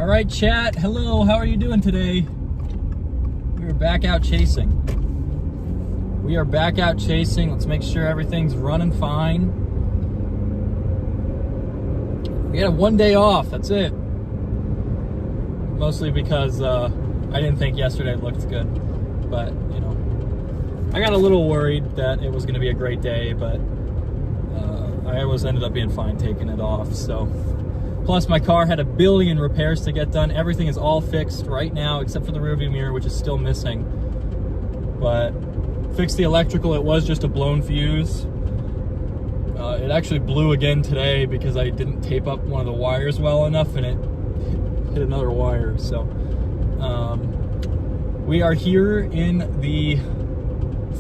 All right, chat. Hello, how are you doing today? We are back out chasing. Let's make sure everything's running fine. We had one day off, that's it. Mostly because I didn't think yesterday looked good. But, you know, I got a little worried that it was going to be a great day, but I always ended up being fine taking it off, so. Plus, my car had a billion repairs to get done. Everything is all fixed right now, except for the rearview mirror, which is still missing. But fixed the electrical. It was just a blown fuse. It actually blew again today because I didn't tape up one of the wires well enough, and it hit another wire. So we are here in the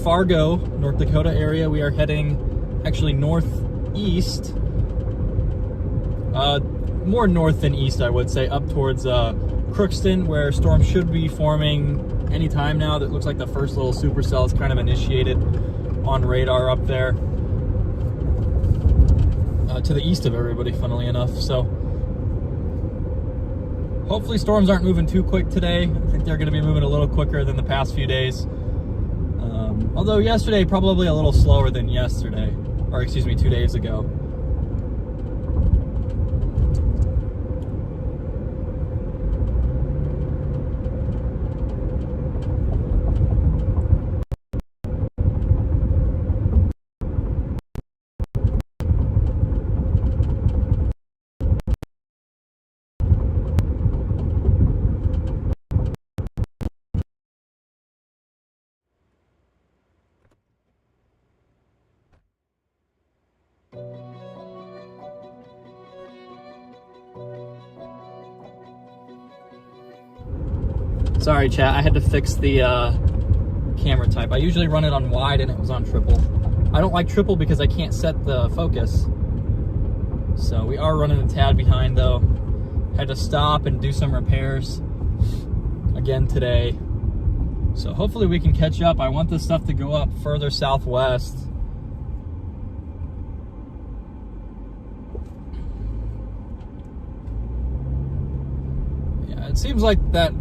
Fargo, North Dakota area. We are heading actually northeast. More north than east, I would say, up towards Crookston, where storms should be forming any time now. That looks like the first little supercell is kind of initiated on radar up there to the east of everybody, funnily enough. So hopefully storms aren't moving too quick today. I think they're going to be moving a little quicker than the past few days. Although yesterday probably a little slower than yesterday, or excuse me, 2 days ago. Sorry, chat, I had to fix the camera type. I usually run it on wide and it was on triple. I don't like triple because I can't set the focus. So we are running a tad behind though. Had to stop and do some repairs again today. So hopefully we can catch up. I want this stuff to go up further southwest. Yeah, it seems like that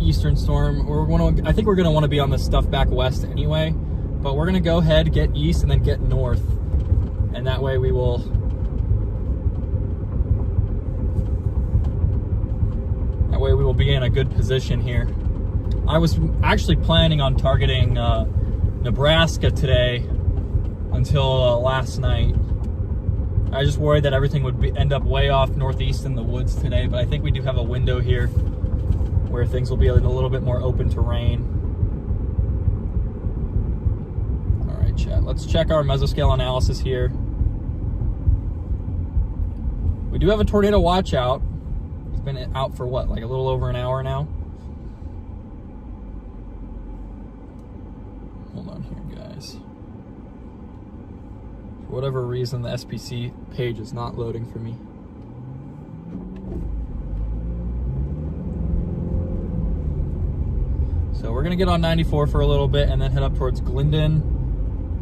eastern storm, I think we're going to want to be on this stuff back west anyway, but we're going to go ahead, get east, and then get north, and that way we will be in a good position here. I was actually planning on targeting Nebraska today until last night. I just worried that everything would end up way off northeast in the woods today, but I think we do have a window here where things will be a little bit more open terrain. All right, chat, let's check our mesoscale analysis here. We do have a tornado watch out. It's been out for what, like a little over an hour now? Hold on here, guys. For whatever reason, the SPC page is not loading for me. So we're gonna get on 94 for a little bit and then head up towards Glendon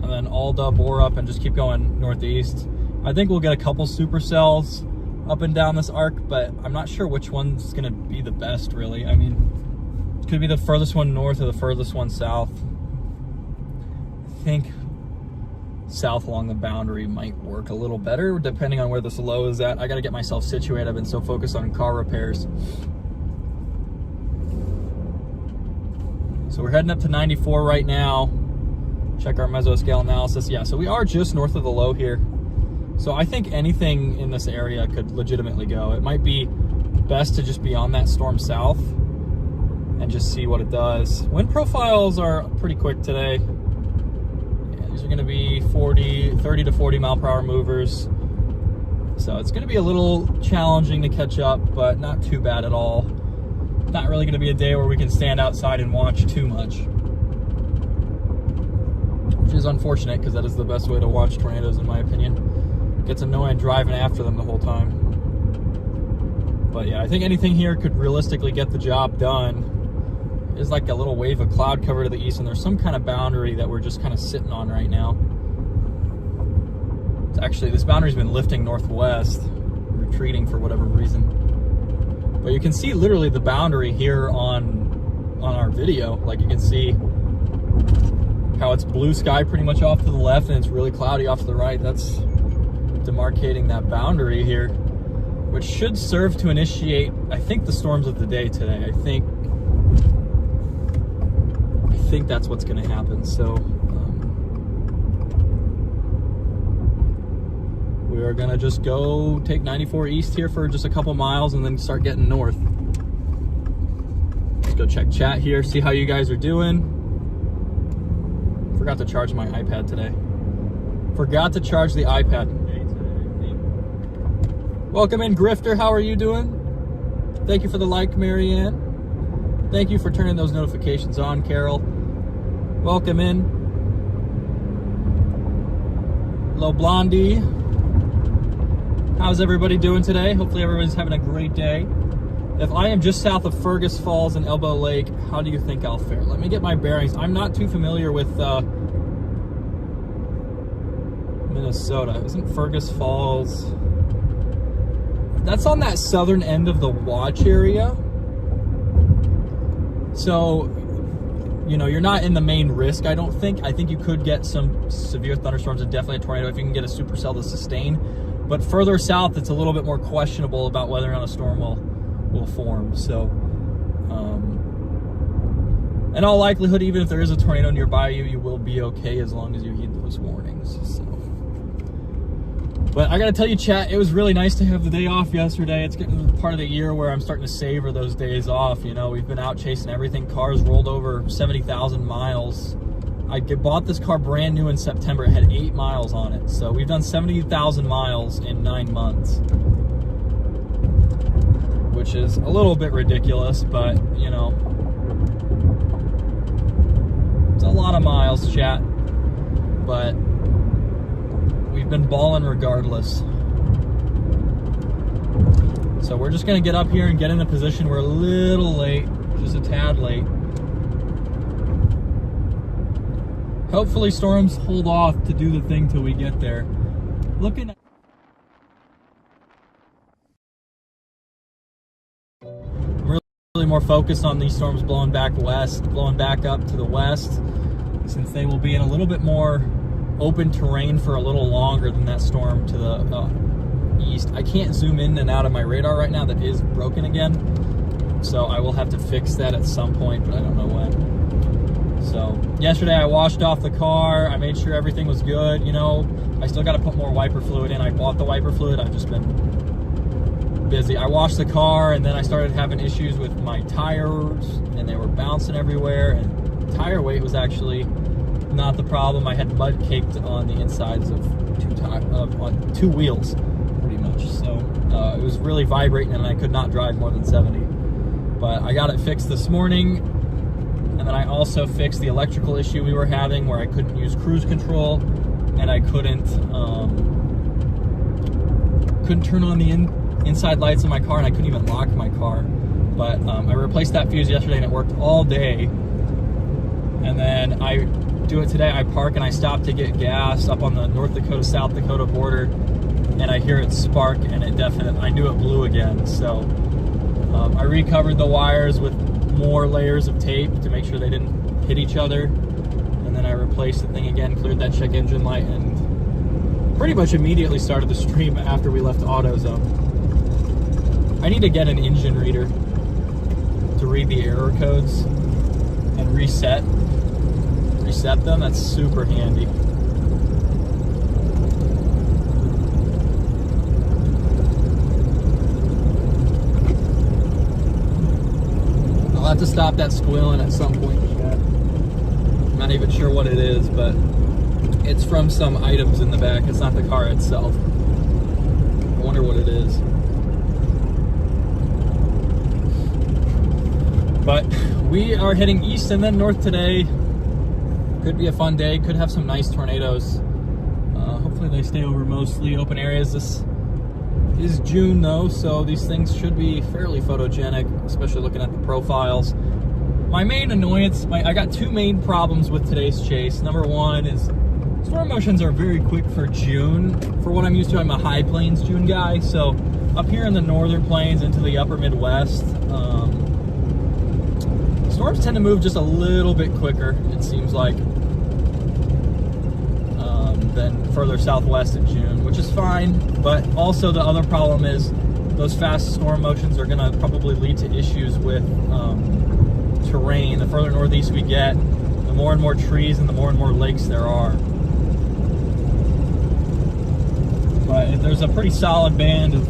and then Alda, Borup, and just keep going northeast. I think we'll get a couple supercells up and down this arc, but I'm not sure which one's gonna be the best really. I mean, it could be the furthest one north or the furthest one south. I think south along the boundary might work a little better depending on where this low is at. I gotta get myself situated. I've been so focused on car repairs. So we're heading up to 94 right now. Check our mesoscale analysis. Yeah, so we are just north of the low here. So I think anything in this area could legitimately go. It might be best to just be on that storm south and just see what it does. Wind profiles are pretty quick today. Yeah, these are gonna be 30 to 40 mile per hour movers. So it's gonna be a little challenging to catch up, but not too bad at all. Not really going to be a day where we can stand outside and watch too much, which is unfortunate because that is the best way to watch tornadoes in my opinion. It gets annoying driving after them the whole time. But yeah, I think anything here could realistically get the job done. There's like a little wave of cloud cover to the east, and there's some kind of boundary that we're just kind of sitting on right now. It's actually, this boundary's been lifting northwest, retreating for whatever reason. But you can see literally the boundary here on our video. Like, you can see how it's blue sky pretty much off to the left and it's really cloudy off to the right. That's demarcating that boundary here, which should serve to initiate, I think, the storms of the day today. I think that's what's going to happen. So we are going to just go take 94 east here for just a couple miles and then start getting north. Let's go check chat here, see how you guys are doing. Forgot to charge my iPad today. Forgot to charge the iPad. Welcome in, Grifter. How are you doing? Thank you for the like, Marianne. Thank you for turning those notifications on, Carol. Welcome in. Hello, Blondie. How's everybody doing today? Hopefully everybody's having a great day. If I am just south of Fergus Falls and Elbow Lake, how do you think I'll fare? Let me get my bearings. I'm not too familiar with Minnesota. Isn't Fergus Falls... That's on that southern end of the Watch area. So, you know, you're not in the main risk, I don't think. I think you could get some severe thunderstorms and definitely a tornado if you can get a supercell to sustain. But further south, it's a little bit more questionable about whether or not a storm will form. So, in all likelihood, even if there is a tornado nearby you, you will be okay as long as you heed those warnings. So. But I gotta tell you, chat, it was really nice to have the day off yesterday. It's getting to the part of the year where I'm starting to savor those days off. You know, we've been out chasing everything. Cars rolled over 70,000 miles. I bought this car brand new in September. It had 8 miles on it. So we've done 70,000 miles in 9 months, which is a little bit ridiculous, but, you know, it's a lot of miles, chat. But we've been balling regardless. So we're just gonna get up here and get in a position. We're a little late, just a tad late. Hopefully storms hold off to do the thing till we get there. Looking at really more focused on these storms blowing back west, blowing back up to the west, since they will be in a little bit more open terrain for a little longer than that storm to the east. I can't zoom in and out of my radar right now. That is broken again, so I will have to fix that at some point, but I don't know when. So yesterday I washed off the car. I made sure everything was good. You know, I still got to put more wiper fluid in. I bought the wiper fluid. I've just been busy. I washed the car, and then I started having issues with my tires, and they were bouncing everywhere, and tire weight was actually not the problem. I had mud caked on the insides of on 2 wheels, pretty much. So it was really vibrating, and I could not drive more than 70. But I got it fixed this morning, and then I also fixed the electrical issue we were having, where I couldn't use cruise control, and I couldn't turn on the inside lights of my car, and I couldn't even lock my car. But I replaced that fuse yesterday, and it worked all day. And then I do it today. I park and I stop to get gas up on the North Dakota, South Dakota border, and I hear it spark, and I knew it blew again. So I recovered the wires with more layers of tape to make sure they didn't hit each other, and then I replaced the thing again, cleared that check engine light, and pretty much immediately started the stream after we left AutoZone. I need to get an engine reader to read the error codes and reset them. That's super handy. I'll have to stop that squealing at some point. I'm not even sure what it is, but it's from some items in the back. It's not the car itself. I wonder what it is. But we are heading east and then north today. Could be a fun day. Could have some nice tornadoes. Hopefully they stay over mostly open areas. This is June though, so these things should be fairly photogenic, especially looking at the profiles. My main annoyance, I got 2 main problems with today's chase. Number one is Storm motions are very quick for June. For what I'm used to, I'm a high plains June guy. So up here in the northern plains into the upper Midwest, storms tend to move just a little bit quicker, it seems like, than further southwest in June, which is fine. But also the other problem is those fast storm motions are gonna probably lead to issues with terrain. The further northeast we get, the more and more trees and the more and more lakes there are. But if there's a pretty solid band of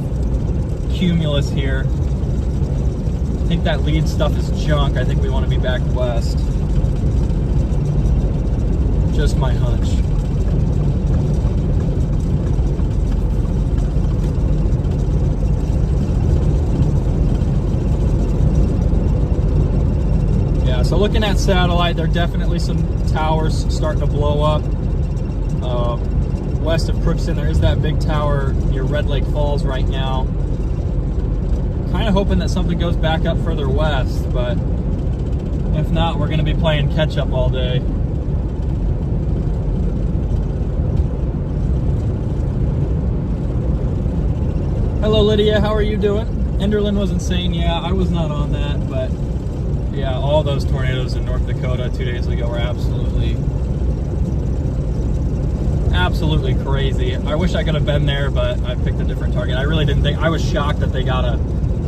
cumulus here, I think that lead stuff is junk. I think we want to be back west. Just my hunch. Yeah, so looking at satellite, there are definitely some towers starting to blow up. West of Crookston, there is that big tower near Red Lake Falls right now. Kind of hoping that something goes back up further west, but if not, we're going to be playing catch up all day. Hello Lydia, how are you doing? Enderlin was insane. Yeah, I was not on that, but yeah, all those tornadoes in North Dakota 2 days ago were absolutely crazy. I wish I could have been there, but I picked a different target. I really didn't think, I was shocked that they got a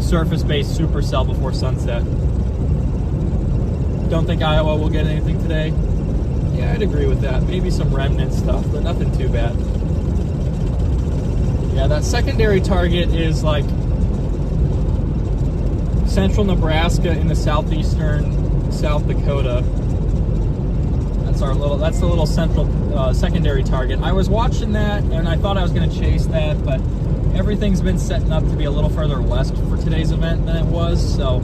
surface-based supercell before sunset. Don't think Iowa will get anything today. Yeah, I'd agree with that. Maybe some remnant stuff, but nothing too bad. Yeah, that secondary target is like central Nebraska in the southeastern South Dakota. That's the little central secondary target. I was watching that and I thought I was going to chase that, but everything's been setting up to be a little further west for today's event than it was, so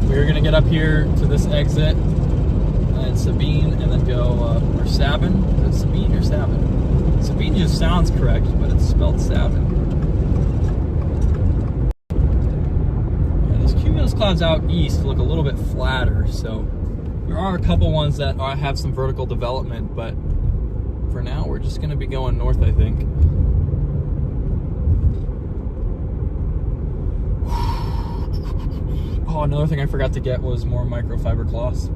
we're going to get up here to this exit and Sabine and then go, or Sabin? Is it Sabine or Sabin? Sabine just sounds correct, but it's spelled Sabin. Clouds out east look a little bit flatter, so there are a couple ones that have some vertical development, but for now we're just going to be going north, I think. Oh, another thing I forgot to get was more microfiber cloths.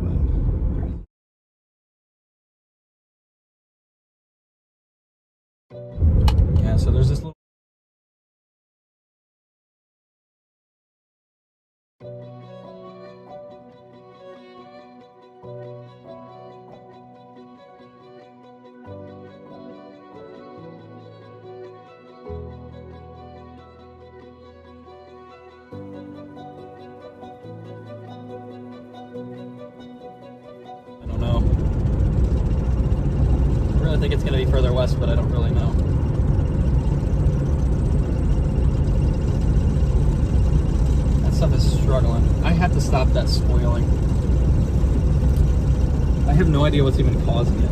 Yeah, so there's this little I think it's going to be further west, but I don't really know. That stuff is struggling. I have to stop that squealing. I have no idea what's even causing it.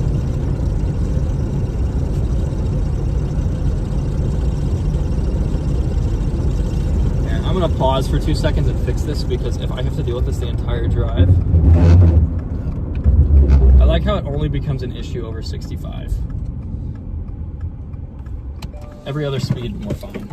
Here, I'm going to pause for 2 seconds and fix this, because if I have to deal with this the entire drive... I like how it only becomes an issue over 65. Every other speed, more fine.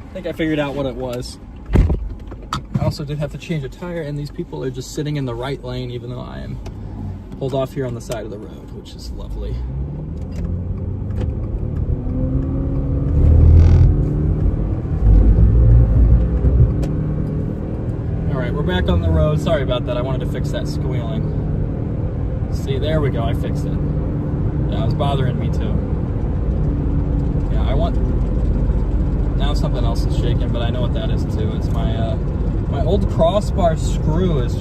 I think I figured out what it was. I also did have to change a tire, and these people are just sitting in the right lane, even though I am pulled off here on the side of the road, which is lovely. All right, we're back on the road. Sorry about that. I wanted to fix that squealing. See, there we go. I fixed it. Yeah, it was bothering me too. Yeah, now something else is shaking, but I know what that is too. It's my old crossbar screw is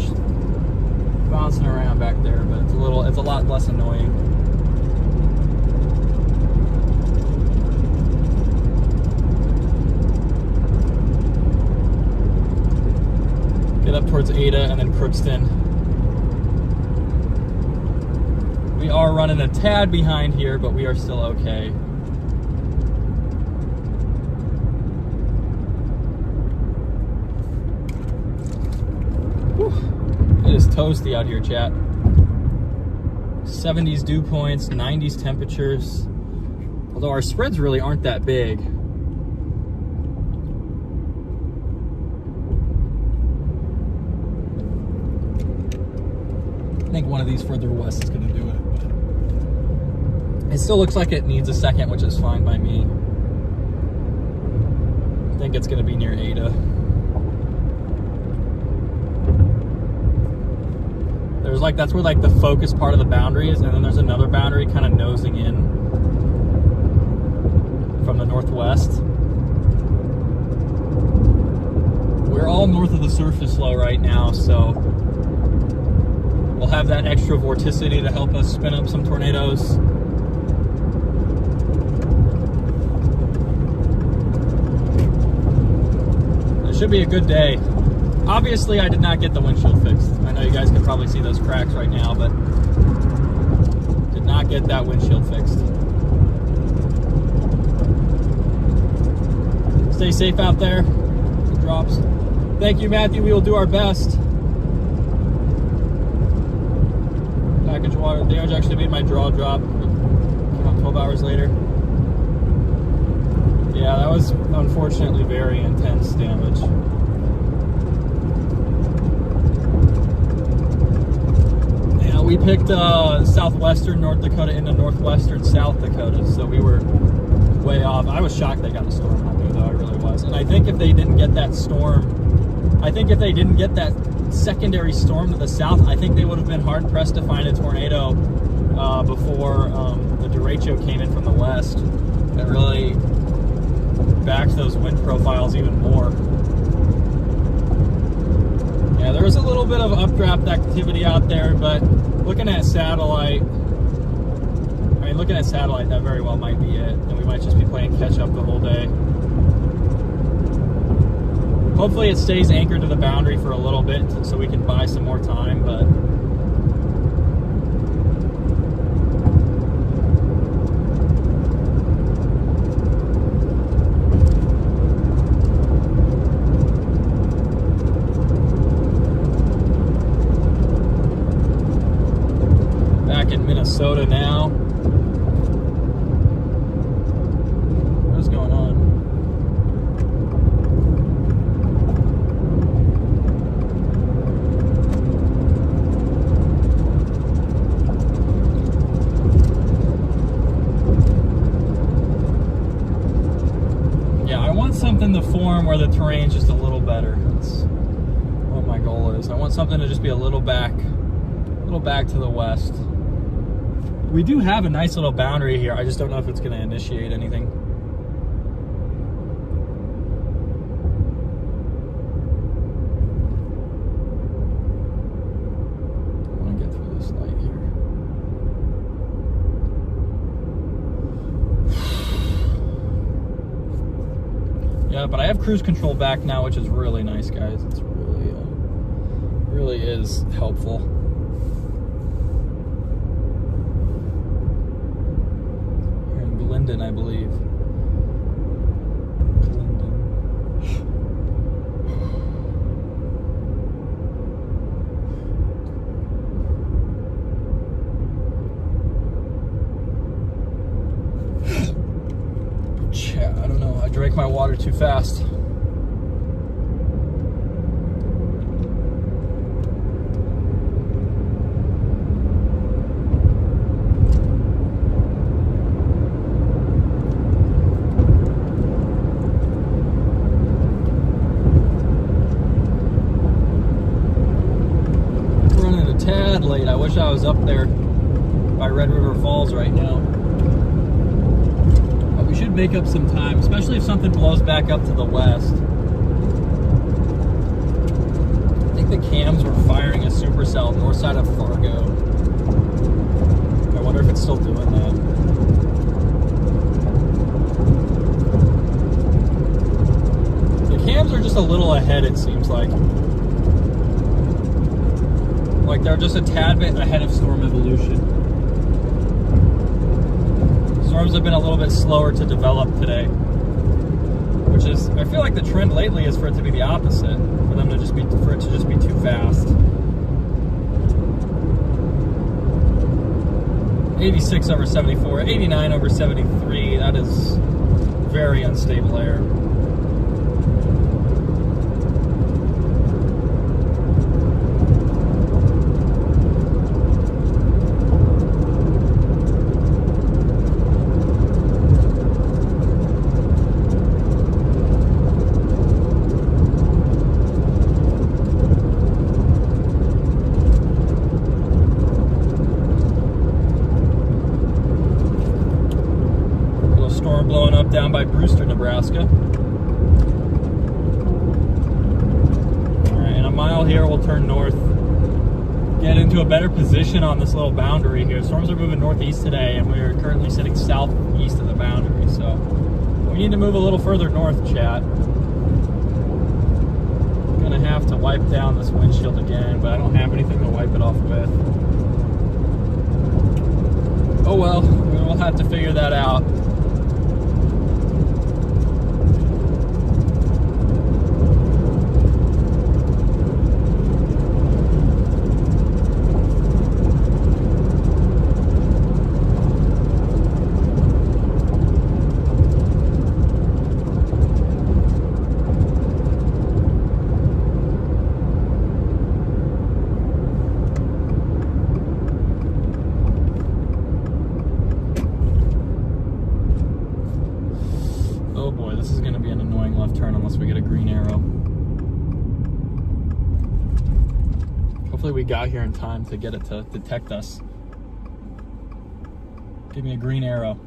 bouncing around back there, but it's a lot less annoying. Get up towards Ada and then Crookston. We are running a tad behind here, but we are still okay. Whew. It is toasty out here, chat. 70s dew points, 90s temperatures. Although our spreads really aren't that big. I think one of these further west is going to do it. It still looks like it needs a second, which is fine by me. I think it's going to be near Ada. That's where like the focus part of the boundary is, and then there's another boundary kind of nosing in from the northwest. We're all north of the surface low right now, so we'll have that extra vorticity to help us spin up some tornadoes. It should be a good day. Obviously, I did not get the windshield fixed. I know you guys can probably see those cracks right now, but did not get that windshield fixed. Stay safe out there. It drops. Thank you, Matthew. We will do our best. Package water. Damage actually made my draw drop. Came up 12 hours later. Yeah, that was unfortunately very intense damage. Yeah, we picked southwestern North Dakota into northwestern South Dakota, so we were way off. I was shocked they got a storm out there, though. I really was. And I think if they didn't get that storm, I think if they didn't get that secondary storm to the south, I think they would have been hard pressed to find a tornado before the derecho came in from the west and really backed those wind profiles even more. Yeah, there was a little bit of updraft activity out there, but looking at satellite, that very well might be it, and we might just be playing catch up the whole day. Hopefully it stays anchored to the boundary for a little bit so we can buy some more time, but back in Minnesota now. What's going on? Something to form where the terrain's just a little better. That's what my goal is. I want something to just be a little back to the west. We do have a nice little boundary here. I just don't know if it's going to initiate anything. I want to get through this light here. Yeah, but I have cruise control back now, which is really nice, guys. It's really is helpful. Here in Glendon, I believe. I don't know. I drank my water too fast. Running a tad late. I wish I was up there by Red River Falls right now. But we should make up some time, especially if something blows back up to the west. I think the cams were firing a supercell north side of Fargo. I wonder if it's still doing that. The cams are just a little ahead, it seems like. Like they're just a tad bit ahead of storm evolution. Storms have been a little bit slower to develop today, which is, I feel like the trend lately is for it to be the opposite, for it to just be too fast. 86 over 74, 89 over 73. That is very unstable air. Blowing up down by Brewster, Nebraska. Alright, in a mile here we'll turn north, get into a better position on this little boundary here. Storms are moving northeast today, and we're currently sitting southeast of the boundary, so we need to move a little further north, chat. I'm gonna have to wipe down this windshield again, but I don't have anything to wipe it off with. Oh well, we'll have to figure that out. Oh boy, this is going to be an annoying left turn unless we get a green arrow. Hopefully we got here in time to get it to detect us. Give me a green arrow.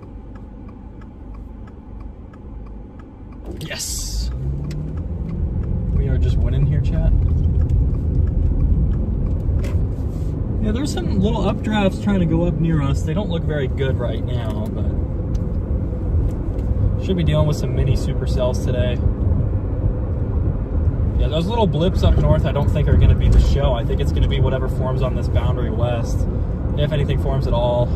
Yes! We are just winning here, chat. Yeah, there's some little updrafts trying to go up near us. They don't look very good right now, but should be dealing with some mini supercells today. Yeah, those little blips up north I don't think are going to be the show. I think it's going to be whatever forms on this boundary west, if anything forms at all.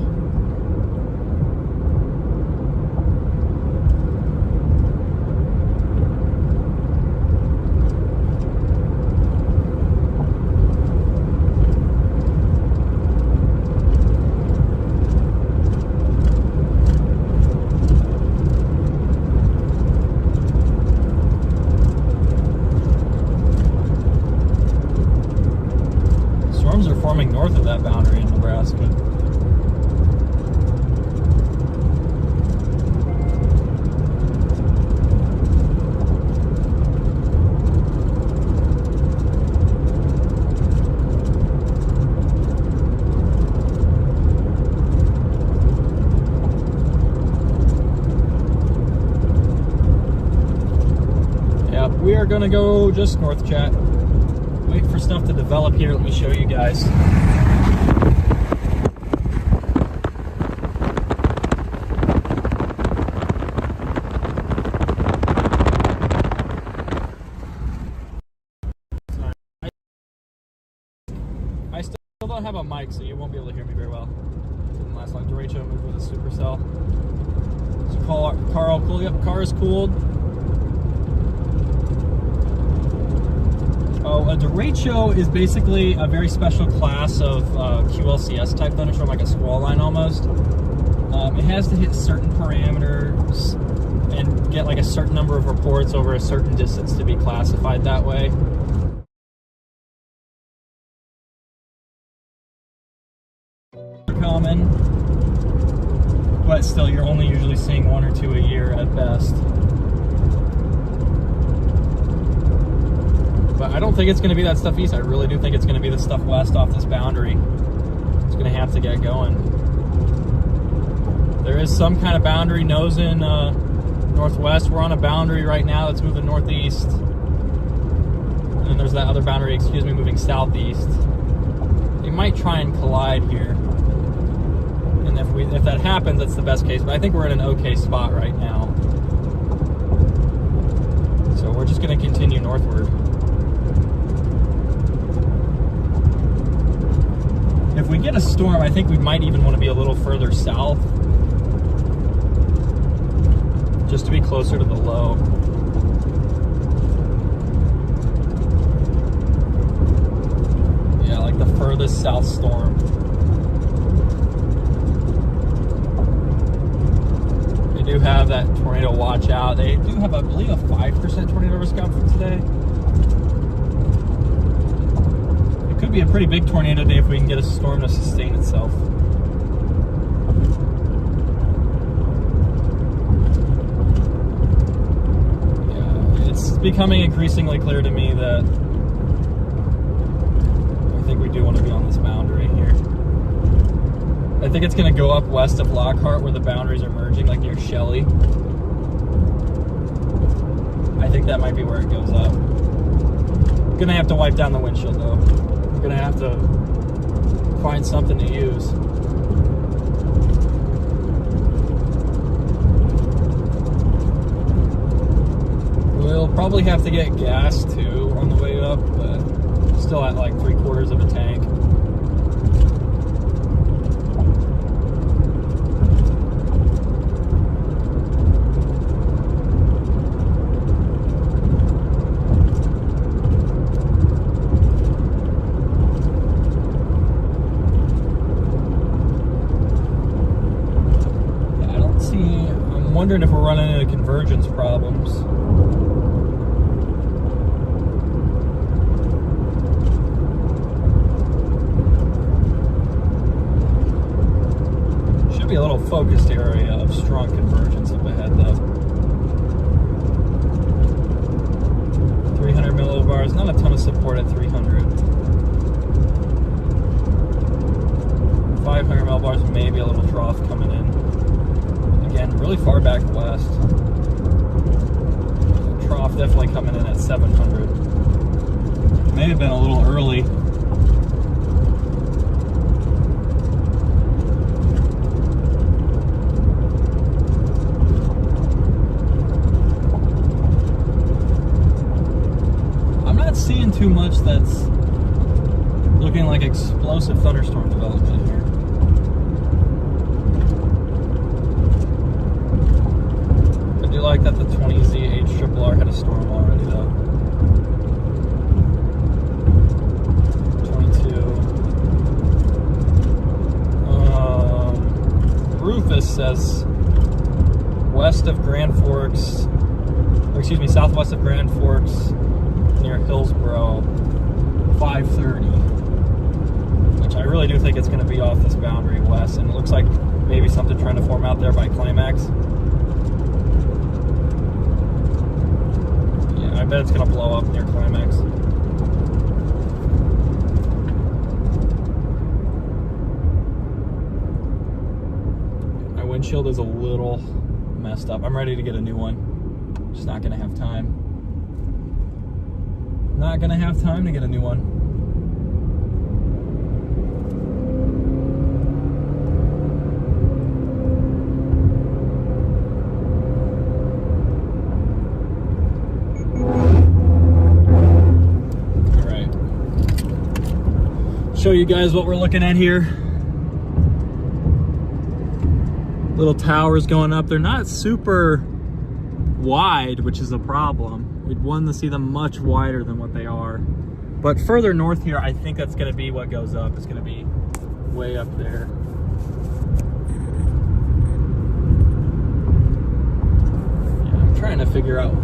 Are forming north of that boundary in Nebraska. Yeah, we are gonna go just north, chat. Wait for stuff to develop here. Let me show you guys. I still don't have a mic, so you won't be able to hear me very well. Didn't last long. Derecho moved with a supercell. So Carl, cool. Yep, car is cooled. Oh, a derecho is basically a very special class of QLCS type thunderstorm, like a squall line almost. It has to hit certain parameters and get like a certain number of reports over a certain distance to be classified that way. Common, but still you're only usually seeing 1 or 2 a year at best. But I don't think it's going to be that stuff east. I really do think it's going to be the stuff west off this boundary. It's going to have to get going. There is some kind of boundary nosing northwest. We're on a boundary right now that's moving northeast. And then there's that other boundary, moving southeast. They might try and collide here. And if that happens, that's the best case. But I think we're in an okay spot right now. So we're just going to continue northward. If we get a storm, I think we might even want to be a little further south, just to be closer to the low. Yeah, like the furthest south storm. They do have that tornado watch out. They do have, I believe, a 5% tornado risk out for today. Could be a pretty big tornado day if we can get a storm to sustain itself. Yeah, it's becoming increasingly clear to me that I think we do want to be on this boundary here. I think it's going to go up west of Lockhart where the boundaries are merging, like near Shelley. I think that might be where it goes up. Gonna have to wipe down the windshield though. Gonna have to find something to use. We'll probably have to get gas too on the way up, but still at like 3/4 of a tank. I'm wondering if we're running into convergence problems. Should be a little focused area of strong convergence up ahead though. 300 millibars, not a ton of support at 300. 500 millibars, maybe a little trough coming in. Again, really far back west. Trough definitely coming in at 700. May have been a little early. I'm not seeing too much that's looking like explosive thunderstorm development here. I do like that the 20ZHRRR had a storm already though. 22. Rufus says west of Grand Forks, or excuse me, southwest of Grand Forks near Hillsboro, 5:30. Which I really do think it's going to be off this boundary west, and it looks like maybe something trying to form out there by Climax. I bet it's going to blow up near Climax. My windshield is a little messed up. I'm ready to get a new one. Just not going to have time. Not going to have time to get a new one. Show you guys what we're looking at here. Little towers going up. They're not super wide, which is a problem. We'd want to see them much wider than what they are. But further north here, I think that's going to be what goes up. It's going to be way up there. Yeah, I'm trying to figure out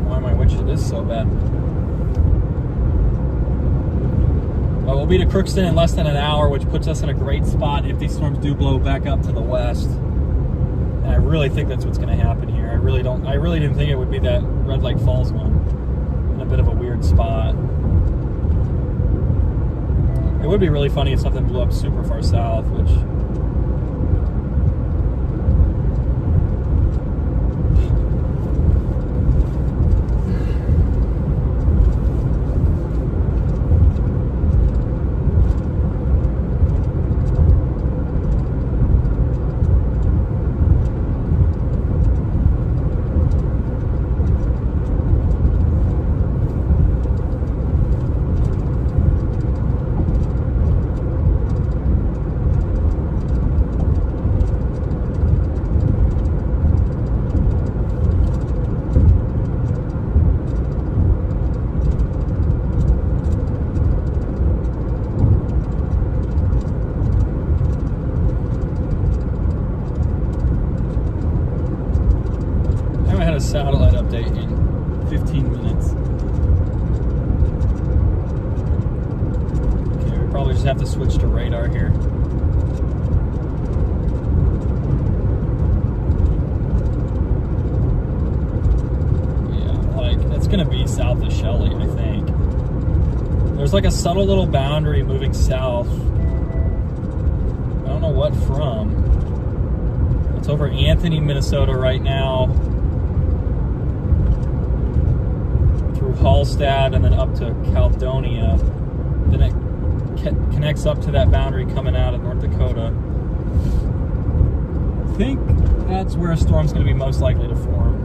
why my windshield is so bad. We'll be to Crookston in less than an hour, which puts us in a great spot if these storms do blow back up to the west. And I really think that's what's going to happen here. I really didn't think it would be that Red Lake Falls one. In a bit of a weird spot. It would be really funny if something blew up super far south, which satellite update in 15 minutes. Okay, we probably just have to switch to radar here. Yeah, like, it's gonna be south of Shelley, I think. There's like a subtle little boundary moving south. I don't know what from. It's over Anthony, Minnesota right now, through Hallstatt and then up to Caledonia. Then it connects up to that boundary coming out of North Dakota. I think that's where a storm's going to be most likely to form.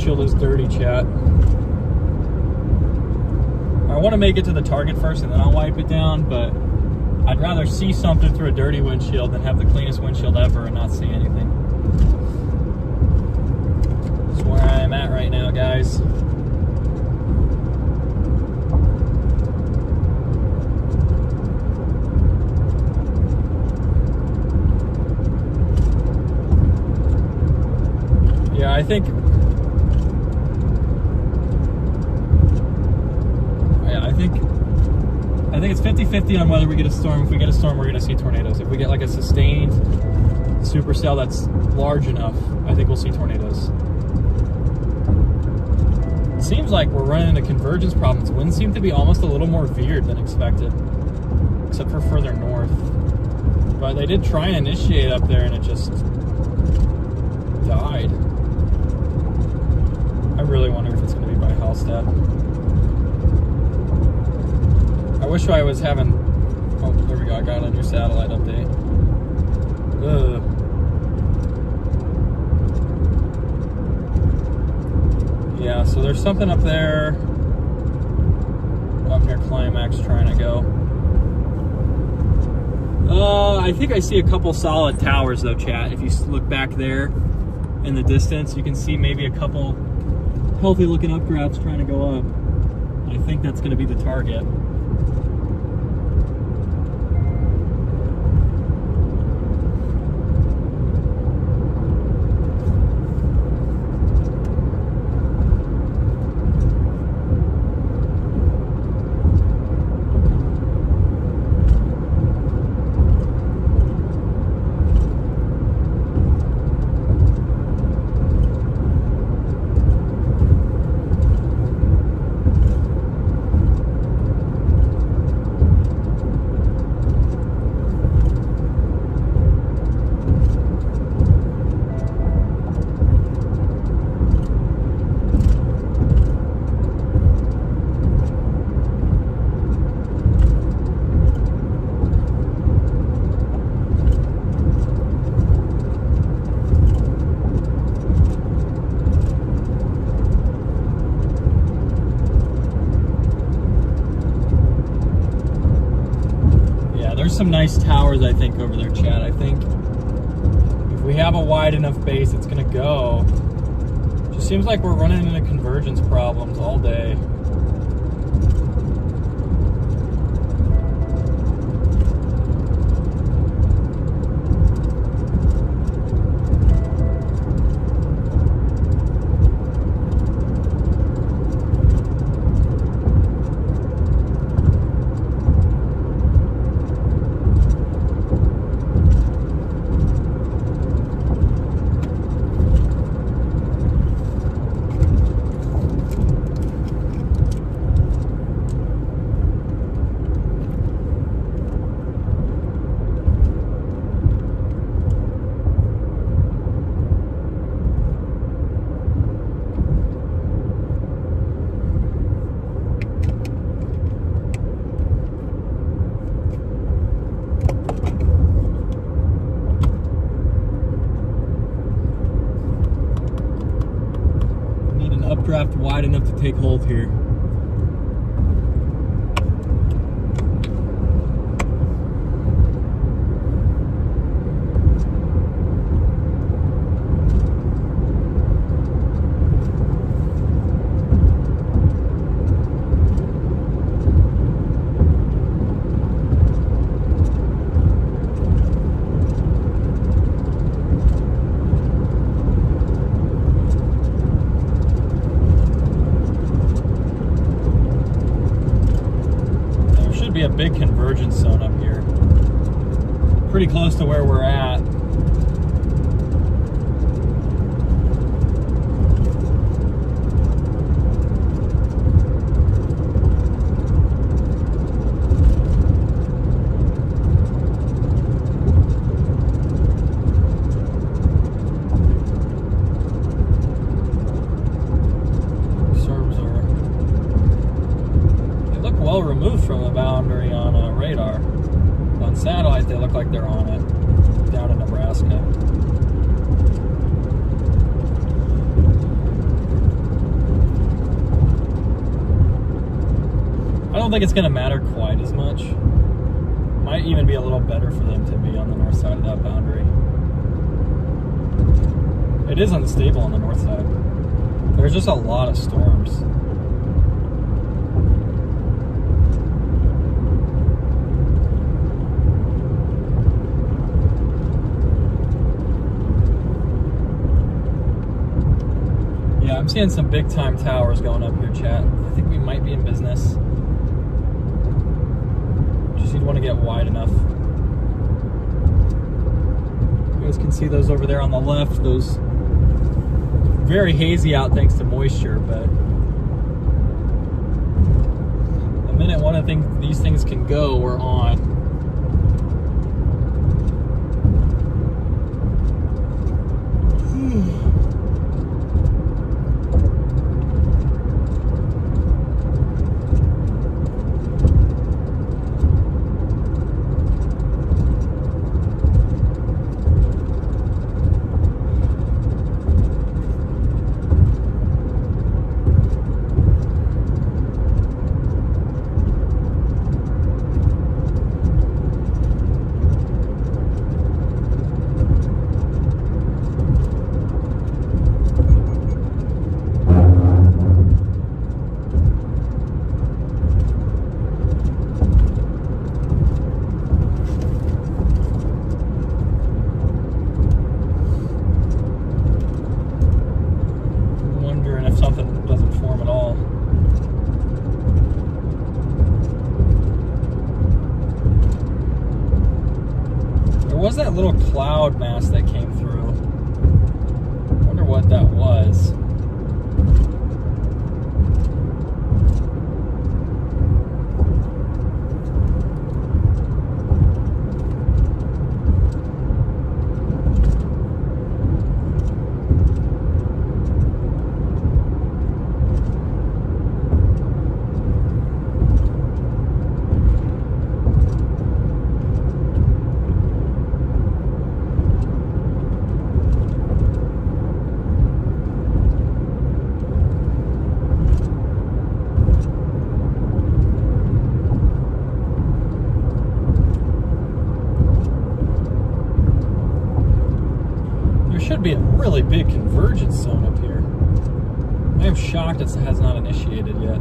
Is dirty, chat. I want to make it to the target first and then I'll wipe it down, but I'd rather see something through a dirty windshield than have the cleanest windshield ever and not see anything. That's where I'm at right now, guys. Yeah, I think it's 50-50 on whether we get a storm. If we get a storm, we're going to see tornadoes. If we get like a sustained supercell that's large enough, I think we'll see tornadoes. It seems like we're running into convergence problems. Winds seem to be almost a little more veered than expected, except for further north. But they did try and initiate up there and it just died. I really wonder if it's going to be by Hallstatt. I wish I was having... Oh, there we go. I got a new satellite update. Ugh. Yeah, so there's something up there. Up near Climax trying to go. I think I see a couple solid towers though, chat. If you look back there in the distance, you can see maybe a couple healthy looking updrafts trying to go up. I think that's going to be the target. Some nice towers, I think, over there, Chad. I think if we have a wide enough base, it's gonna go. Just seems like we're running into convergence problems all day. Updraft wide enough to take hold here. be a big convergence zone up here. Pretty close to where we're at. Well removed from the boundary on radar. On satellite, they look like they're on it down in Nebraska. I don't think it's going to matter quite as much. Might even be a little better for them to be on the north side of that boundary. It is unstable on the north side. There's just a lot of storms. Yeah, I'm seeing some big time towers going up here, chat. I think we might be in business. Just you'd want to get wide enough. You guys can see those over there on the left. Those very hazy out thanks to moisture, but the minute one of these things can go, we're on. Was that little cloud mass that came through? I wonder what that was. Should be a really big convergence zone up here. I am shocked it has not initiated yet.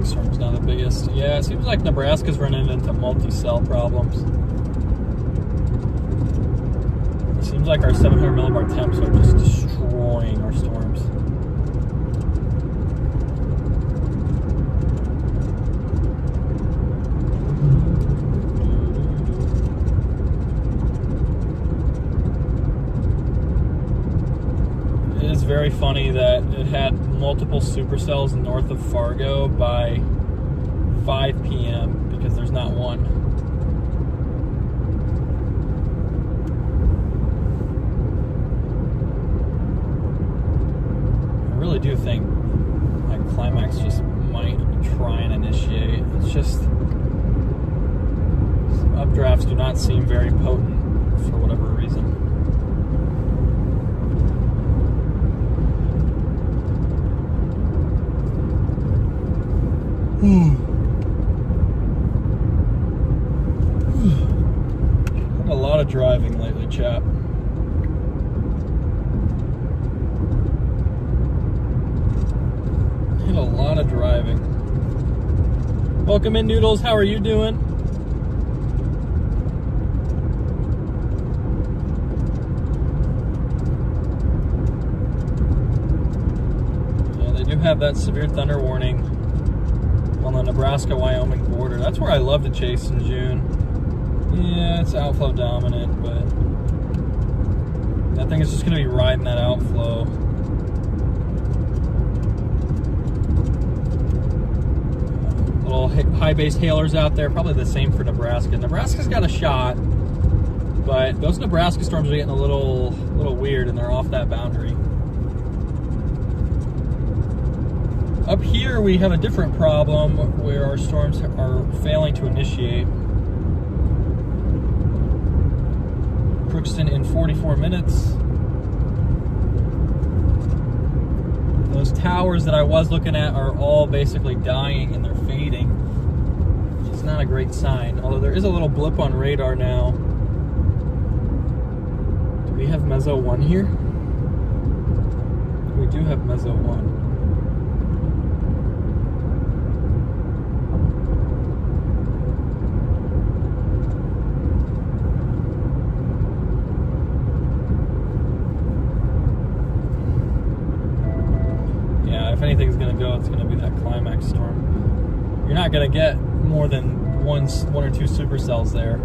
Storm's not the biggest. Yeah, it seems like Nebraska's running into multi-cell problems. It seems like our 700 millibar temps are just destroying our storms. It is very funny that it had multiple supercells north of Fargo by 5 p.m. because there's not one. updrafts do not seem very potent for whatever reason. Had a lot of driving lately, chat. Had a lot of driving. Welcome in, Noodles. How are you doing? Yeah, they do have that severe thunder warning on the Nebraska-Wyoming border. That's where I love to chase in June. Yeah, it's outflow dominant, but that thing is just going to be riding that outflow. Little high-based hailers out there, probably the same for Nebraska. Nebraska's got a shot, but those Nebraska storms are getting a little weird, and they're off that boundary. Up here, we have a different problem where our storms are failing to initiate. Crookston in 44 minutes. Those towers that I was looking at are all basically dying and they're fading, which is not a great sign. Although there is a little blip on radar now. Do we have Meso 1 here? We do have Meso 1. If anything's going to go, it's going to be that climax storm. You're not going to get more than one or two supercells there.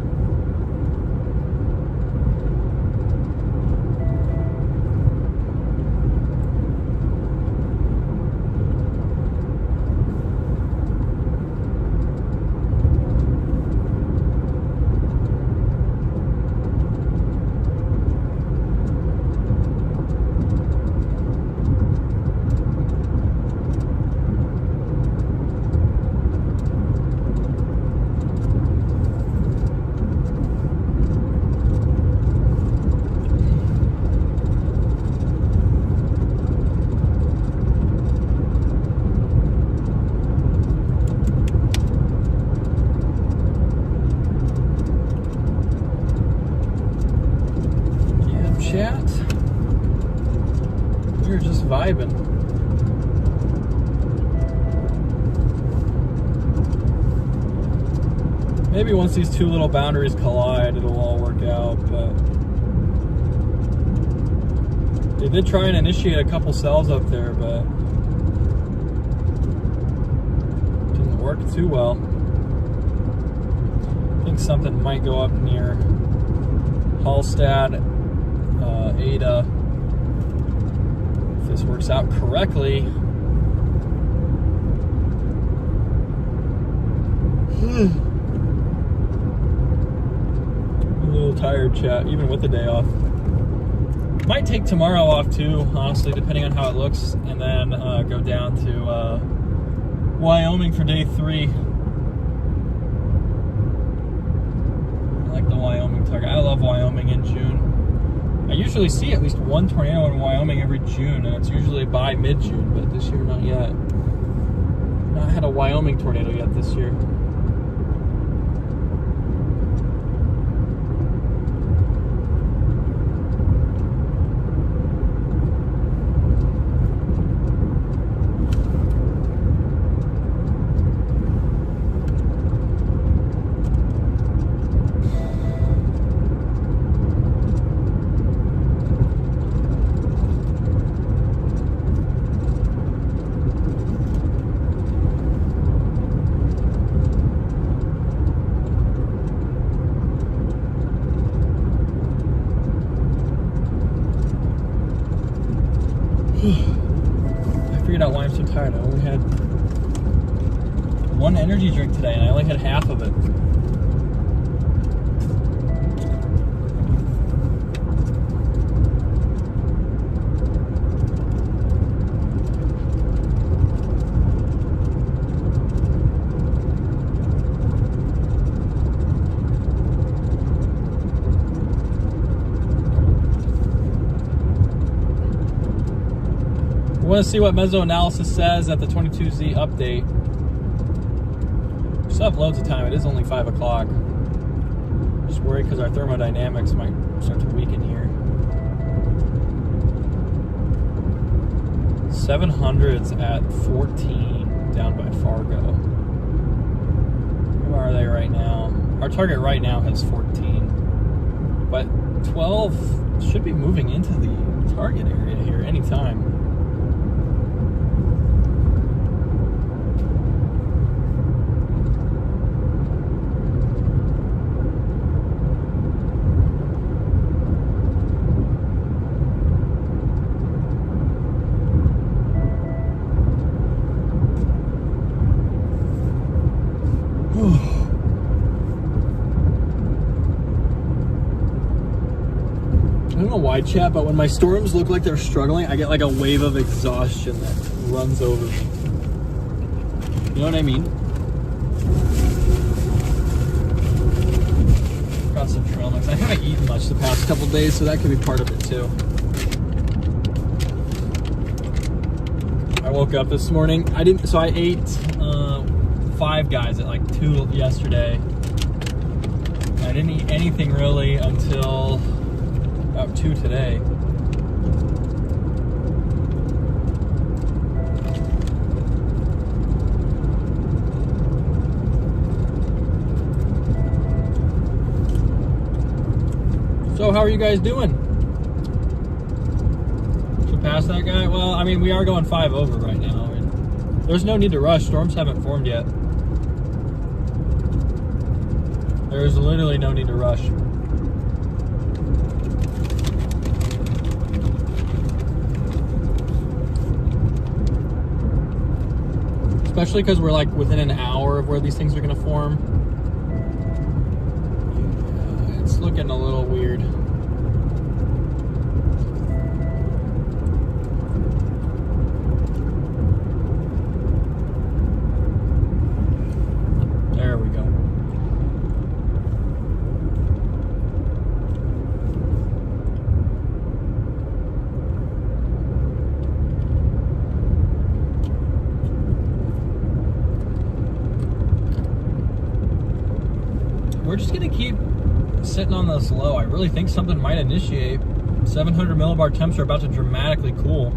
Chat. We're just vibing. Maybe once these two little boundaries collide, it'll all work out, but they did try and initiate a couple cells up there, but didn't work too well. I think something might go up near Hallstatt, Ada, if this works out correctly. A little tired, chat, even with the day off. Might take tomorrow off too, honestly, depending on how it looks, and then go down to Wyoming for day 3. I like the Wyoming target. I love Wyoming in June. I usually see at least one tornado in Wyoming every June, and it's usually by mid-June, but this year not yet. Not had a Wyoming tornado yet this year. I figured out why I'm so tired. I only had one energy drink today and I only had half of it. want to see what meso analysis says at the 22Z update. We still have loads of time. It is only 5 o'clock. Just worried because our thermodynamics might start to weaken here. 700s at 14 down by Fargo. Where are they right now? Our target right now has 14. But 12 should be moving into the target area here anytime. I don't know why, chat, but when my storms look like they're struggling, I get like a wave of exhaustion that runs over me. You know what I mean? Got some trail mix. I haven't eaten much the past couple days, so that could be part of it too. I woke up this morning. I ate Five Guys at like 2 yesterday. I didn't eat anything really until about 2 today. So how are you guys doing? Should pass that guy? Well, I mean, we are going 5 over right now. And there's no need to rush. Storms haven't formed yet. There's literally no need to rush. Especially because we're like within an hour of where these things are going to form. Yeah, it's looking a little weird. There we go. We're just gonna keep sitting on this low. I really think something might initiate. 700 millibar temps are about to dramatically cool.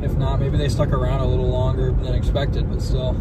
If not, maybe they stuck around a little longer than expected, but still.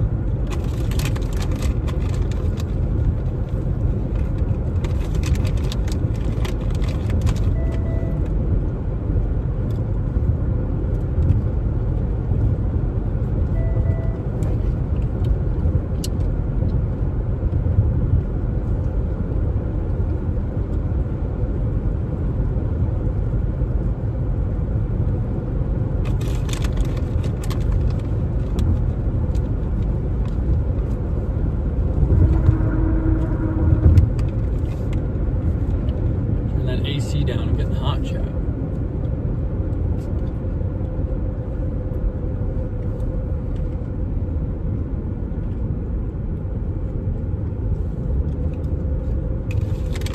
Down and getting hot, chat.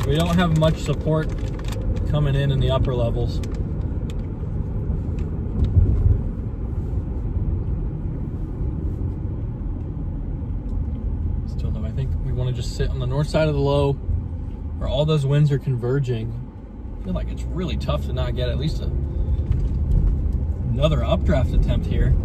We don't have much support coming in the upper levels. Still though, I think we want to just sit on the north side of the low where all those winds are converging. I feel like it's really tough to not get at least another updraft attempt here.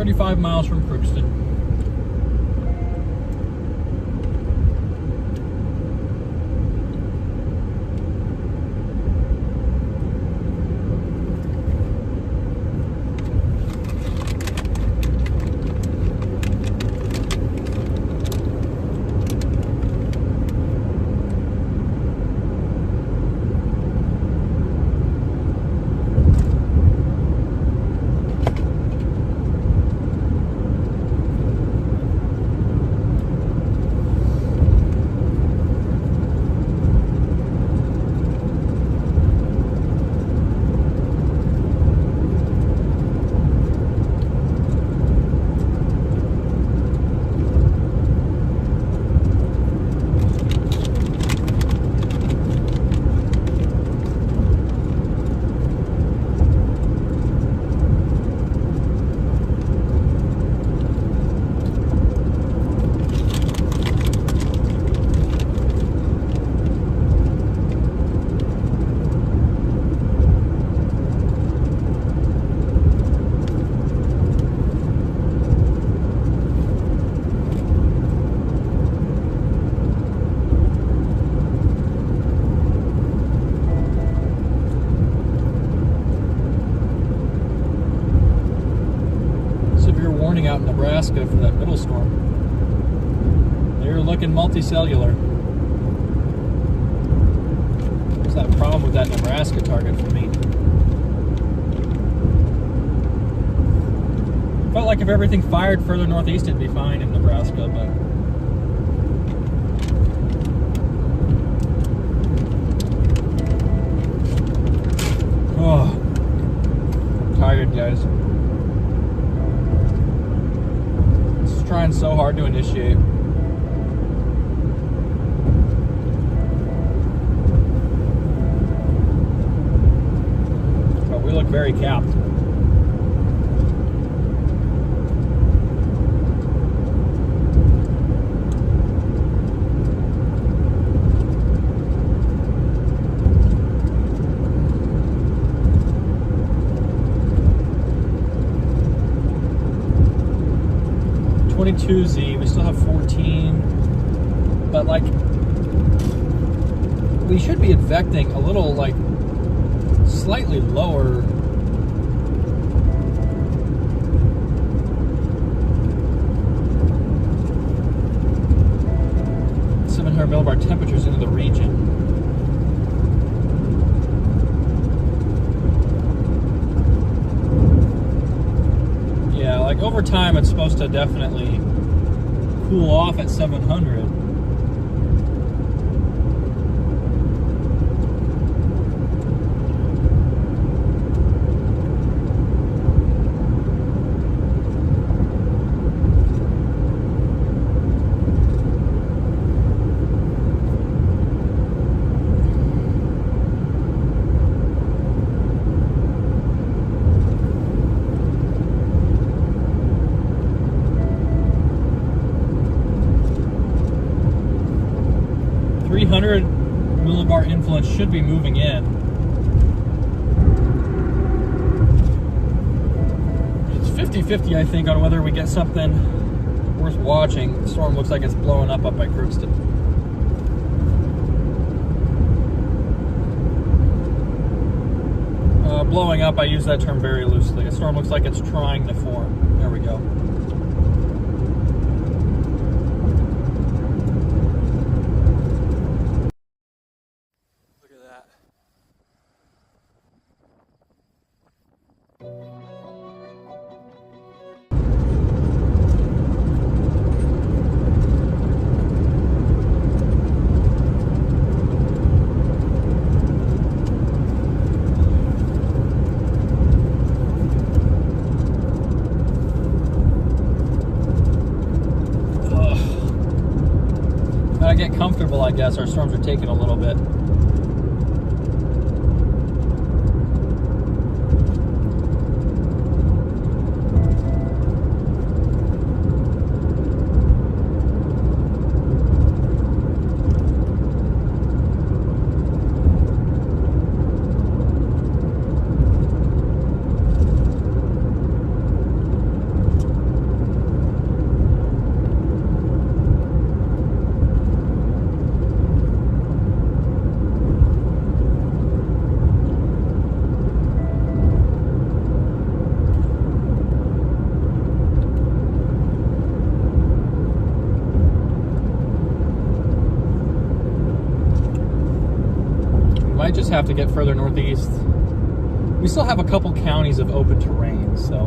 35 miles from Crookston. Out in Nebraska for that middle storm. They're looking multicellular. What's that problem with that Nebraska target for me? Felt like if everything fired further northeast, it'd be fine in Nebraska, but oh, I'm tired, guys. Trying so hard to initiate. But we look very capped. Z, we still have 14, but like we should be advecting a little like slightly lower. Millibar temperatures into the region. Yeah, like over time it's supposed to definitely cool off at 700. Millibar influence should be moving in. It's 50-50, I think, on whether we get something worth watching. The storm looks like it's blowing up by Crookston. Blowing up, I use that term very loosely. A storm looks like it's trying to form. There we go. Get comfortable, I guess. Our storms are taking a little bit. might just have to get further northeast. We still have a couple counties of open terrain, so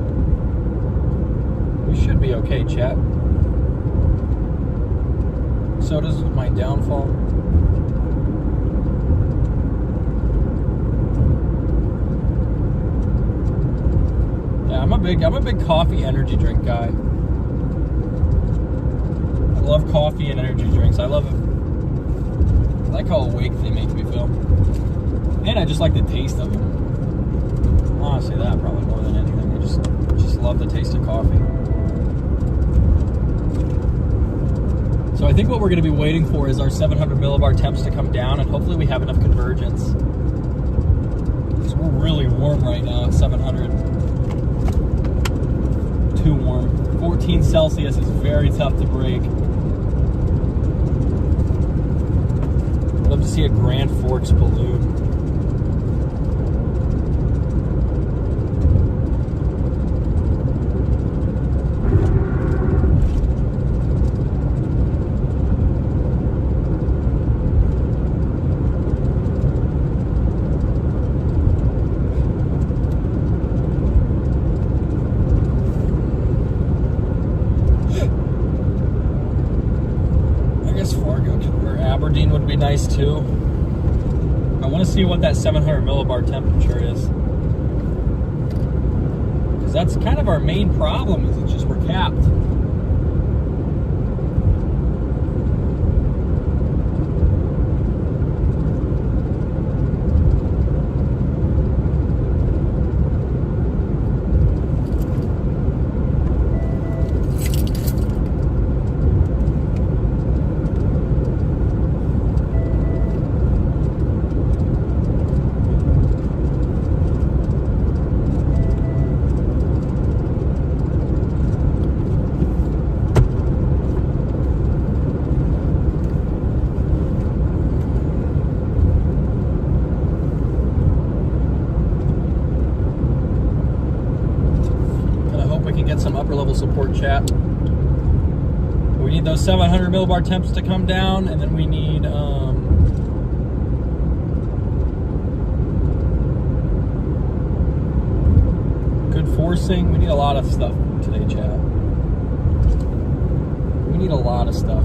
we should be okay, chat. So does my downfall. Yeah, I'm a big coffee energy drink guy. I love coffee and energy drinks. I like how awake they make me feel. And I just like the taste of them. Honestly, that probably more than anything. I just love the taste of coffee. So I think what we're going to be waiting for is our 700 millibar temps to come down, and hopefully we have enough convergence. So we're really warm right now at 700. Too warm. 14 Celsius is very tough to break. I'd love to see a Grand Forks balloon. Would be nice too. I want to see what that 700 millibar temperature is, because that's kind of our main problem. Is it's just we're capped. Upper level support, chat. We need those 700 millibar temps to come down, and then we need good forcing. We need a lot of stuff today, chat. We need a lot of stuff.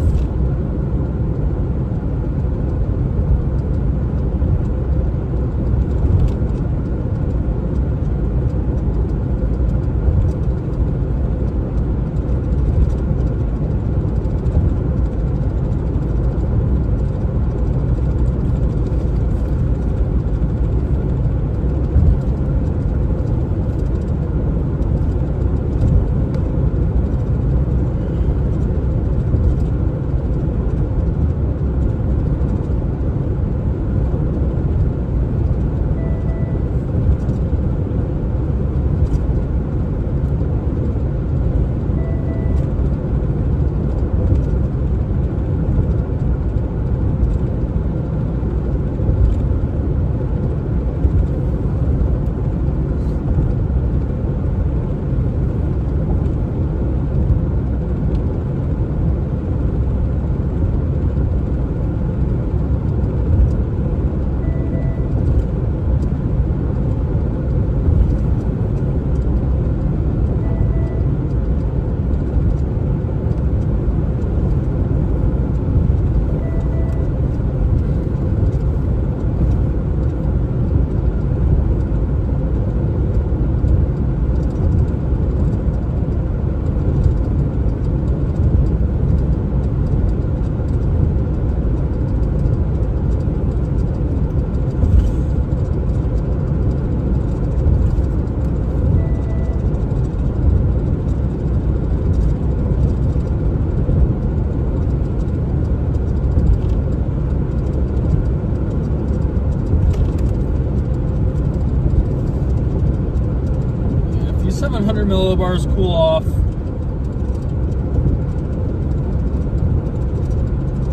Millibars cool off.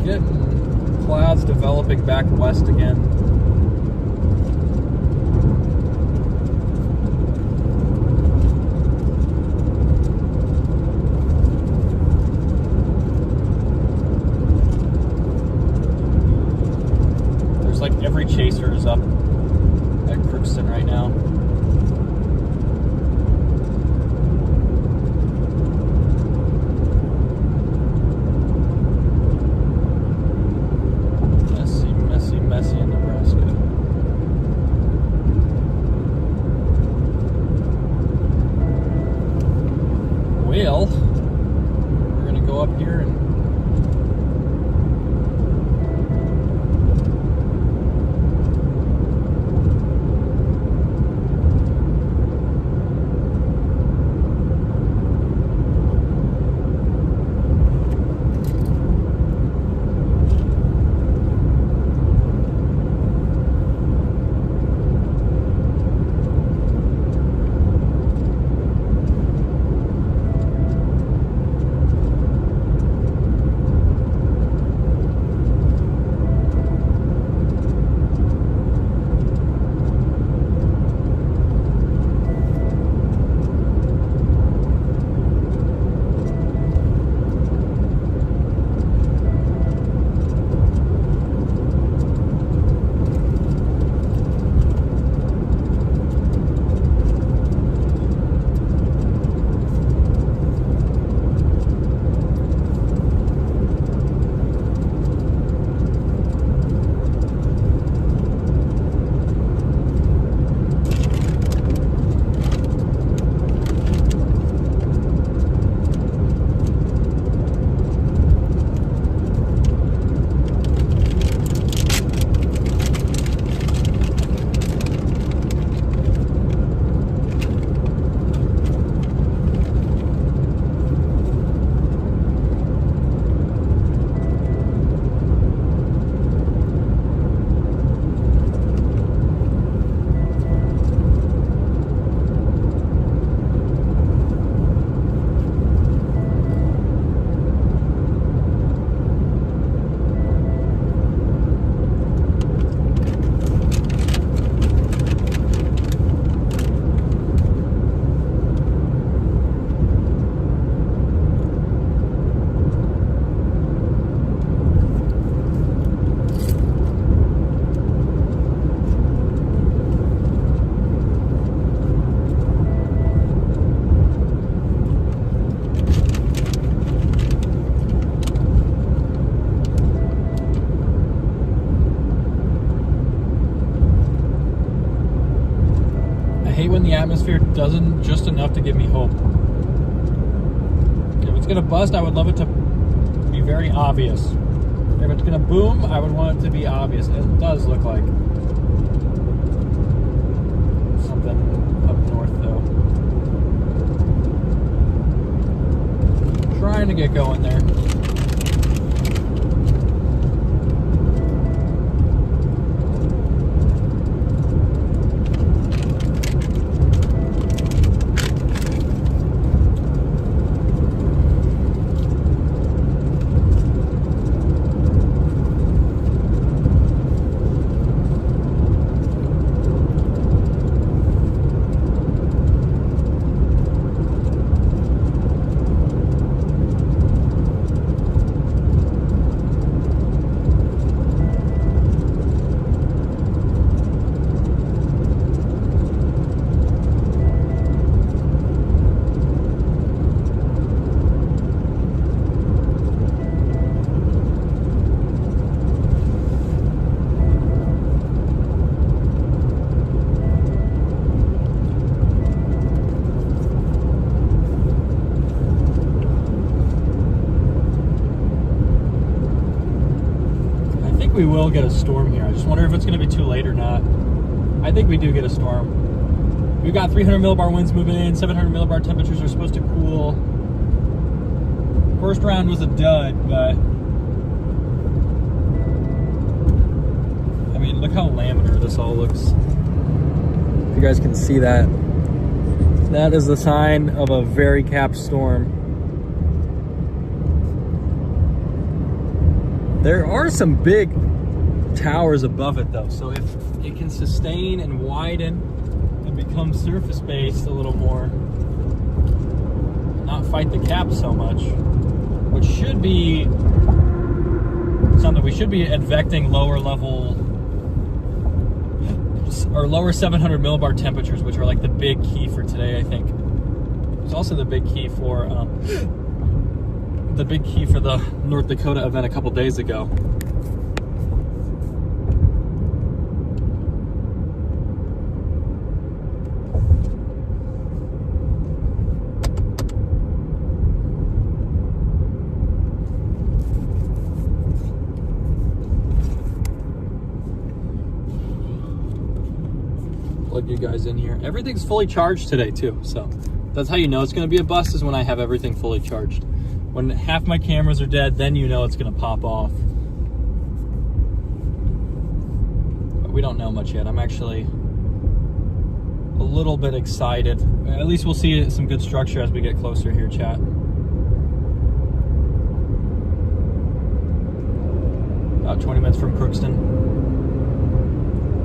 Getting clouds developing back west again. There's like every every chaser is up at Crookston right now. Messy in Nebraska. Well, we're gonna go up here and when the atmosphere doesn't just enough to give me hope. If it's gonna bust, I would love it to be very obvious. If it's gonna boom, I would want it to be obvious. It does look like something up north though. Trying to get going there. We will get a storm here. I just wonder if it's going to be too late or not. I think we do get a storm. We've got 300 millibar winds moving in. 700 millibar temperatures are supposed to cool. First round was a dud, but I mean, look how laminar this all looks. If you guys can see that, that is the sign of a very capped storm. There are some big towers above it though, so if it can sustain and widen and become surface based a little more, not fight the cap so much, which should be something we should be advecting lower level or lower 700 millibar temperatures, which are like the big key for today, I think. It's also the big key for the North Dakota event a couple days ago. Plug you guys in here. Everything's fully charged today too, so that's how you know it's going to be a bust, is when I have everything fully charged. When half my cameras are dead, then you know it's going to pop off. But we don't know much yet. I'm actually a little bit excited. At least we'll see some good structure as we get closer here, chat. About 20 minutes from Crookston.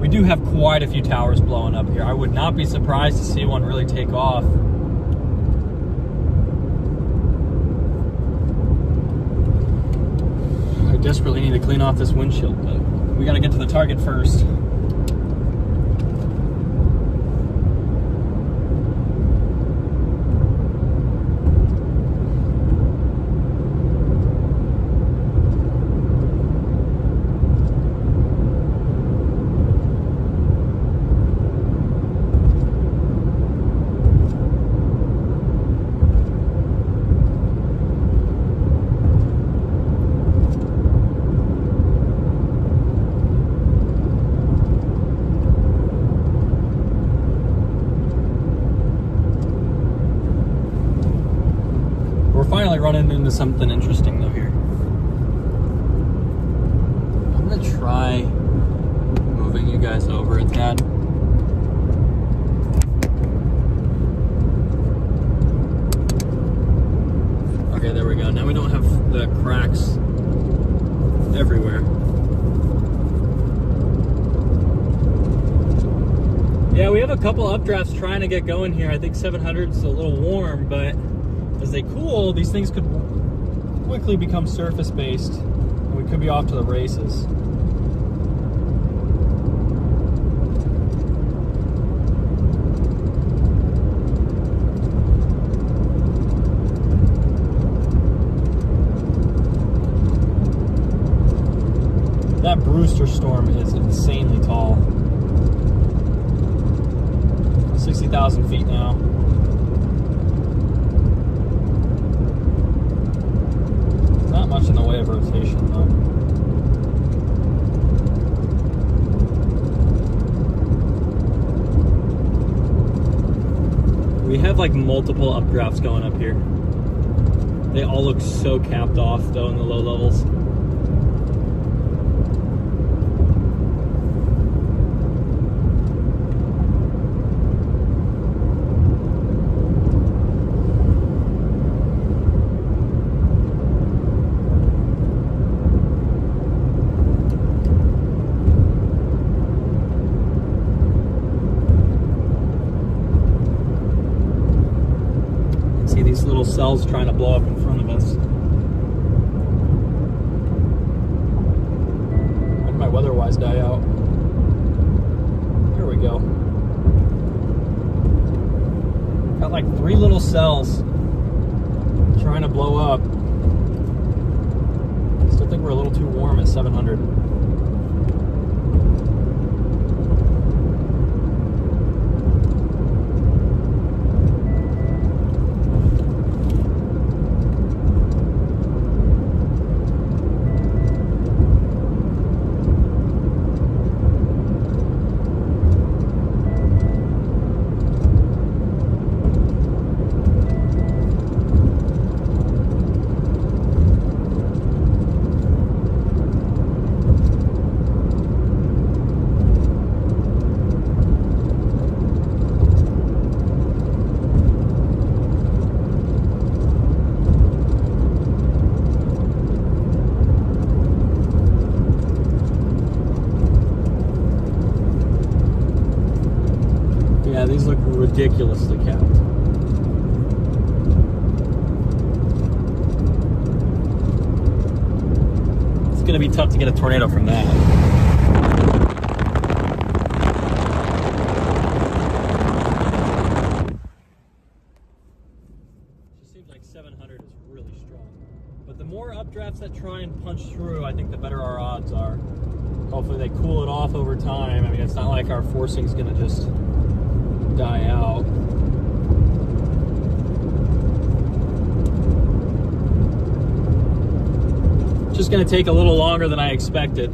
We do have quite a few towers blowing up here. I would not be surprised to see one really take off. I desperately need to clean off this windshield, but we gotta get to the target first. Finally running into something interesting though here. I'm gonna try moving you guys over a tad. Okay, there we go. Now we don't have the cracks everywhere. Yeah, we have a couple updrafts trying to get going here. I think 700's a little warm, but as they cool, these things could quickly become surface-based, and we could be off to the races. That Brewster storm is insanely tall. 60,000 feet now. Not much in the way of rotation though. We have like multiple updrafts going up here. They all look so capped off though in the low levels. Little cells trying to blow up in front of us. Why did my weather-wise die out? Here we go. Got like 3 little cells trying to blow up. Still think we're a little too warm at 700. Yeah, these look ridiculously capped. It's gonna be tough to get a tornado from that. try and punch through, I think the better our odds are. Hopefully they cool it off over time. I mean, it's not like our forcing's gonna just die out. It's just gonna take a little longer than I expected.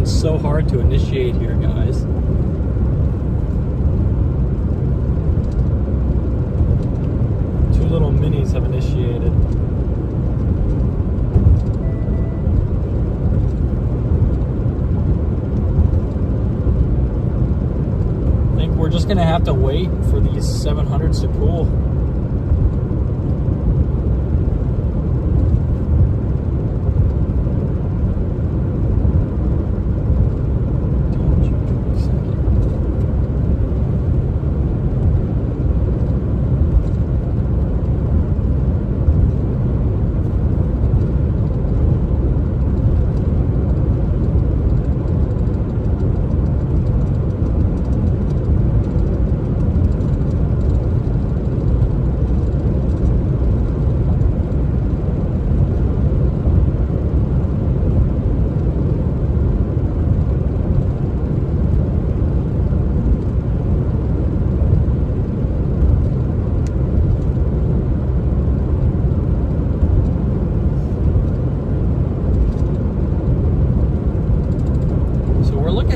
So hard to initiate here, guys. Two little minis have initiated. I think we're just gonna have to wait for these 700s to cool.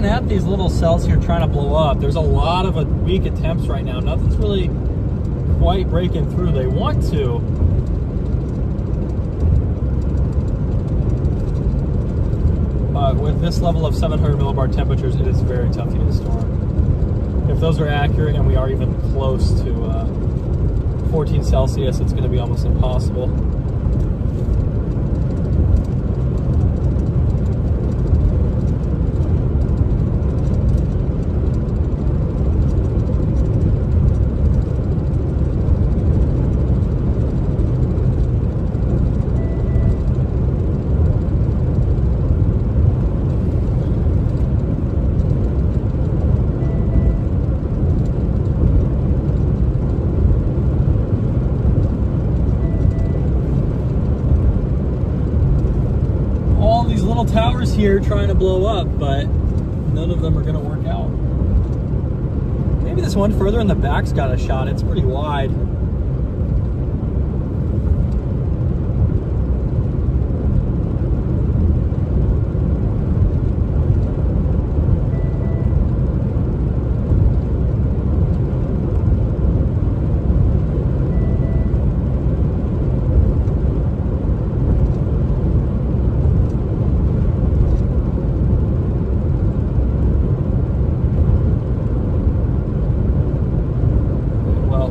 looking at these little cells here trying to blow up. There's a lot of weak attempts right now. Nothing's really quite breaking through. They want to. But with this level of 700 millibar temperatures, it is very tough to get a storm. If those are accurate and we are even close to 14 Celsius, it's going to be almost impossible. Towers here trying to blow up, but none of them are going to work out. Maybe this one further in the back's got a shot. It's pretty wide.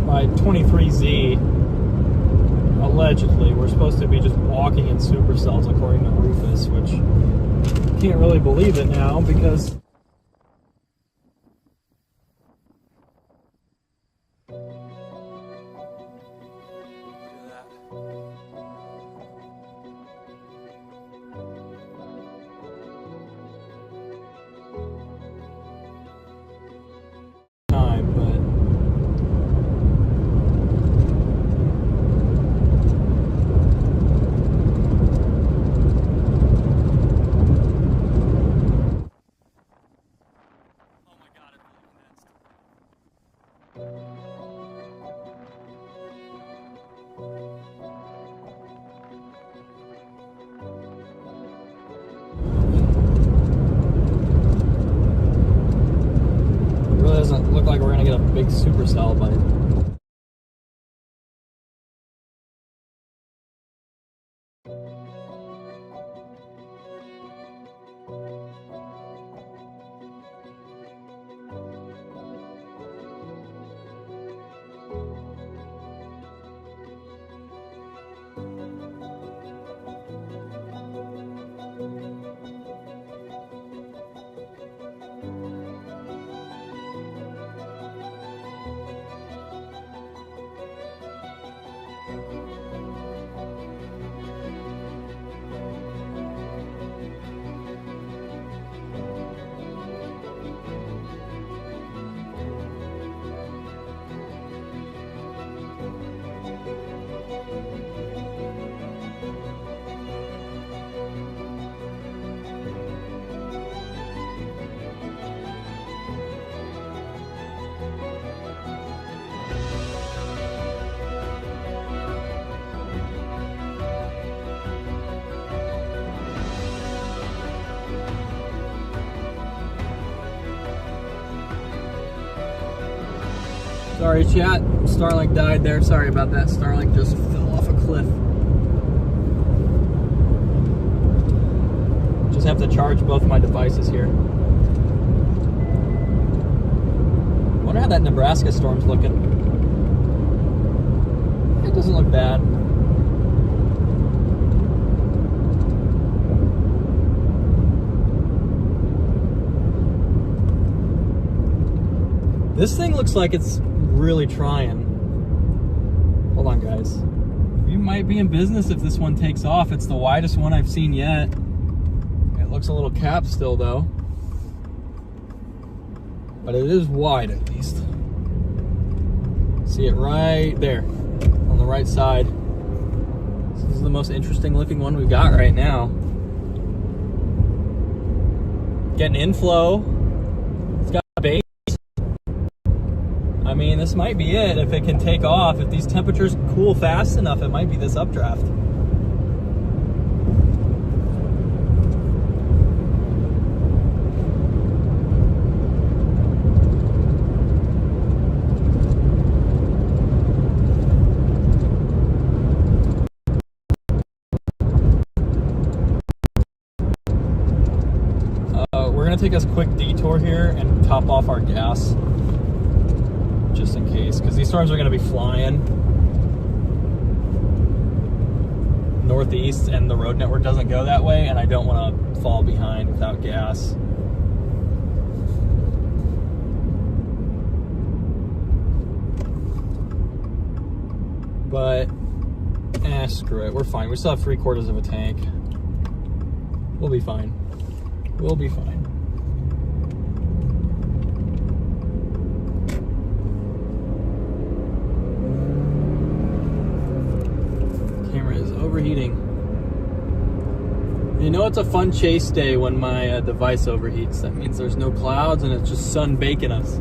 By 23Z, allegedly, we're supposed to be just walking in supercells according to Rufus, which can't really believe it now because doesn't look like we're going to get a big supercell, but sorry chat, Starlink died there. Sorry about that. Starlink just fell off a cliff. Just have to charge both my devices here. Wonder how that Nebraska storm's looking. It doesn't look bad. This thing looks like it's really trying. Hold on, guys. We might be in business if this one takes off. It's the widest one I've seen yet. It looks a little capped still, though. But it is wide, at least. See it right there on the right side. This is the most interesting looking one we've got right now. Getting inflow. It's got a base. I mean, this might be it if it can take off. If these temperatures cool fast enough, it might be this updraft. gonna take a quick detour here and top off our gas, just in case, because these storms are gonna be flying northeast and the road network doesn't go that way, and I don't want to fall behind without gas. But screw it, we're fine. We still have 3/4 of a tank. We'll be fine. We'll be fine. Camera is overheating. You know, it's a fun chase day when my device overheats. That means there's no clouds and it's just sun baking us.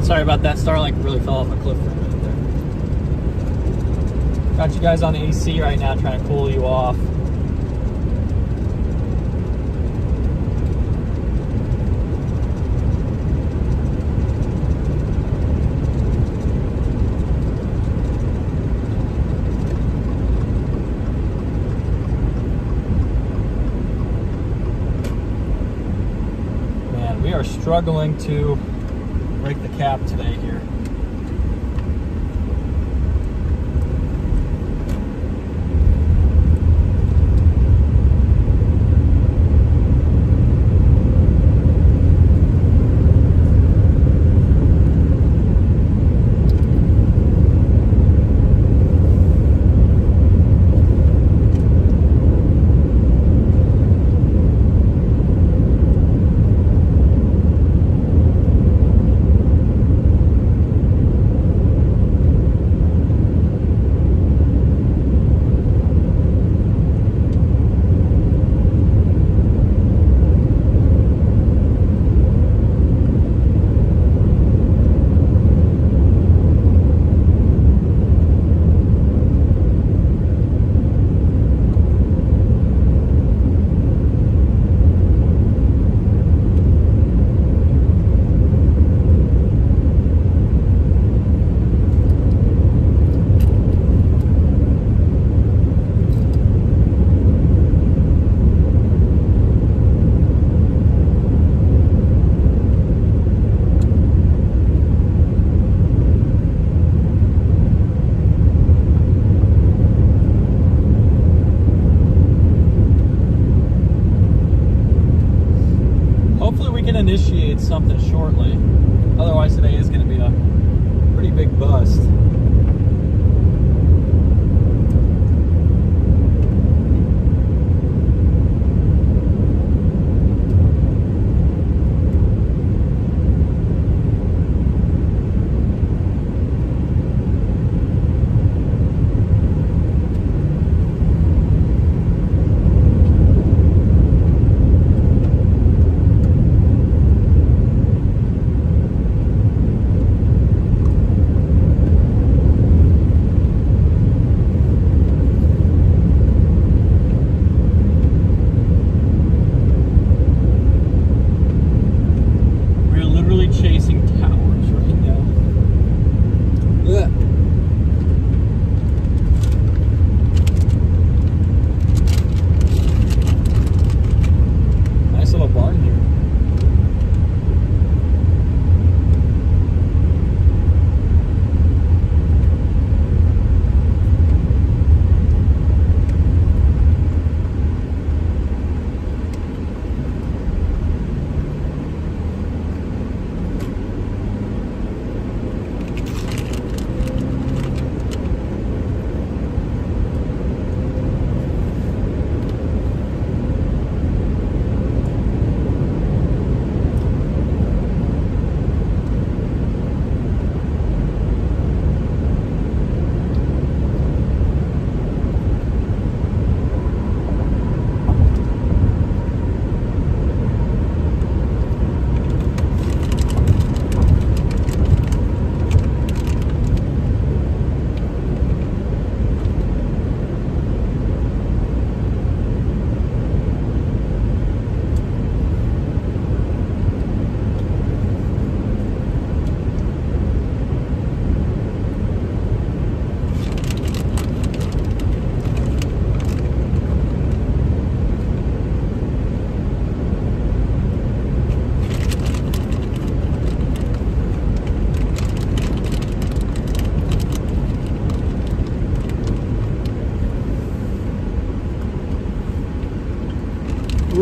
Sorry about that. Starlink really fell off a cliff for a minute there. Got you guys on AC right now, trying to cool you off. Man, we are struggling to break the cap today here.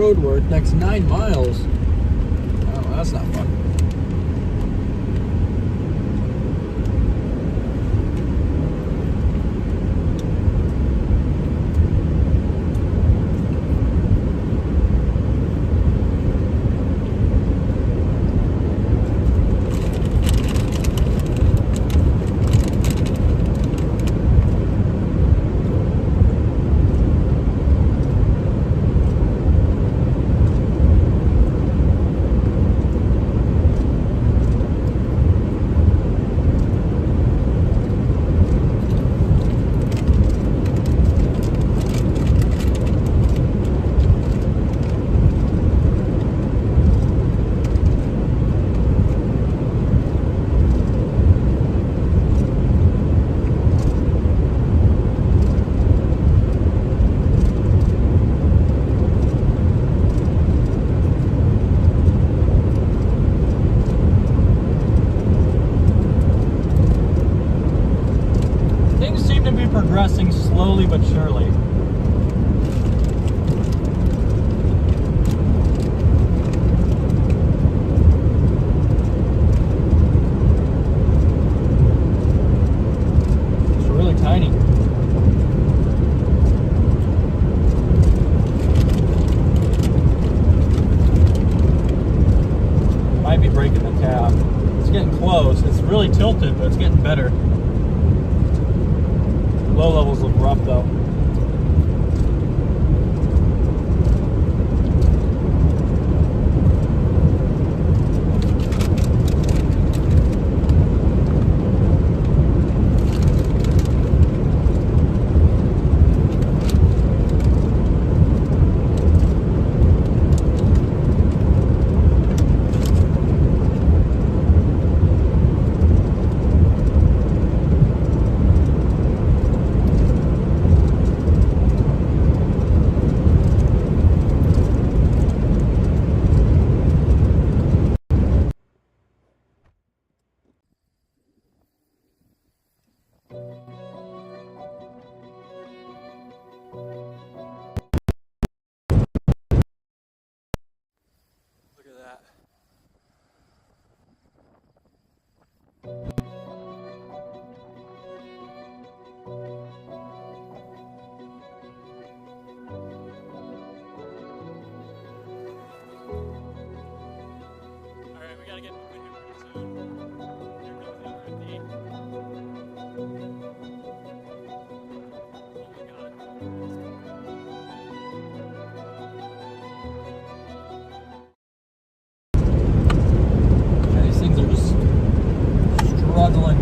road work. Next 9 miles. Oh, that's not fun. Progressing slowly but surely. It's really tiny. Might be breaking the cab. It's getting close. It's really tilted, but it's getting better. Low levels look rough though. Look at that. Alright, we gotta get moving here pretty soon. There goes the other empty. Struggling.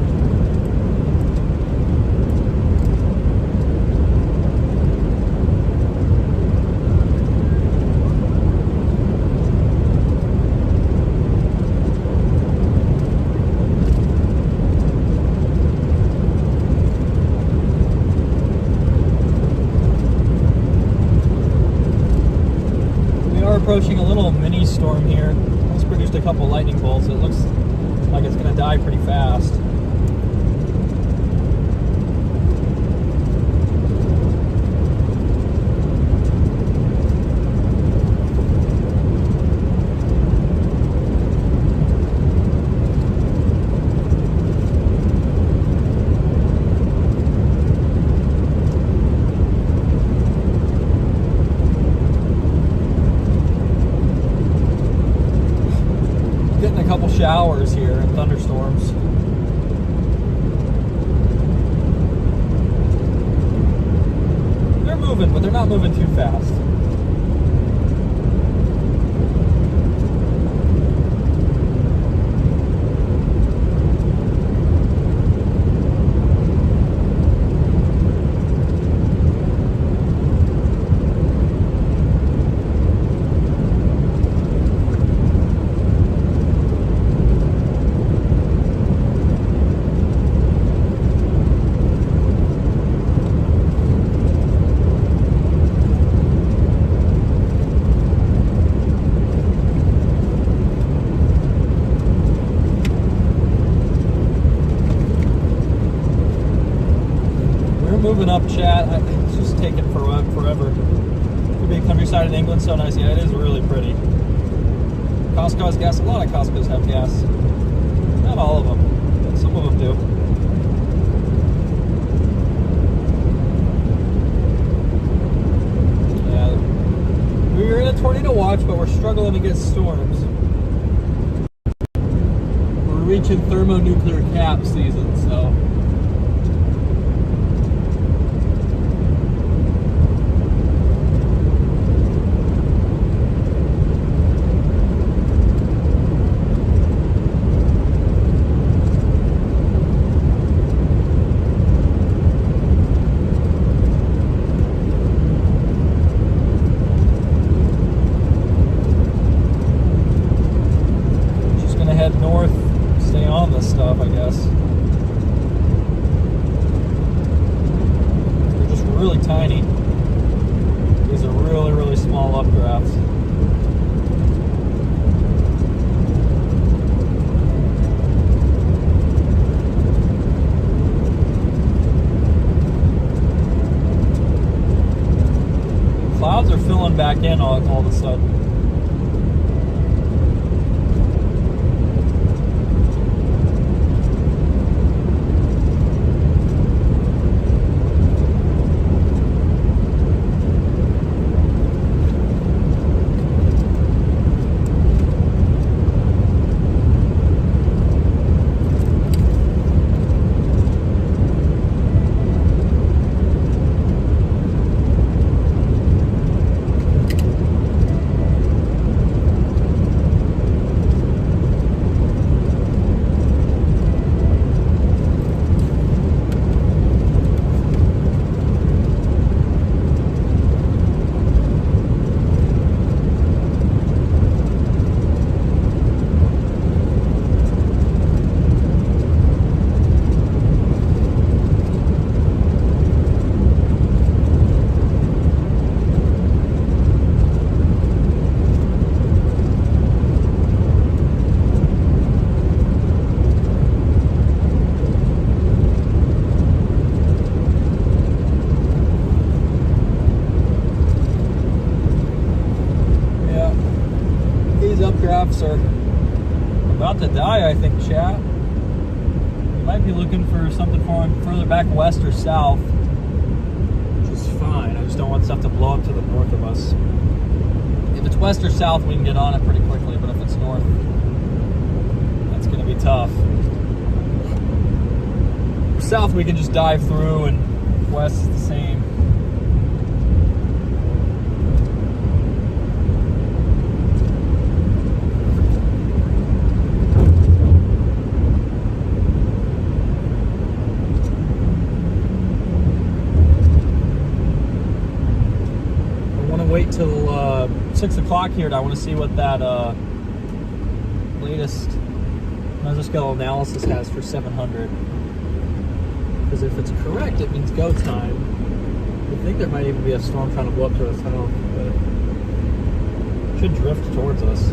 We are approaching a little mini storm here. It's produced a couple lightning bolts. It looks like it's gonna die pretty fast. Getting a couple showers here and thunderstorms. They're moving, but they're not moving too fast. moving up, chat. It's just taking forever. Could be countryside in England, so nice. Yeah, it is really pretty. Costco has gas. A lot of Costco's have gas. Not all of them, but some of them do. Yeah, we're in a tornado watch, but we're struggling to get storms. We're reaching thermonuclear cap season, so. Head north, stay on this stuff, I guess. They're just really tiny. These are really, really small updrafts. Clouds are filling back in all of a sudden. Updrafts are about to die, I think, chat. You might be looking for something further back west or south, which is fine. I just don't want stuff to blow up to the north of us. If it's west or south, we can get on it pretty quickly, but if it's north, that's going to be tough. South, we can just dive through, and west is the same. Wait till 6 o'clock here. I want to see what that latest mesoscale analysis has for 700. Because if it's correct, it means go time. I think there might even be a storm trying to blow up to us south, but it should drift towards us.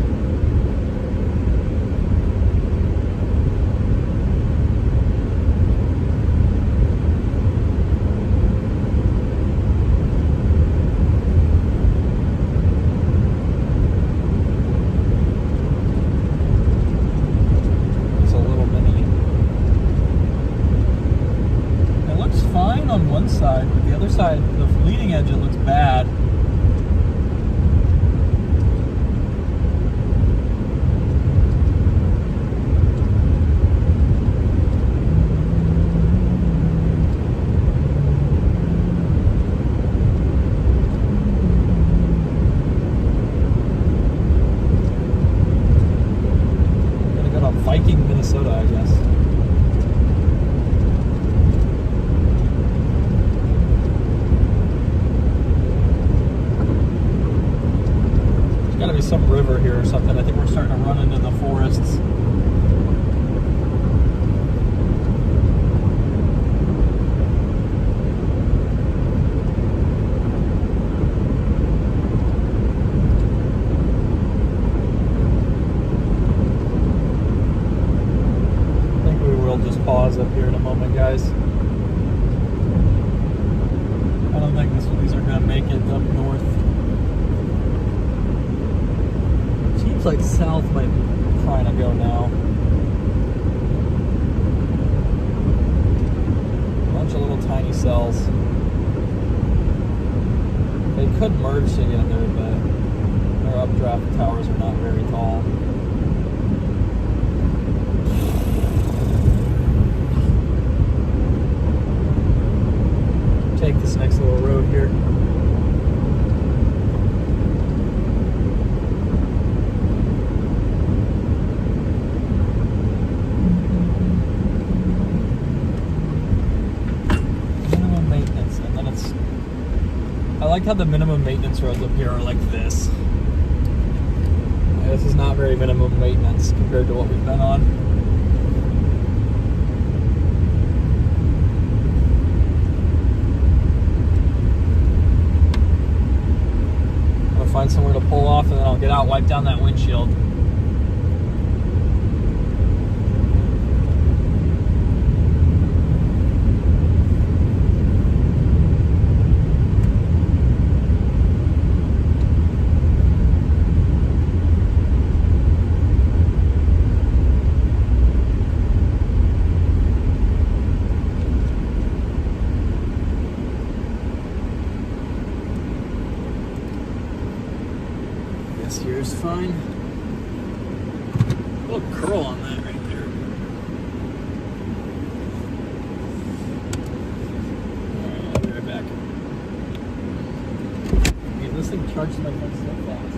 On one side, but the other side, the leading edge, it looks bad. I'm gonna go to Viking, Minnesota, I guess. Gotta be some river here or something. I think we're starting to run into the forests. I think we will just pause up here in a moment, guys. I don't think these are gonna make it up north. like south might be trying to go now. A bunch of little tiny cells. They could merge together, but their updraft towers are not very tall. Take this next little road here. Minimum maintenance, and then it's, I like how the minimum maintenance roads up here are like this. This is not very minimum maintenance compared to what we've been on. Find somewhere to pull off, and then I'll get out, wipe down that windshield. Here's fine. A little curl on that right there. Alright, I'll be right back. Man, this thing charges my phone so fast.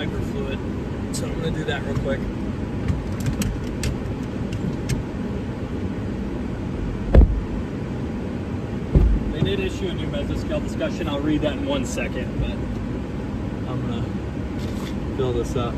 wiper fluid. So I'm going to do that real quick. issue a new mesoscale discussion. I'll read that in 1 second, but I'm gonna fill this up.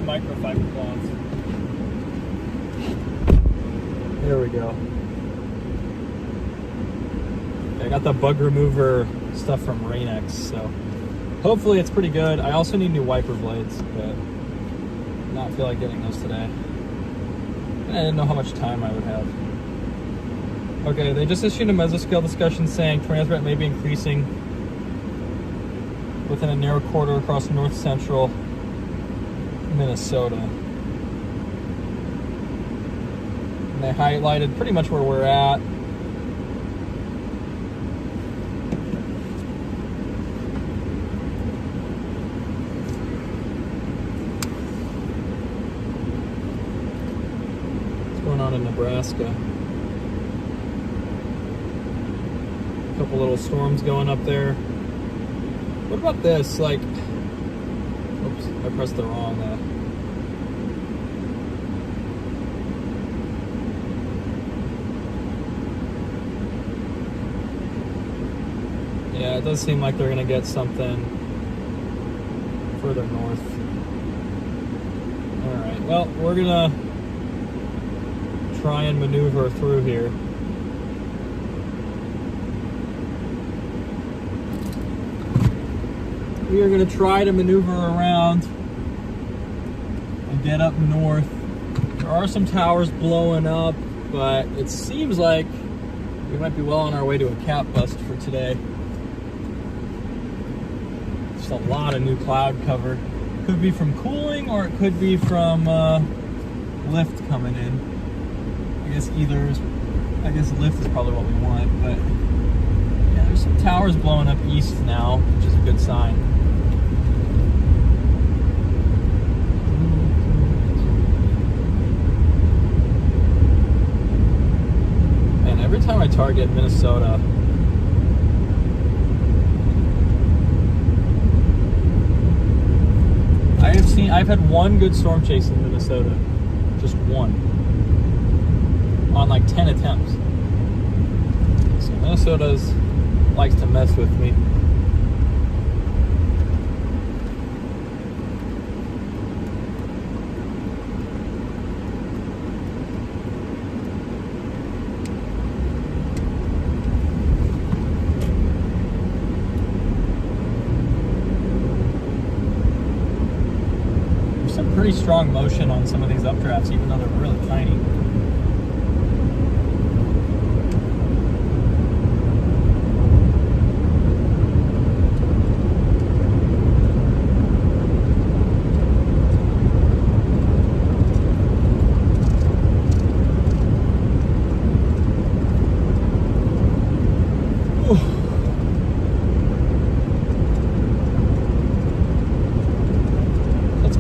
Microfiber cloths. There we go. I got the bug remover stuff from Rain-X, so hopefully it's pretty good. I also need new wiper blades, but not feel like getting those today. I didn't know how much time I would have. Okay, they just issued a mesoscale discussion saying tornado threat may be increasing within a narrow corridor across north central Minnesota. And they highlighted pretty much where we're at. What's going on in Nebraska? A couple little storms going up there. What about this? Like, oops, I pressed the wrong. Yeah, it does seem like they're gonna get something further north. All right, well, we're gonna try and maneuver through here. We are going to try to maneuver around and get up north. There are some towers blowing up, but it seems like we might be well on our way to a cap bust for today. Just a lot of new cloud cover. Could be from cooling or it could be from lift coming in. I guess lift is probably what we want, but yeah, there's some towers blowing up east now, which is a good sign. Every time I target Minnesota, I've had one good storm chase in Minnesota, just one, on like 10 attempts. So Minnesota likes to mess with me. some pretty strong motion on some of these updrafts, even though they're really tiny.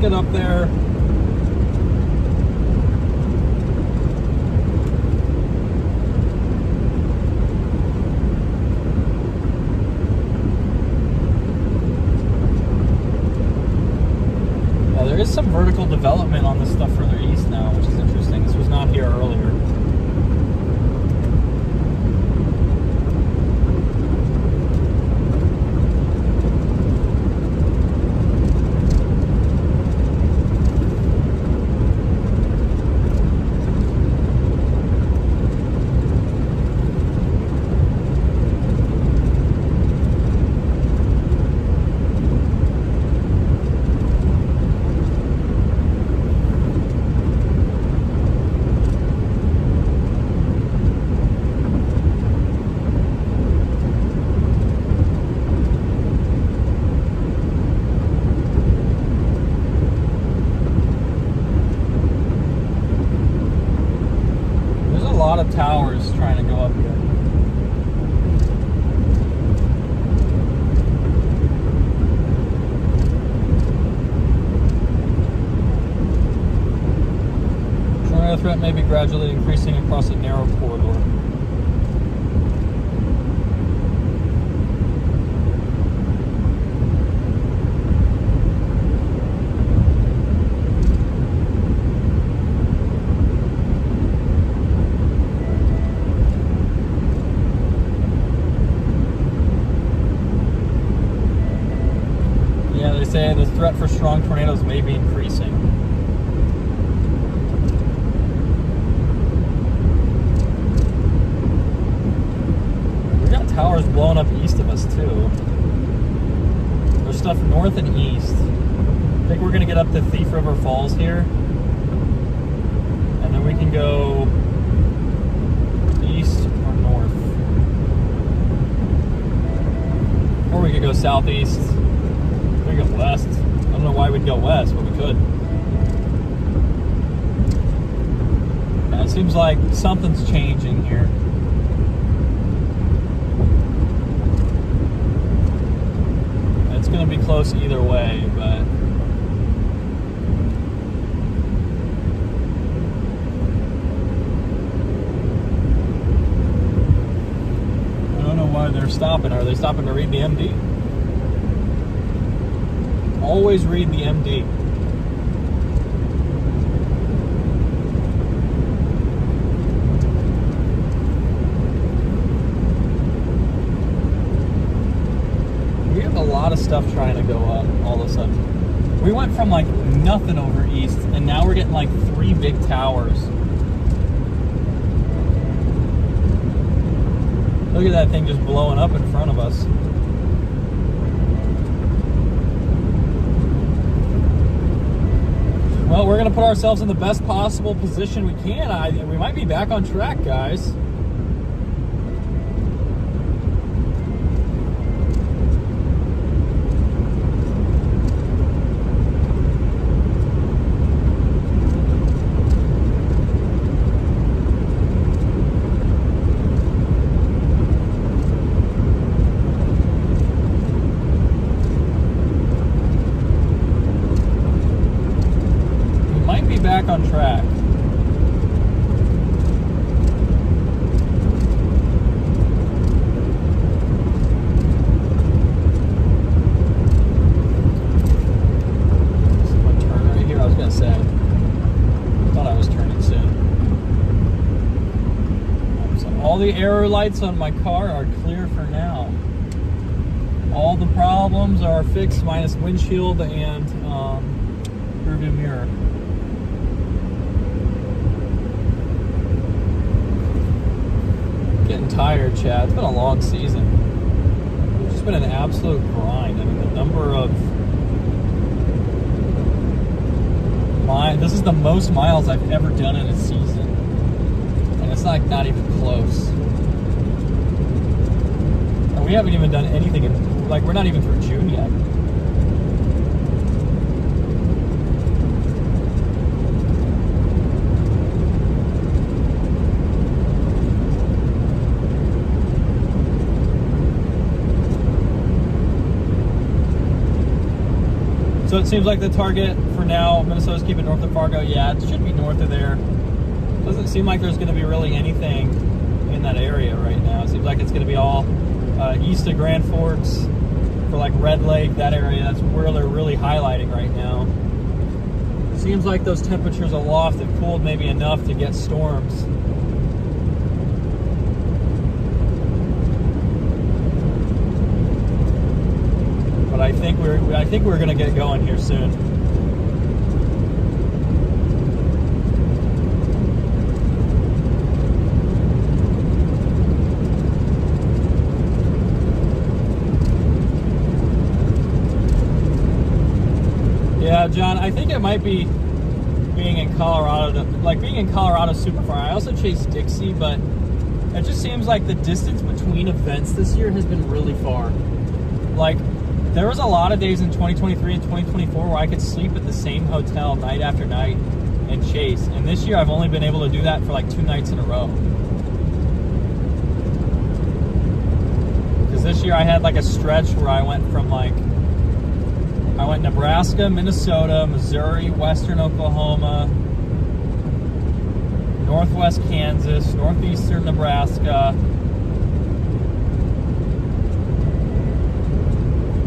Get up there. Yeah, there is some vertical development on this stuff further east now, which is interesting. This was not here earlier. A lot of towers trying to go up here. Tornado threat may be gradually increasing across a narrow corridor. Say the threat for strong tornadoes may be increasing. We got towers blowing up east of us too. There's stuff north and east. I think we're gonna get up to Thief River Falls here, and then we can go east or north, or we could go southeast. We go west. I don't know why we'd go west, but we could. Yeah, it seems like something's changing here. It's going to be close either way, but I don't know why they're stopping. Are they stopping to read the MD? Always read the MD. We have a lot of stuff trying to go up all of a sudden. We went from like nothing over east, and now we're getting like 3 big towers. Look at that thing just blowing up in front of us. Well, we're going to put ourselves in the best possible position we can. We might be back on track, guys. Back on track. Is my turn right here? I was gonna say. I thought I was turning soon. So all the error lights on my car are clear for now. All the problems are fixed minus windshield and rearview mirror. Getting tired, Chad. It's been a long season. It's just been an absolute grind. I mean, the number of this is the most miles I've ever done in a season. And it's like not even close. And we haven't even done anything in, like, we're not even through June yet. So it seems like the target for now, Minnesota's keeping north of Fargo. Yeah, it should be north of there. Doesn't seem like there's going to be really anything in that area right now. It seems like it's going to be all east of Grand Forks for like Red Lake, that area. That's where they're really highlighting right now. Seems like those temperatures aloft have cooled maybe enough to get storms. But I think we're going to get going here soon. Yeah, John, I think it might be being in Colorado. Like, being in Colorado is super far. I also chase Dixie, but it just seems like the distance between events this year has been really far. Like, there was a lot of days in 2023 and 2024 where I could sleep at the same hotel night after night and chase. And this year I've only been able to do that for like 2 nights in a row. Because this year I had like a stretch where I went from like, I went Nebraska, Minnesota, Missouri, Western Oklahoma, Northwest Kansas, Northeastern Nebraska,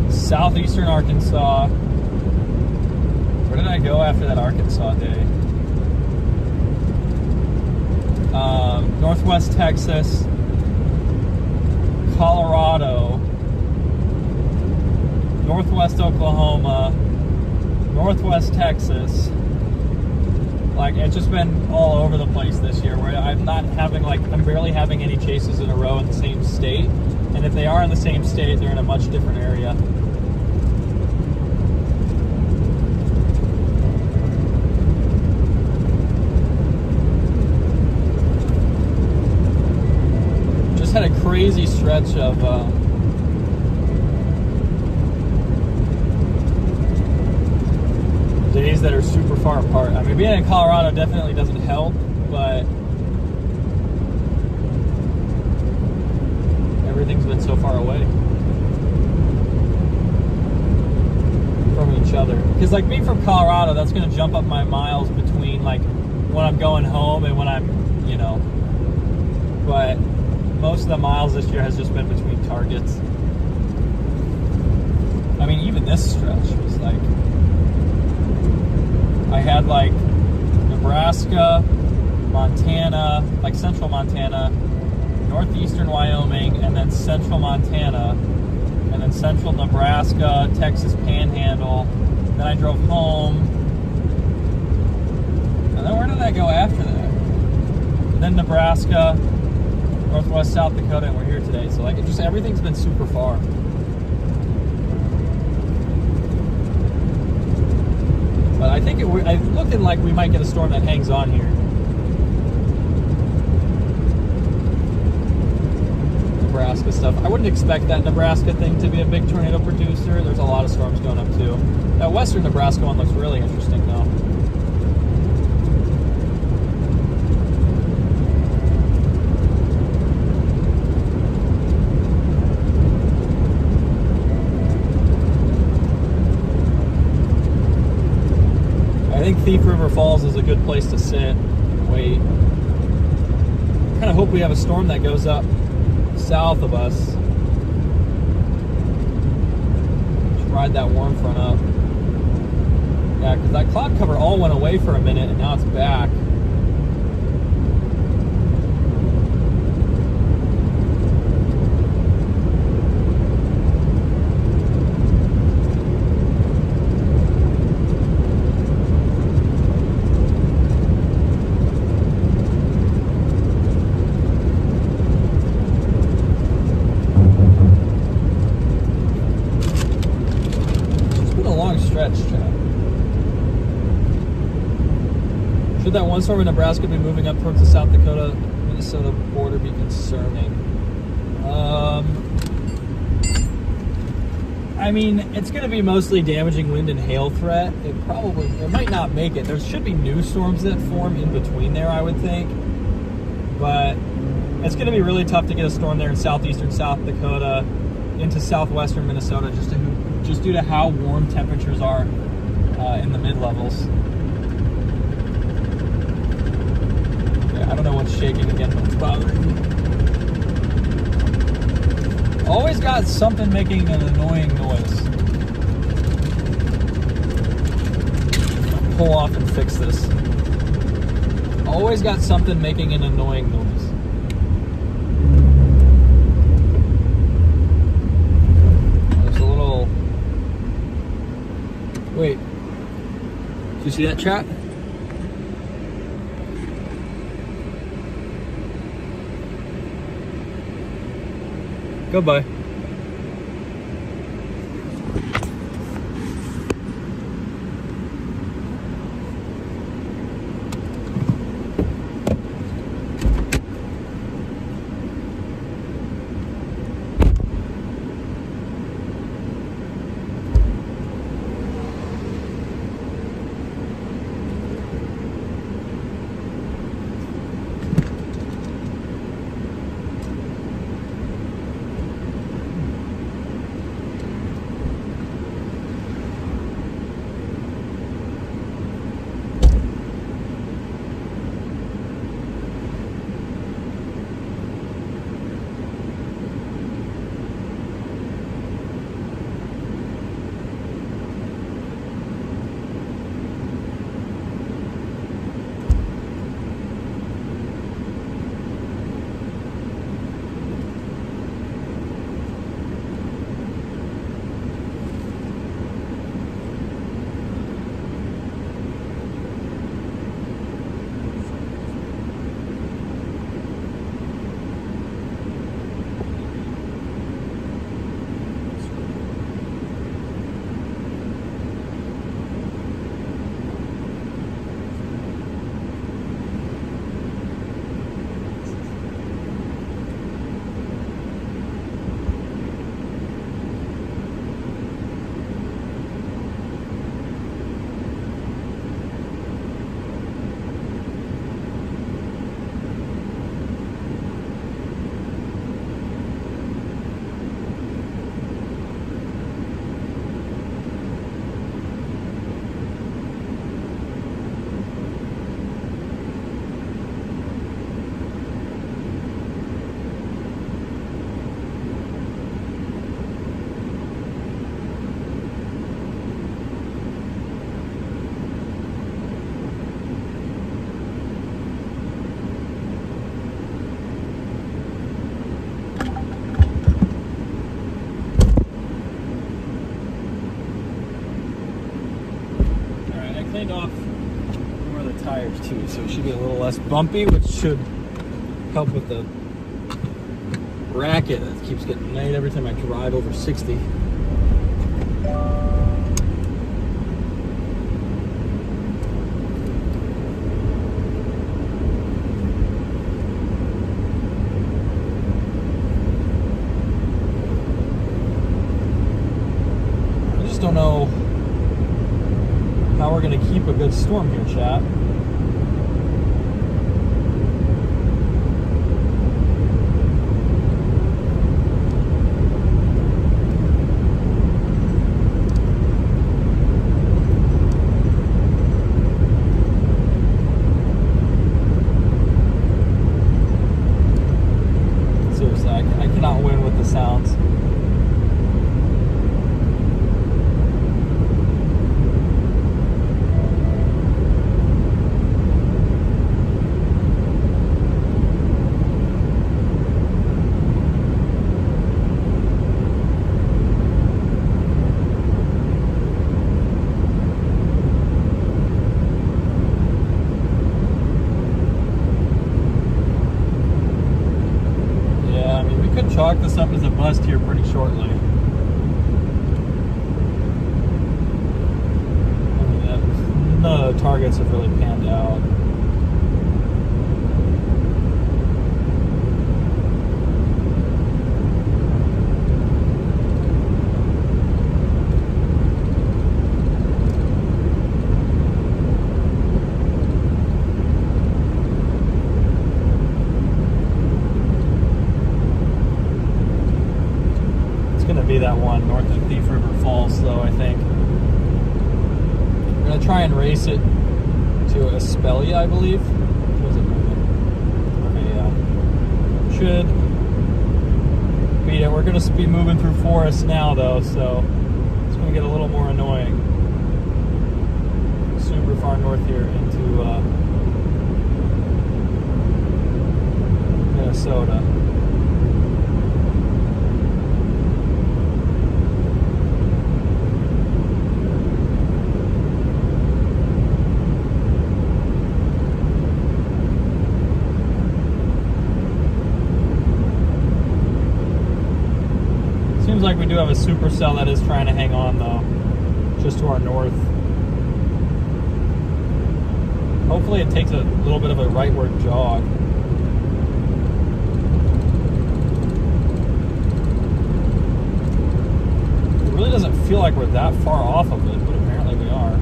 Southeastern Arkansas. Where did I go after that Arkansas day? Northwest Texas, Colorado, Northwest Oklahoma, Northwest Texas. Like, it's just been all over the place this year where I'm barely having any chases in a row in the same state. And if they are in the same state, they're in a much different area. Had a crazy stretch of days that are super far apart. I mean, being in Colorado definitely doesn't help, but everything's been so far away from each other. Because like being from Colorado, that's going to jump up my miles between like when I'm going home and when I'm, you know, but most of the miles this year has just been between targets. I mean, even this stretch was like, I had like Nebraska, Montana, like central Montana, northeastern Wyoming, and then central Montana, and then central Nebraska, Texas Panhandle. Then I drove home. And then where did I go after that? And then Nebraska, Northwest South Dakota, and we're here today. So like, it just, everything's been super far. But I think it's looking like we might get a storm that hangs on here. Nebraska stuff. I wouldn't expect that Nebraska thing to be a big tornado producer. There's a lot of storms going up too. That western Nebraska one looks really interesting though. I think Thief River Falls is a good place to sit and wait. Kind of hope we have a storm that goes up south of us. Just ride that warm front up. Yeah, because that cloud cover all went away for a minute and now it's back. Should that one storm in Nebraska be moving up towards the South Dakota Minnesota border be concerning? I mean, it's going to be mostly damaging wind and hail threat. It might not make it. There should be new storms that form in between there, I would think. But it's going to be really tough to get a storm there in southeastern South Dakota into southwestern Minnesota just due to how warm temperatures are in the mid-levels. Yeah, I don't know what's shaking again, but it's bothering me. Always got something making an annoying noise. I'll pull off and fix this. Always got something making an annoying noise. There's a little... Wait. Did you see that, chat? Goodbye. Cleaned off more of the tires too, so it should be a little less bumpy, which should help with the racket that keeps getting made every time I drive over 60. I just don't know how we're going to keep a good storm here, chat. Seriously, I cannot win with the sounds. Chalk this up as a bust here pretty shortly. I mean, none of the targets have really panned out. try and race it to Aspelia, I believe. Was it moving? Okay, yeah. Should beat it. We're going to be moving through forest now, though, so it's going to get a little more annoying. Super far north here into Minnesota. Seems like we do have a supercell that is trying to hang on, though, just to our north. Hopefully it takes a little bit of a rightward jog. It really doesn't feel like we're that far off of it, but apparently we are.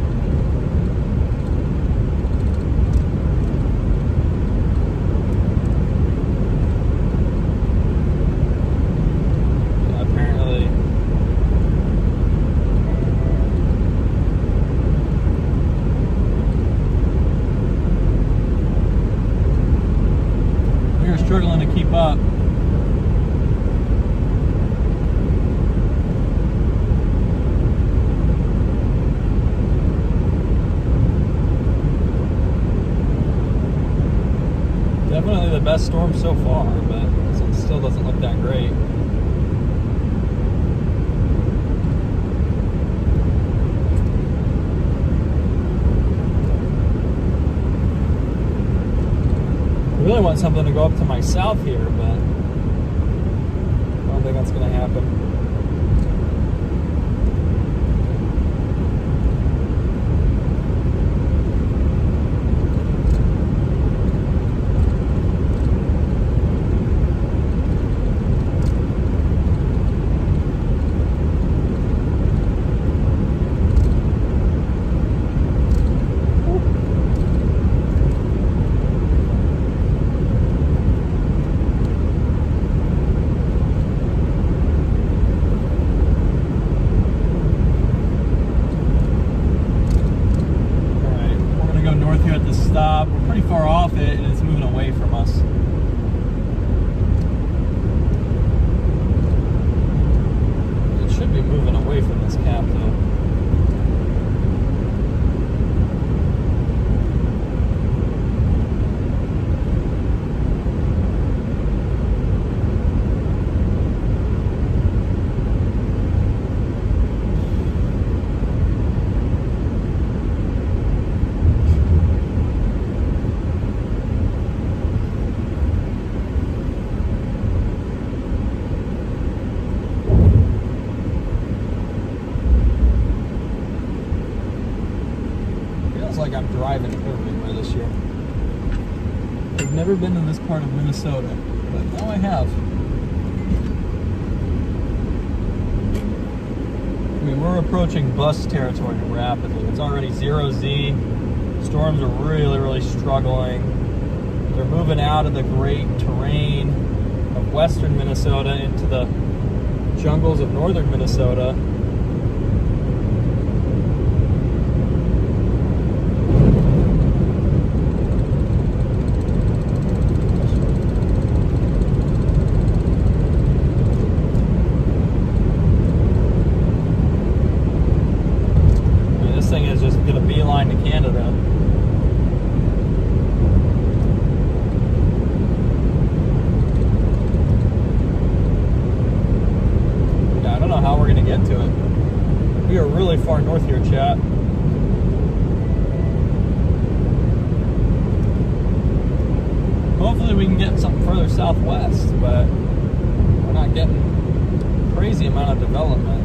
Struggling to keep up. Definitely the best storm so far, but it still doesn't look that great. I really want something to go up to my south here, but I don't think that's going to happen. Stop. We're pretty far off it and it's moving away from us. It should be moving away from this cap though. Like I'm driving everywhere this year. I've never been to this part of Minnesota, but now I have. We were approaching bust territory rapidly. It's already 0Z. Storms are really struggling. They're moving out of the great terrain of western Minnesota into the jungles of northern Minnesota. Thing is just going to beeline to Canada. Yeah, I don't know how we're going to get to it. We are really far north here, chat. Hopefully we can get something further southwest, but we're not getting a crazy amount of development.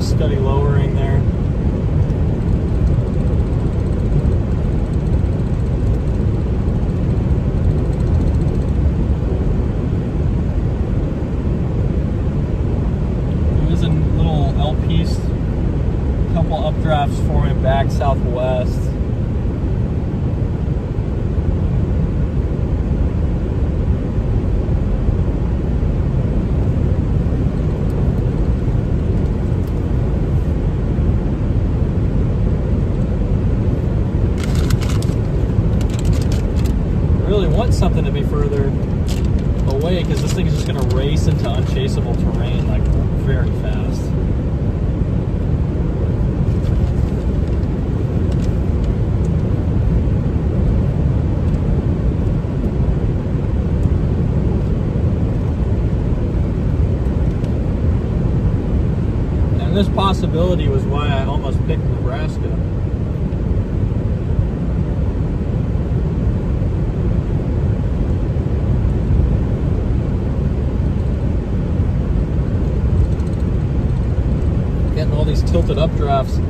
Steady lowering there. southwest. Really want something to be further away because this thing is just going to race into unchaseable terrain like very fast. And this possibility was why I almost picked Nebraska. Getting all these tilted updrafts.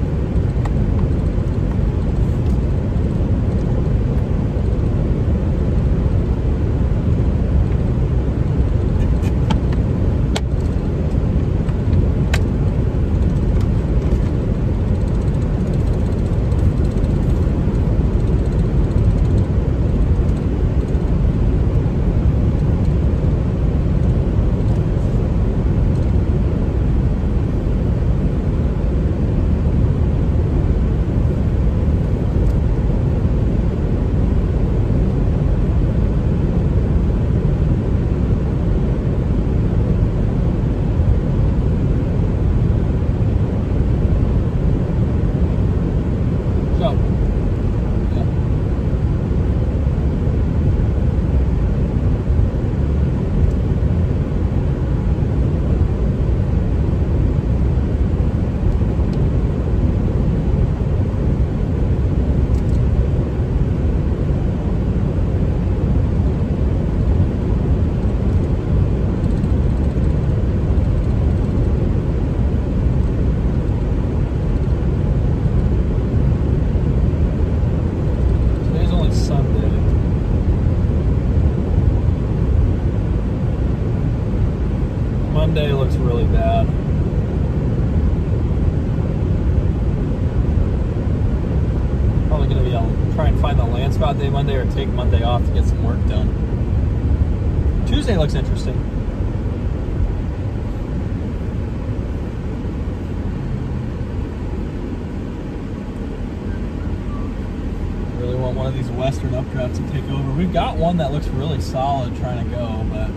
Monday looks really bad. Probably going to be able to try and find the land spot day Monday or take Monday off to get some work done. Tuesday looks interesting. Really want one of these western updrafts to take over. We've got one that looks really solid trying to go, but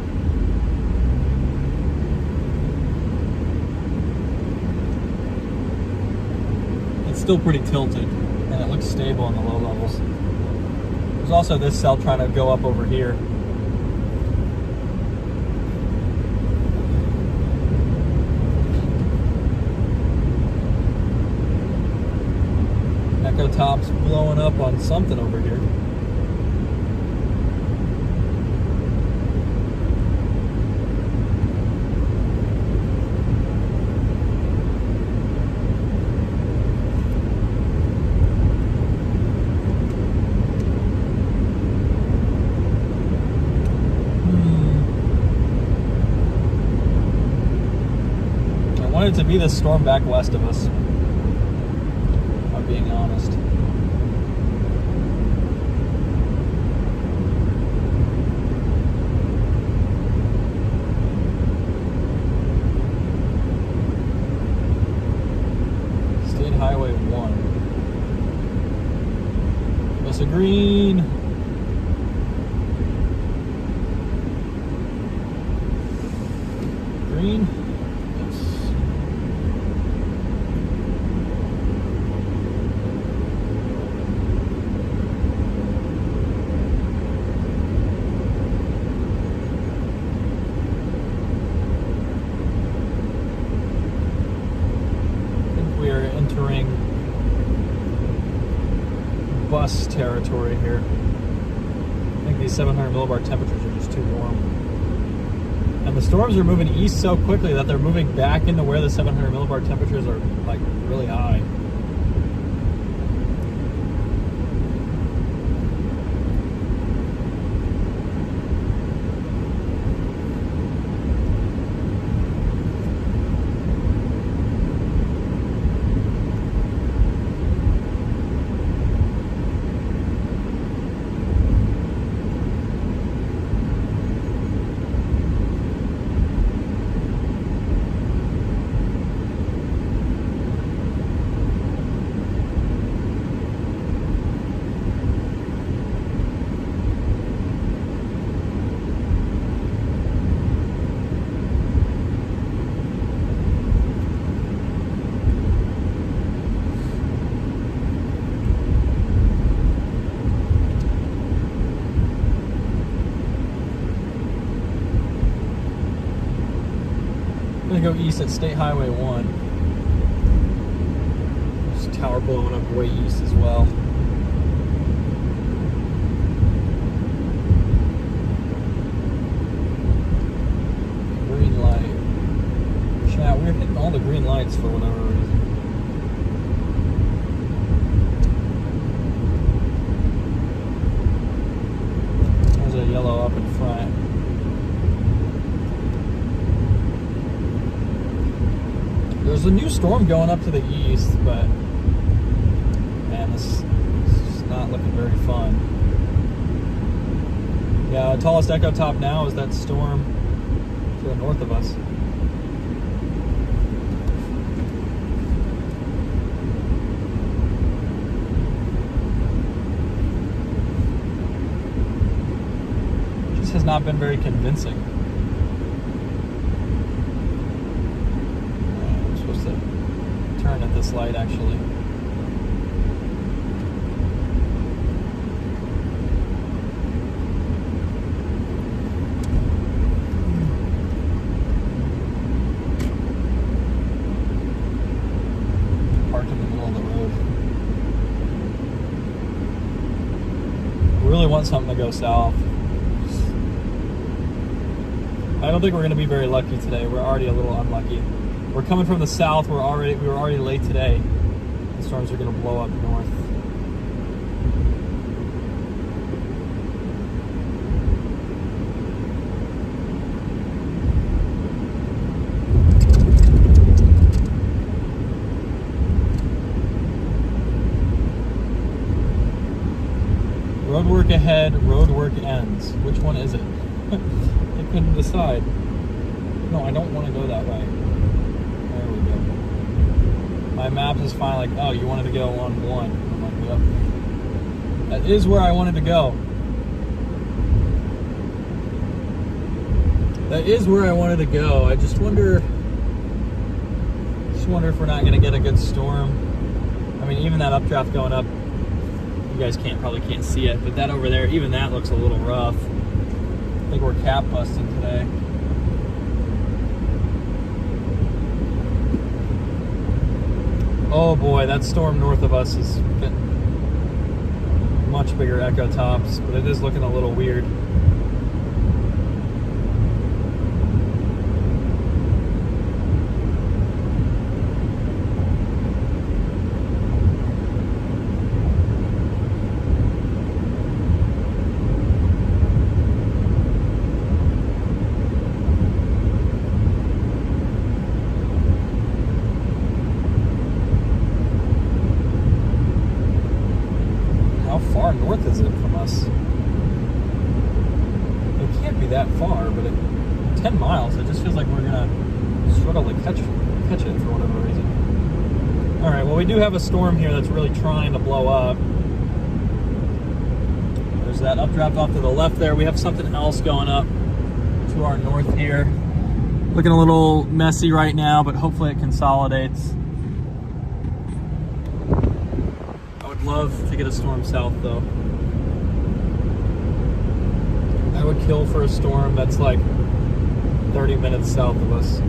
still pretty tilted, and it looks stable in the low levels. There's also this cell trying to go up over here. Echo top's blowing up on something over here. Wanted to be the storm back west of us, if I'm being honest. State Highway 1. That's a green. Green. Entering bus territory here. I think these 700 millibar temperatures are just too warm. And the storms are moving east so quickly that they're moving back into where the 700 millibar temperatures are like really high. gonna go east at State Highway 1. There's a tower blowing up way east as well. Green light. Chat, we're hitting all the green lights for whatever reason. There's a yellow up in front. There's a new storm going up to the east, but man, this is not looking very fun. Yeah, the tallest echo top now is that storm to the north of us. Just has not been very convincing. Turn at this light actually. Parked in the middle of the road. We really want something to go south. I don't think we're going to be very lucky today. We're already a little unlucky. We're coming from the south. We were already late today. The storms are going to blow up north. Road work ahead, road work ends. Which one is it? I couldn't decide. No, I don't want to go that way. There we go. My map is finally like, oh, you wanted to go on 1. I'm like, yep. That is where I wanted to go. That is where I wanted to go. I just wonder if we're not going to get a good storm. I mean, even that updraft going up, you guys probably can't see it, but that over there, even that looks a little rough. I think we're cap busting today. Oh boy, that storm north of us has been much bigger echo tops, but it is looking a little weird. North is it from us? It can't be that far, but 10 miles, it just feels like we're gonna struggle to catch it for whatever reason. Alright, well, we do have a storm here that's really trying to blow up. There's that updraft off to the left there. We have something else going up to our north here. Looking a little messy right now, but hopefully it consolidates. Love to get a storm south though. I would kill for a storm that's like 30 minutes south of us.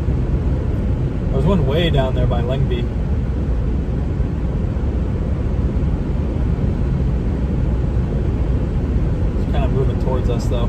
There's one way down there by Lengby. It's kind of moving towards us though.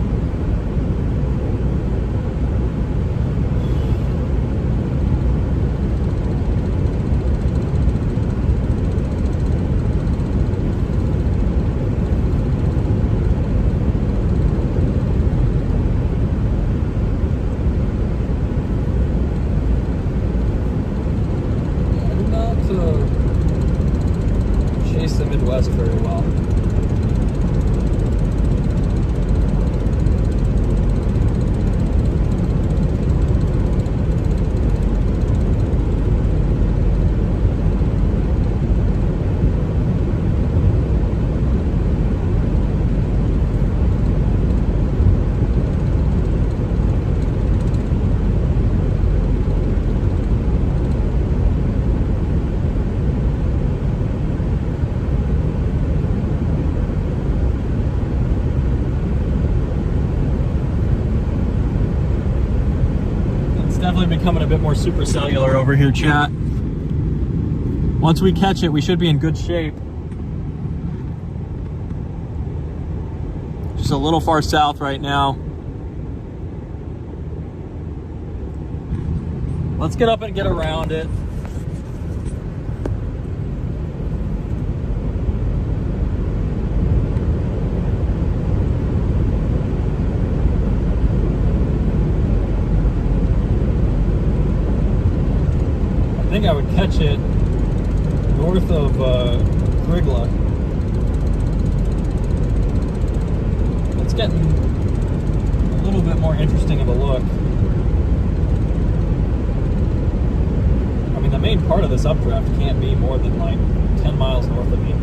Chase the Midwest very well. definitely becoming a bit more supercellular over here, chat. Once we catch it, we should be in good shape. Just a little far south right now. Let's get up and get around it. I think I would catch it north of Gryga. It's getting a little bit more interesting of a look. I mean, the main part of this updraft can't be more than like 10 miles north of me.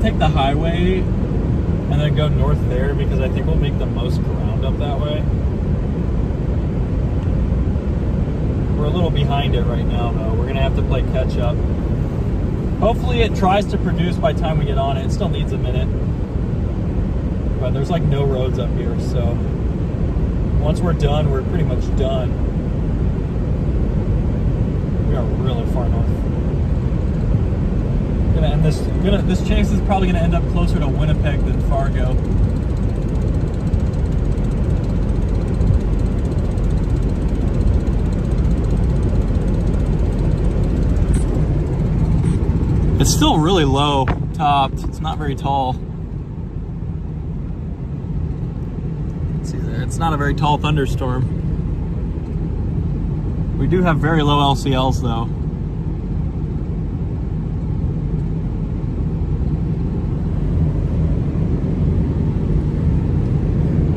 Take the highway and then go north there because I think we'll make the most ground up that way. We're a little behind it right now though. We're gonna have to play catch up. Hopefully it tries to produce by the time we get on it. It still needs a minute, but there's like no roads up here, so once we're done, we're pretty much done. We are really far north. And this chase is probably going to end up closer to Winnipeg than Fargo. It's still really low topped. It's not very tall. Let's see there. It's not a very tall thunderstorm. We do have very low LCLs though.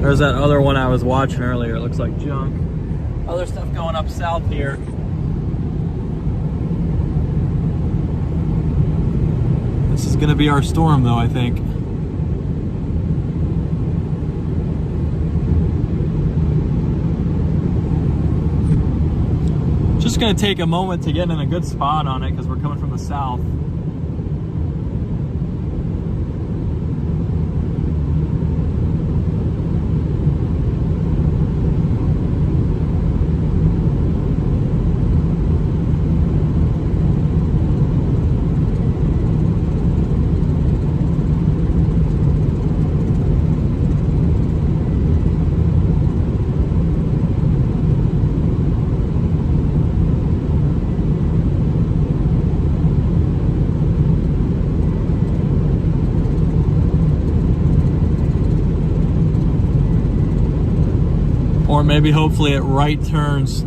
There's that other one I was watching earlier. It looks like junk. Other stuff going up south here. This is gonna be our storm though, I think. Just gonna take a moment to get in a good spot on it because we're coming from the south. Or maybe hopefully it right turns,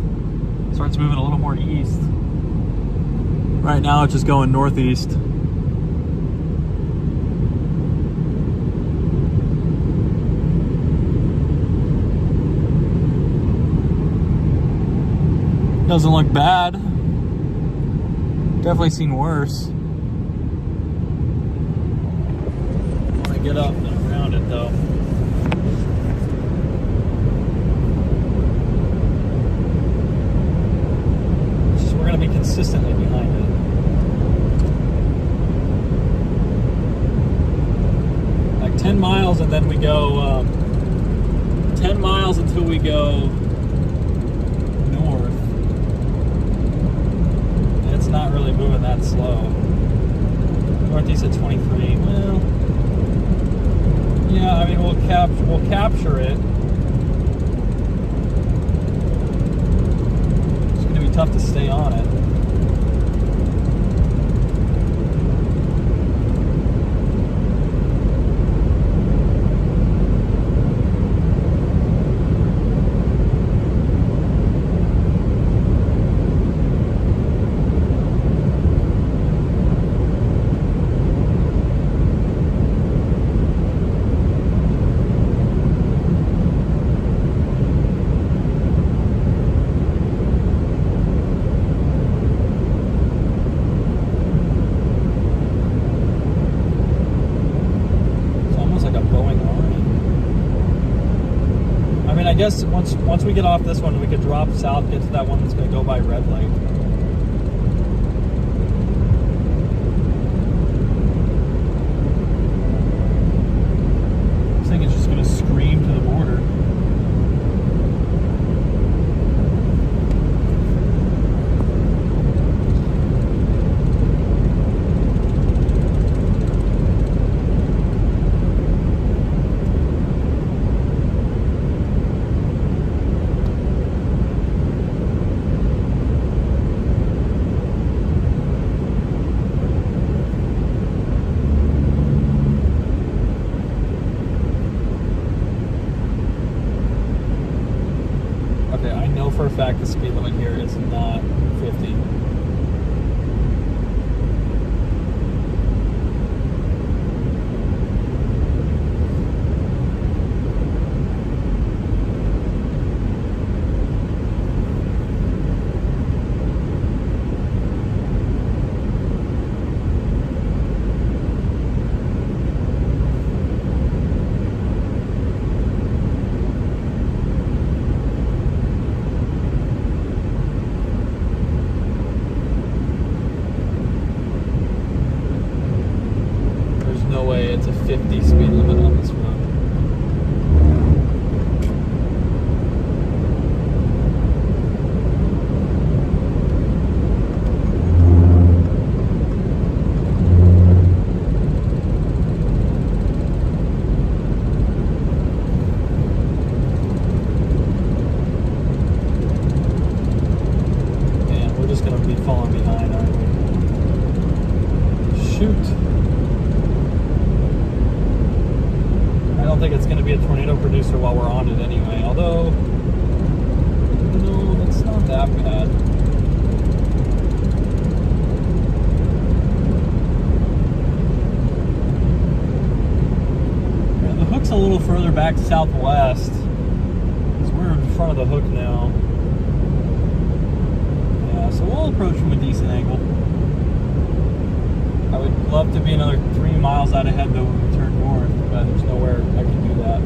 starts moving a little more east. Right now it's just going northeast. Doesn't look bad. Definitely seen worse. I want to get up and around it though. We're going to be consistently behind it. Like 10 miles and then we go 10 miles until we go north. It's not really moving that slow. Northeast at 23. Well, yeah, I mean we'll capture it. Tough to stay on it. guess once we get off this one, we could drop south, get to that one that's going to go by red light. This thing is just going to scream to the border. Okay, I know for a fact the speed limit here is not 50. No way it's a 50 speed limit on this road. Man, we're just going to be falling behind, aren't we? Shoot. I don't think it's going to be a tornado producer while we're on it anyway, although, no, it's not that bad. Yeah, the hook's a little further back southwest, because we're in front of the hook now. Yeah, so we'll approach from a decent angle. I would love to be another 3 miles out ahead though when we turn north, but there's nowhere I can do that.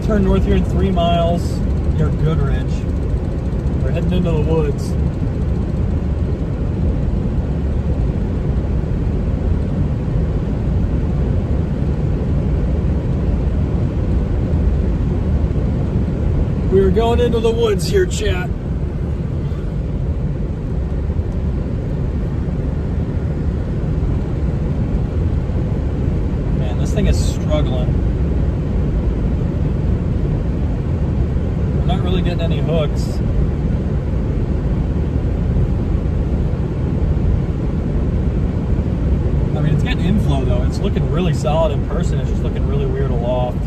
Turn north here in 3 miles near Goodrich. We're heading into the woods. We're going into the woods here, chat. Man, this thing is struggling. Not really getting any hooks. I mean, it's getting inflow though. It's looking really solid in person. It's just looking really weird aloft.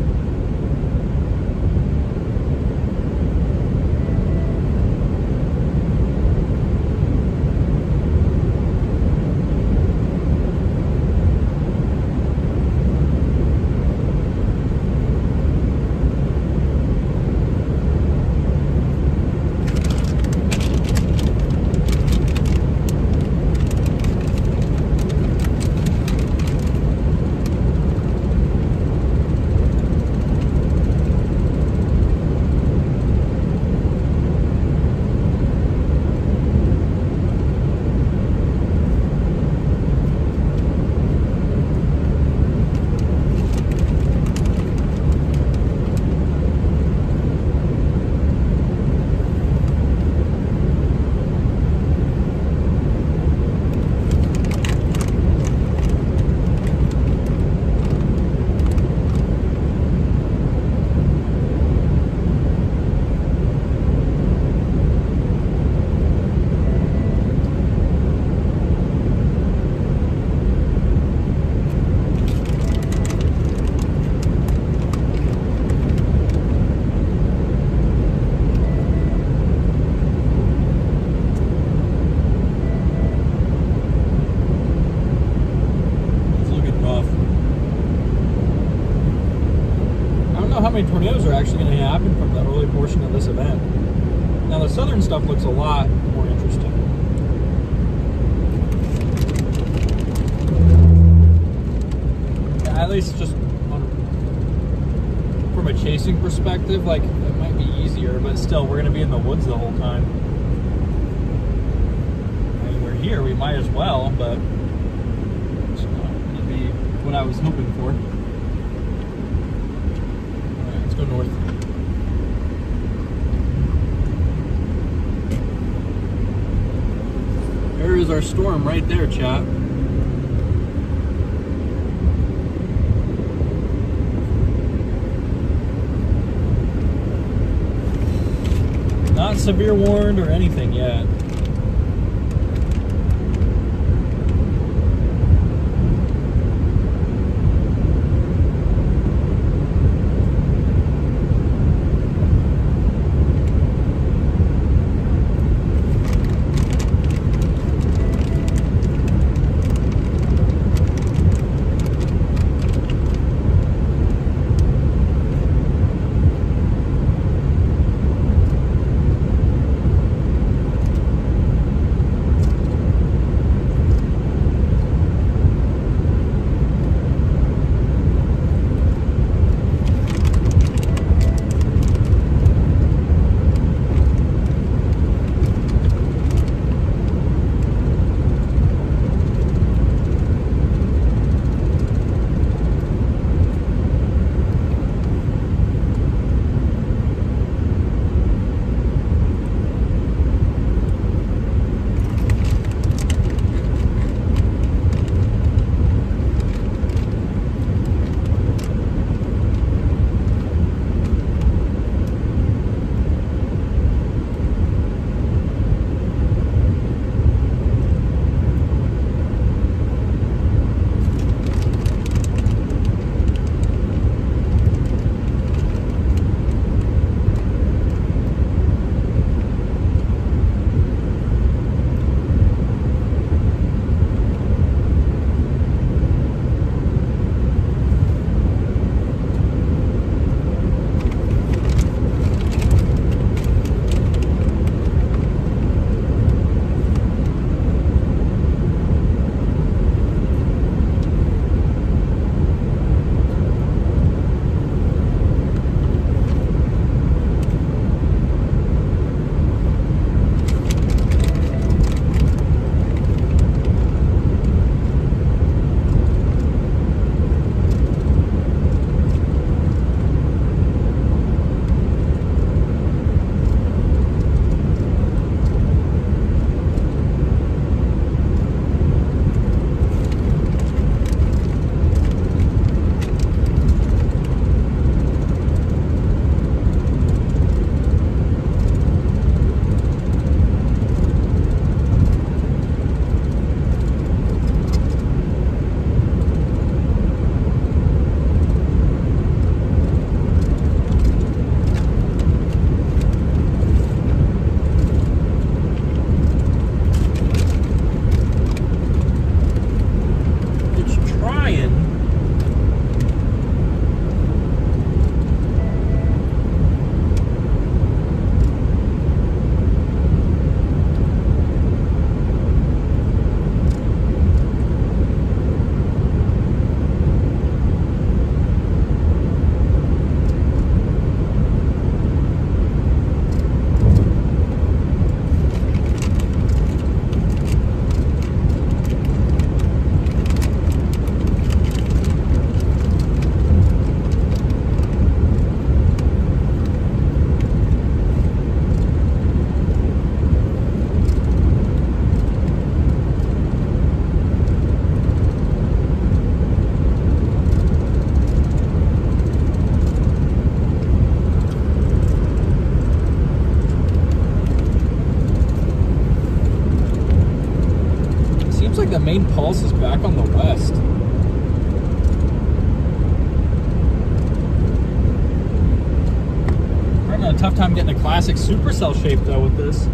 many tornadoes are actually going to happen from the early portion of this event. Now the southern stuff looks a lot more interesting. Yeah, at least just from a chasing perspective, like it might be easier, but still we're going to be in the woods the whole time. I mean, we're here, we might as well, but it's not going to be what I was hoping for. Alright, let's go north. There is our storm right there, chat. Not severe warned or anything yet. the main pulse is back on the west. We're having a tough time getting a classic supercell shape though with this.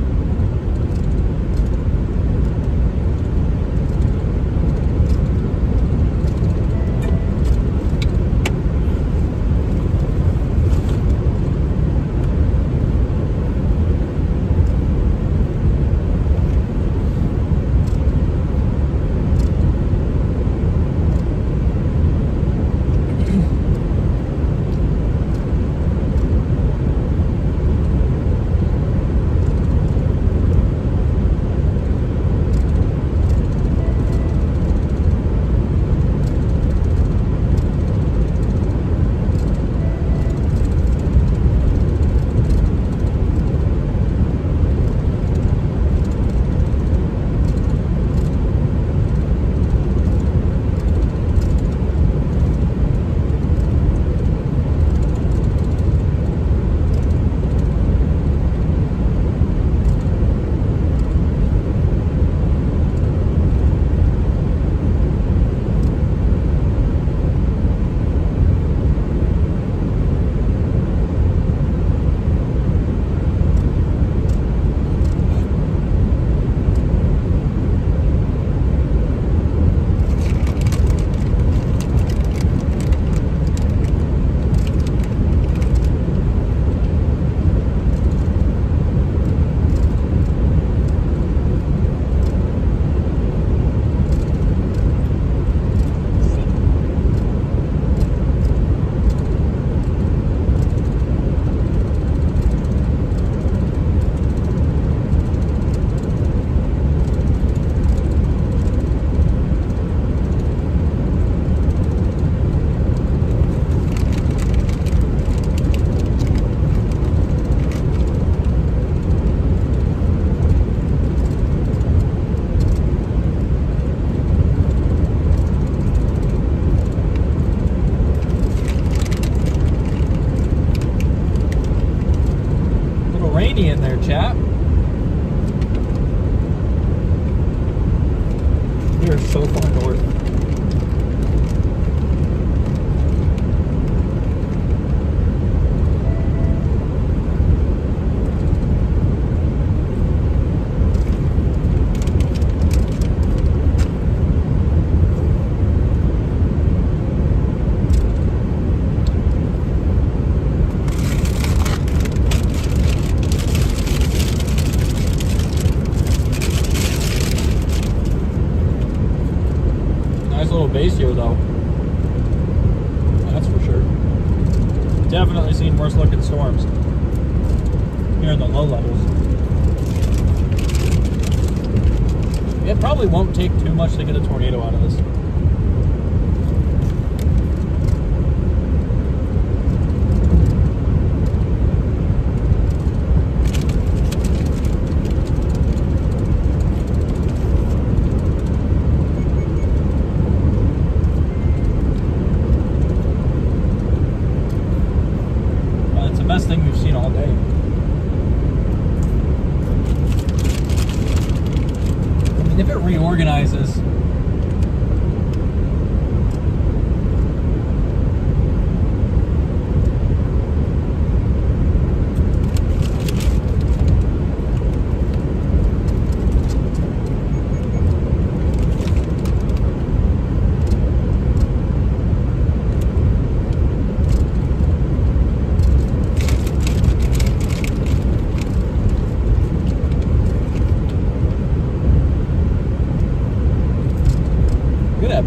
chat. We are so far north. Basio though, that's for sure. Definitely seen worse looking storms here in the low levels. It probably won't take too much to get a tornado out of this. Best thing we've seen all day. I mean, if it reorganizes,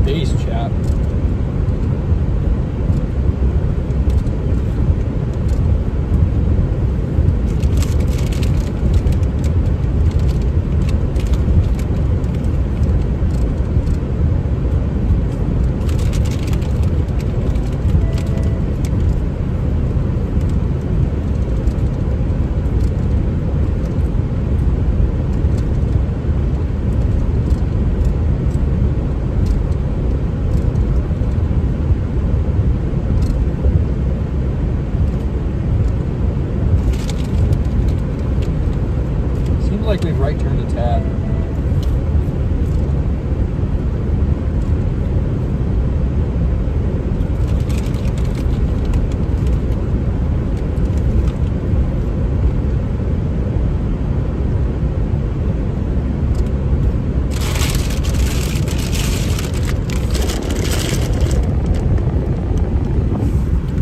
base chat. Like we've right turned a tad.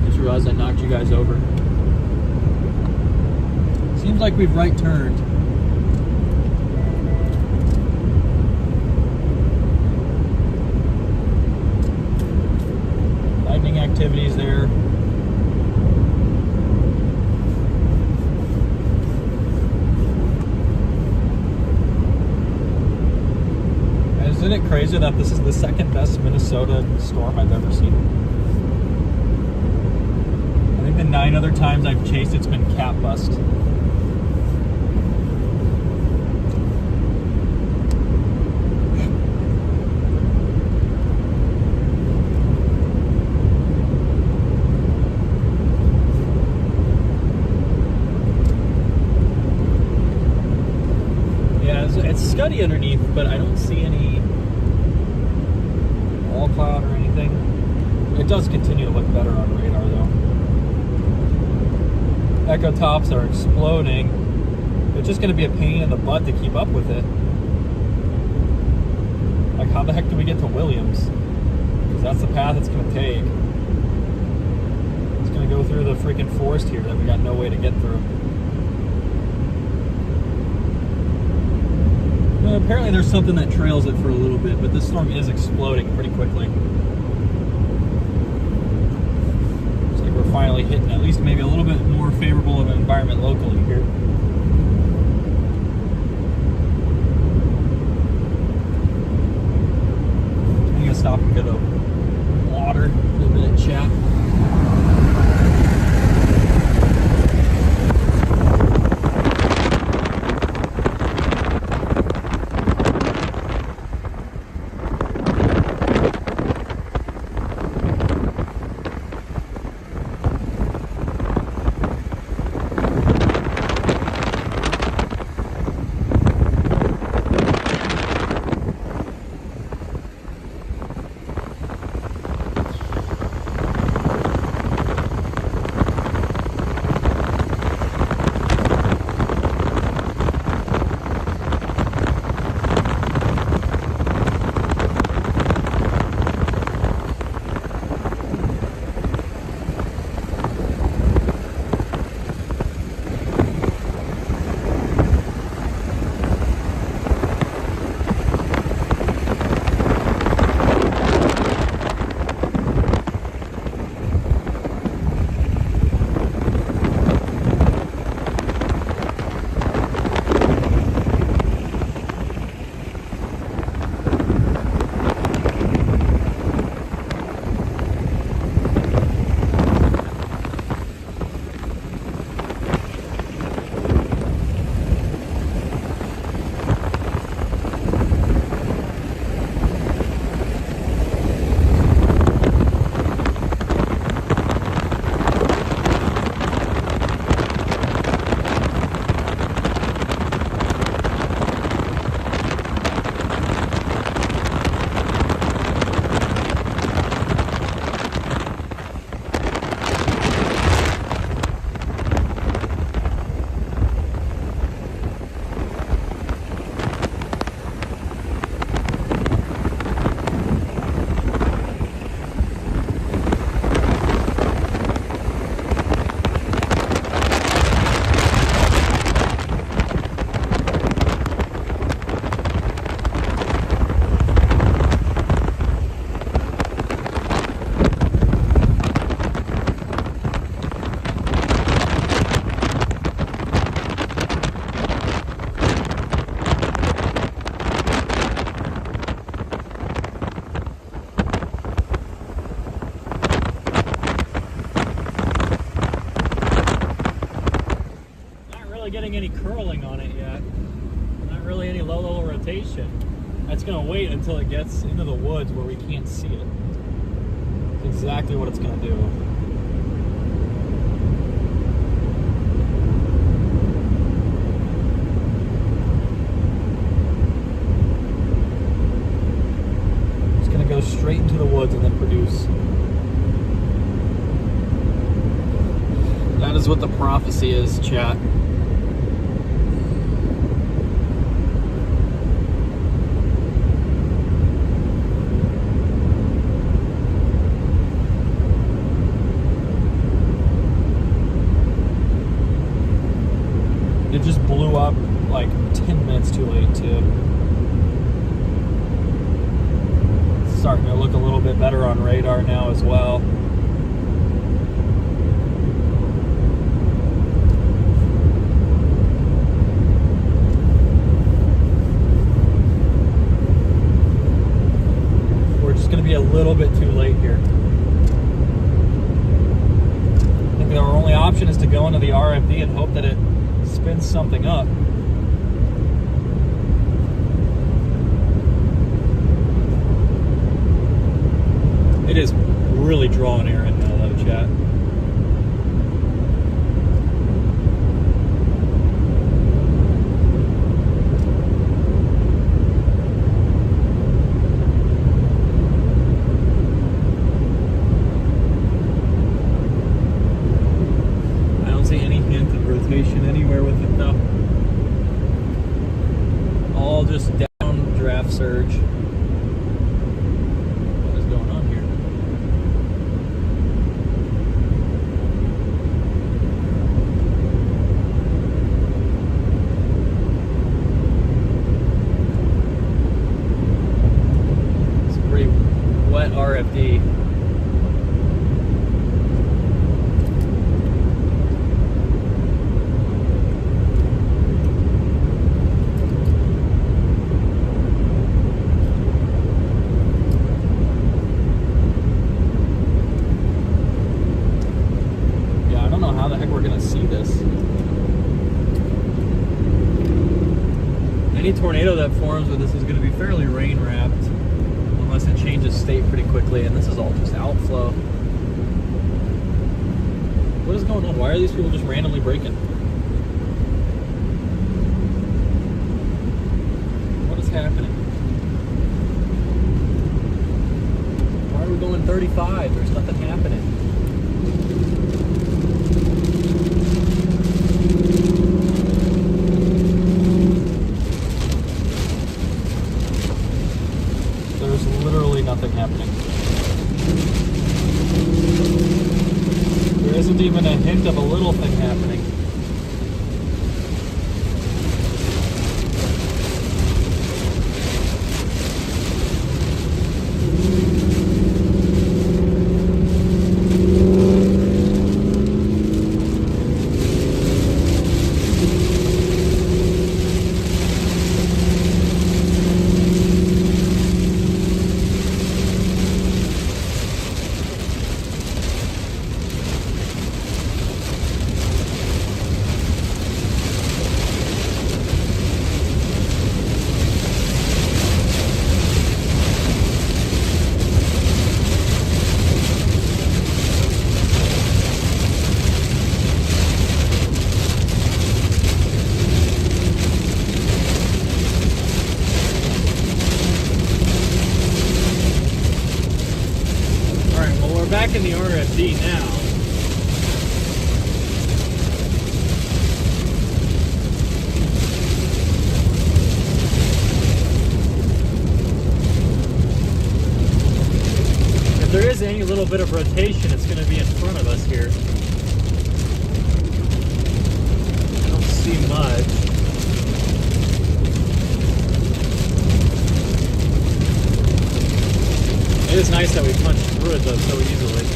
Just realized I knocked you guys over. Seems like we've right turned. Activities there. Isn't it crazy that this is the second best Minnesota storm I've ever seen? I think the 9 other times I've chased it's been cap bust. It's scuddy underneath, but I don't see any wall cloud or anything. It does continue to look better on radar though. Echo tops are exploding. It's just going to be a pain in the butt to keep up with it. Like, how the heck do we get to Williams? Because that's the path it's going to take. It's going to go through the freaking forest here that we got no way to get through. Apparently there's something that trails it for a little bit, but this storm is exploding pretty quickly. Looks like we're finally hitting at least maybe a little bit more favorable of an environment locally here. I'm gonna stop and get a water for a minute, chat. getting any curling on it yet. Not really any low rotation. That's going to wait until it gets into the woods where we can't see it. That's exactly what it's going to do. It's going to go straight into the woods and then produce. That is what the prophecy is, chat. It just blew up like 10 minutes too late, too. It's starting to look a little bit better on radar now as well. We're just going to be a little bit too late here. I think our only option is to go into the RFD and hope that it spins something up. It is really drawing air in now, though, chat. I don't see any hint of rotation anywhere with it, though. All just down draft surge. What is going on here? It's a pretty wet RFD. How the heck we're gonna see this? Any tornado that forms with this is going to be fairly rain wrapped, unless it changes state pretty quickly, and this is all just outflow. What is going on? Why are these people just randomly braking? What is happening? Why are we going 35? There's nothing happening. There's literally nothing happening. There isn't even a hint of a little thing happening. Back in the RFD now. If there is any little bit of rotation, it's going to be in front of us here. I don't see much. It is nice that we punched through it though so easily.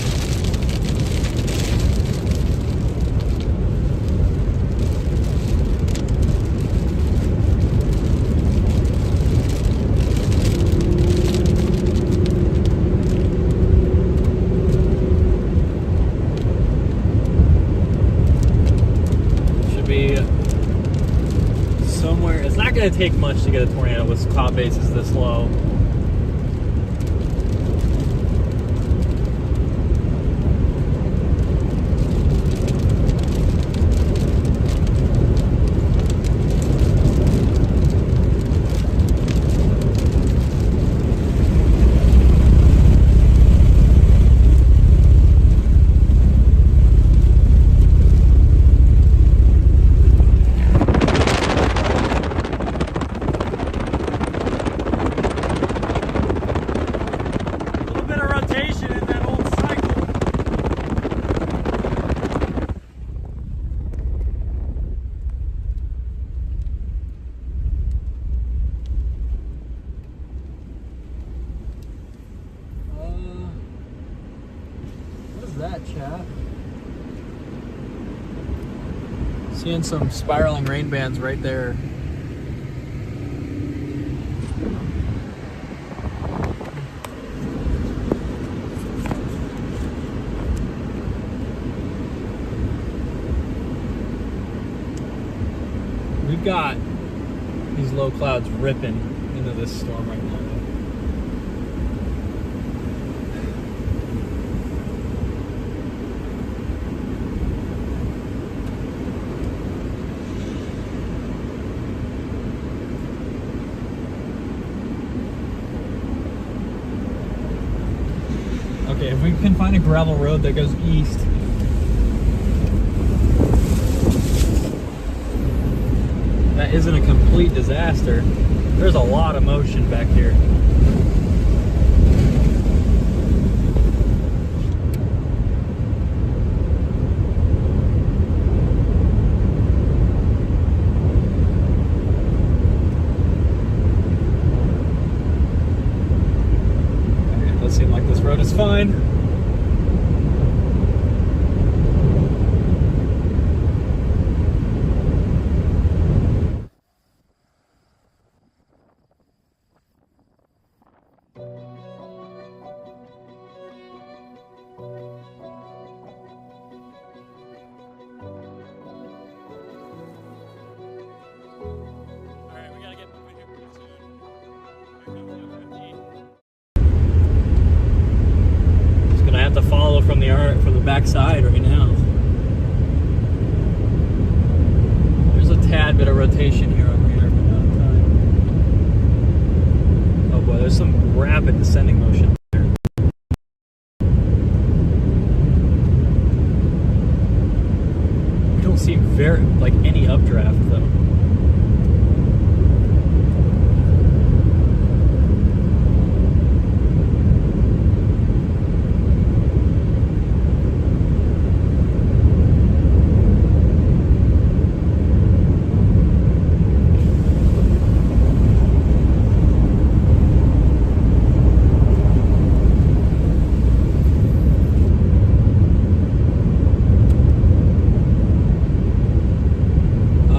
Should be going to take much to get a tornado with cloud bases this low. That chat. Seeing some spiraling rain bands right there. We've got these low clouds ripping into this storm right now. Okay, if we can find a gravel road that goes east. That isn't a complete disaster. There's a lot of motion back here. Seem like this road is fine. To follow from the back side right now. There's a tad bit of rotation here on radar, but not a ton. Oh boy, there's some rapid descending motion there. We don't see any updraft though.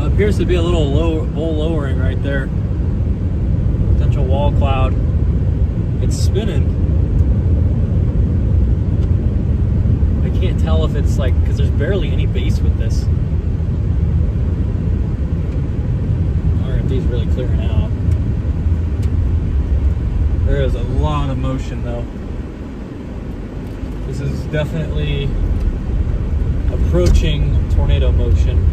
Appears to be a little lowering right there. Potential wall cloud. It's spinning. I can't tell if it's because there's barely any base with this. RMD's really clearing out. There is a lot of motion though. This is definitely approaching tornado motion.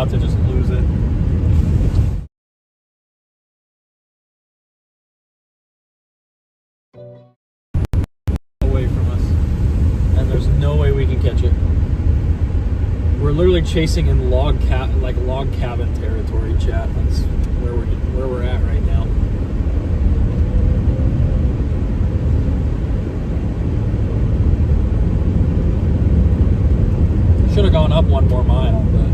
about to just lose it. Away from us, and there's no way we can catch it. We're literally chasing in log cabin territory, chat. That's where we're at right now. Should have gone up one more mile, but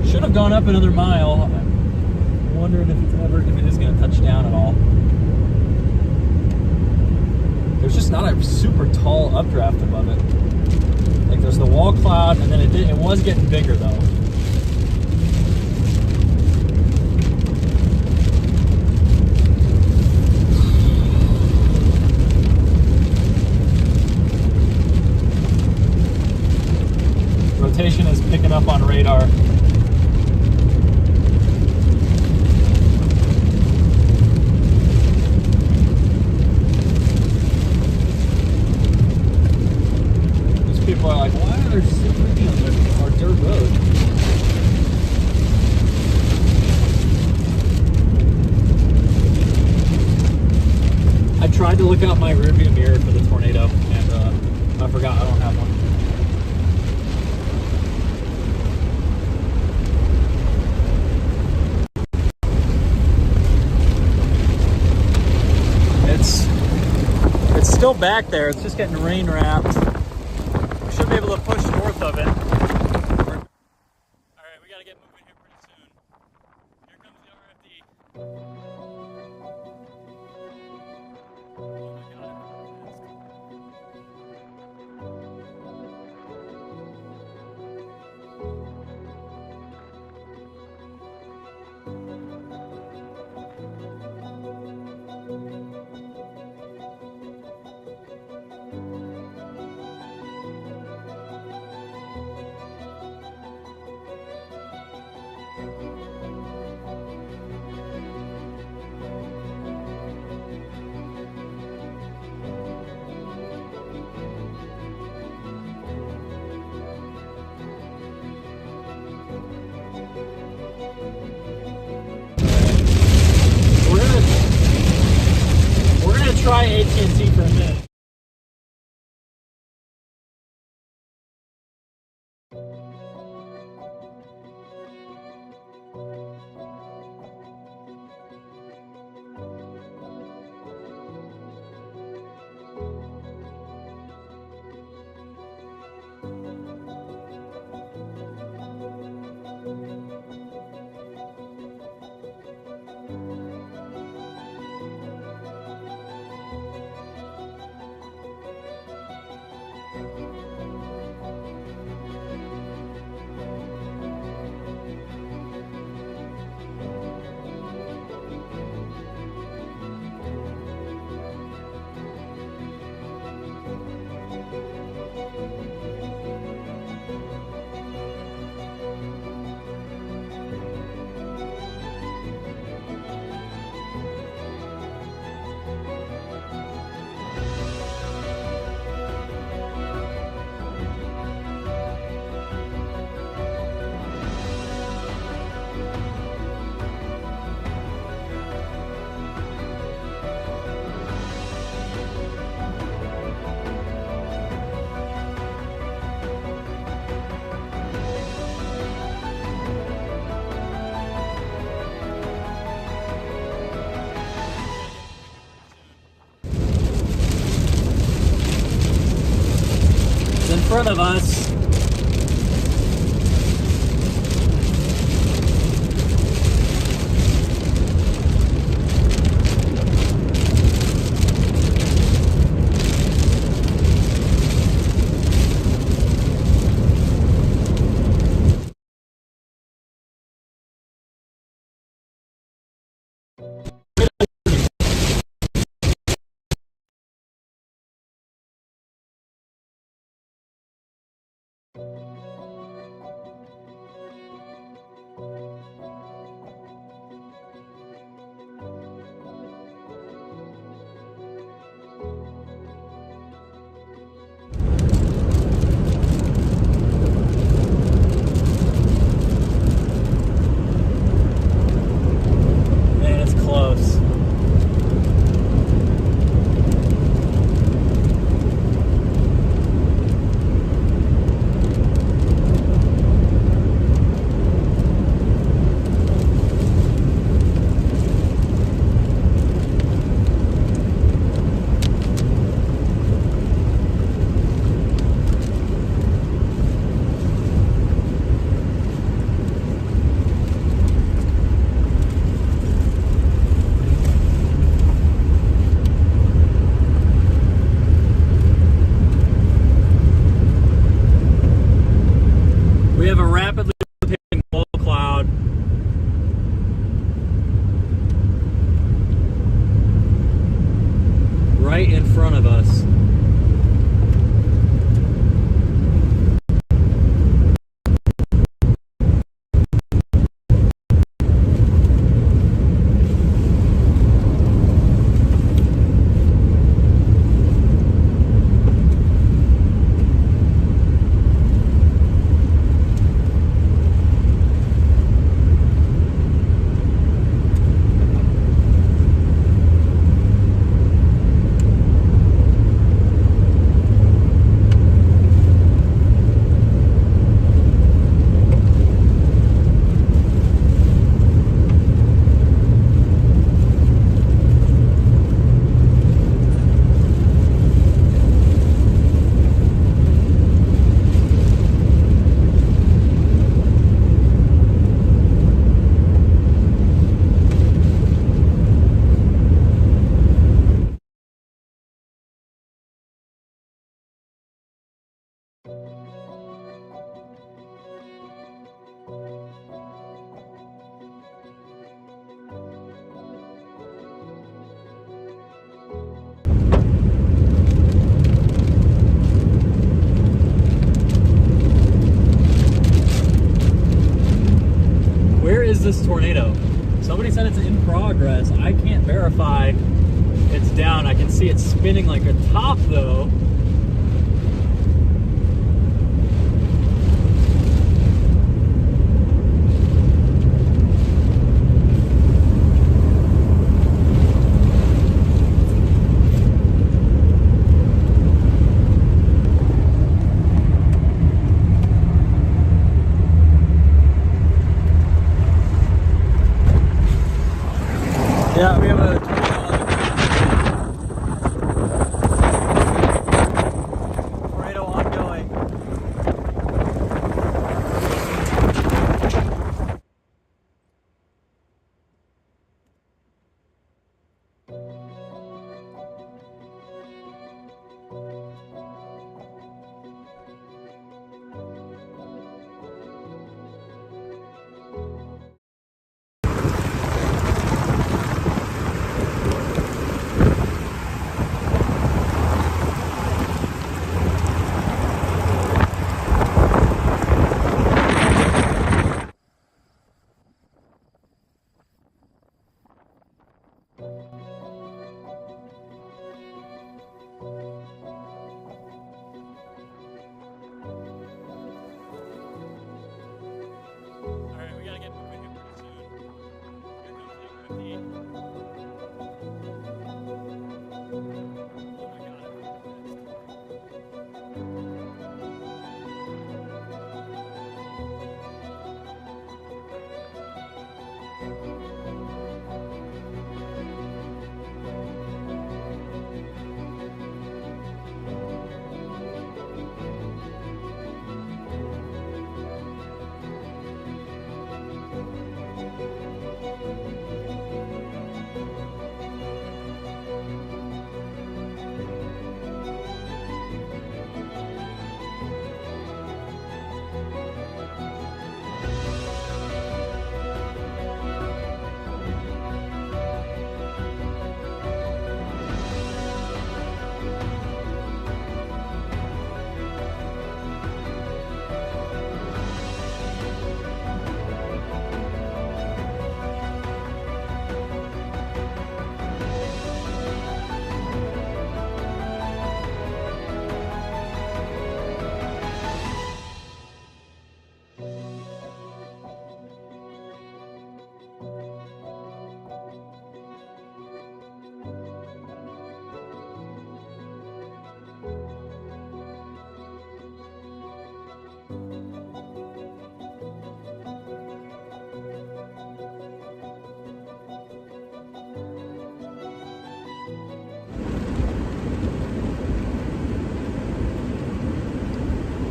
should have gone up another mile. I'm wondering if it is going to touch down at all. There's just not a super tall updraft above it. Like there's the wall cloud, and then it was getting bigger though. Rotation is picking up on radar. People are like, why are there so many on our dirt road? I tried to look out my rearview mirror for the tornado, and I forgot I don't have one. It's still back there. It's just getting rain wrapped. Should be able to push north of it. Alright, we gotta get moving here pretty soon. Here comes the RFD. Oh my god. We're gonna try AT&T for a minute. In front of us. right in front of us. This tornado. Somebody said it's in progress. I can't verify it's down. I can see it spinning like a top though. Yeah, we have a tornado ongoing.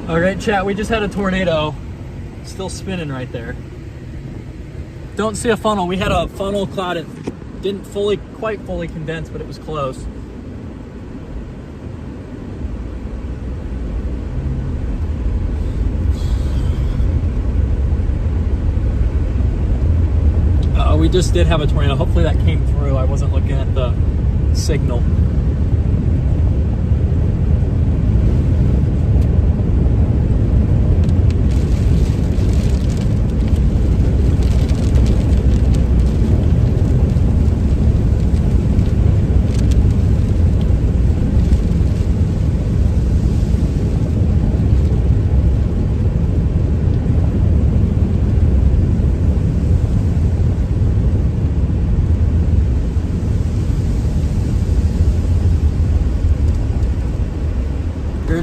All right, chat, we just had a tornado. Still spinning right there. Don't see a funnel. We had a funnel cloud. It didn't quite fully condense, but it was close. We just did have a tornado. Hopefully that came through. I wasn't looking at the signal.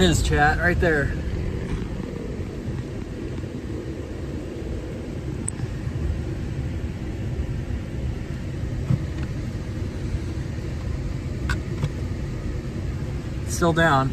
it is, chat, right there. Still down.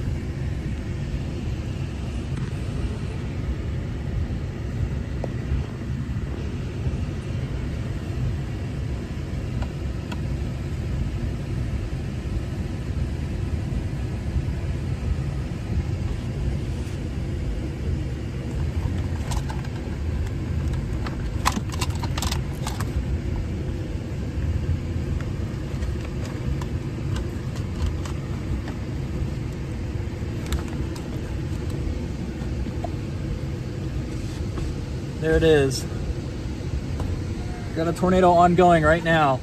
There it is. Got a tornado ongoing right now.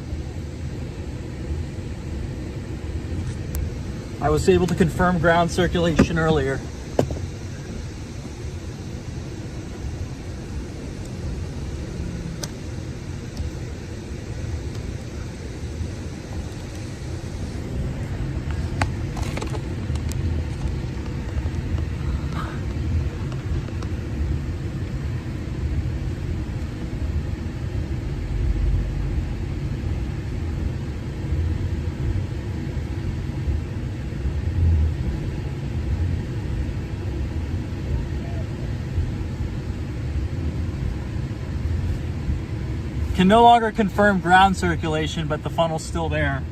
I was able to confirm ground circulation earlier. Can no longer confirm ground circulation, but the funnel's still there.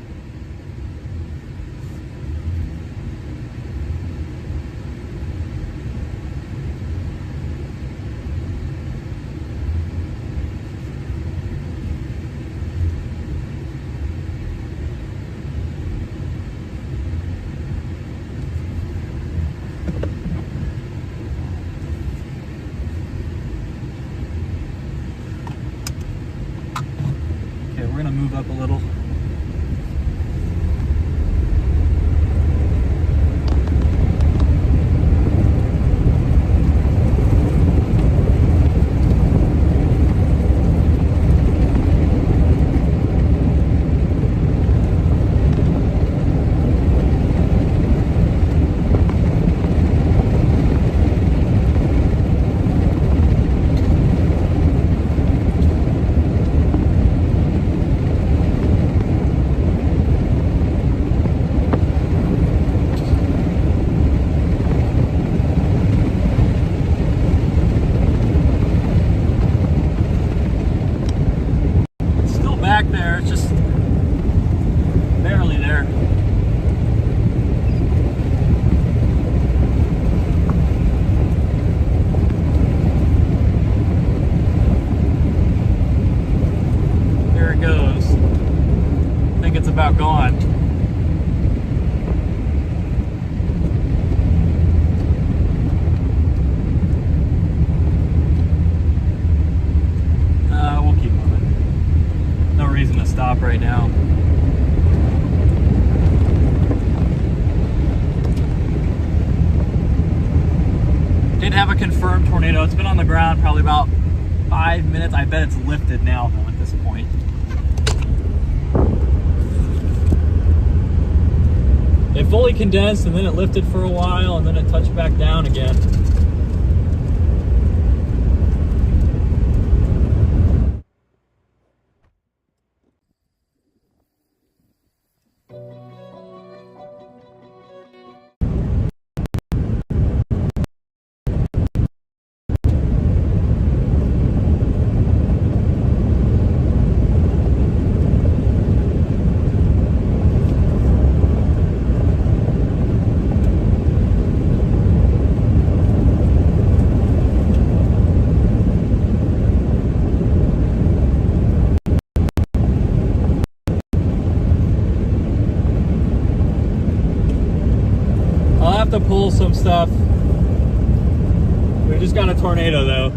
We're gonna move up a little. There, it's just barely there. There it goes. I think it's about gone. We'll keep moving. No reason to stop right now. Did have a confirmed tornado. It's been on the ground probably about 5 minutes. I bet it's lifted now though at this point. It fully condensed and then it lifted for a while and then it touched back down again. I'll have to pull some stuff. We just got a tornado though.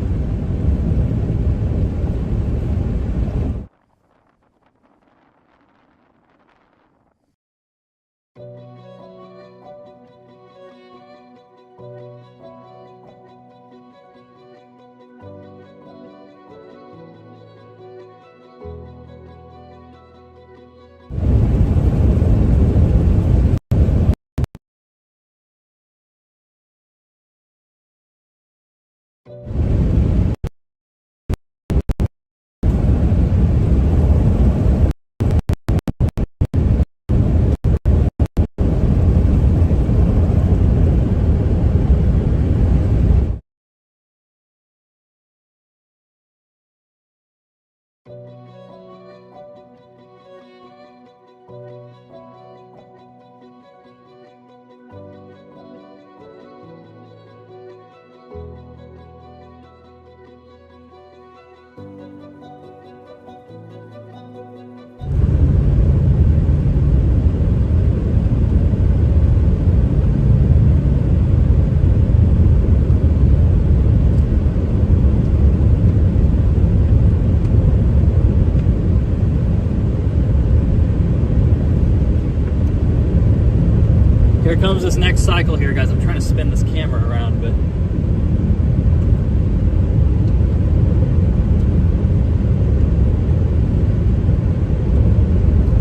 Here comes this next cycle here, guys. I'm trying to spin this camera around, but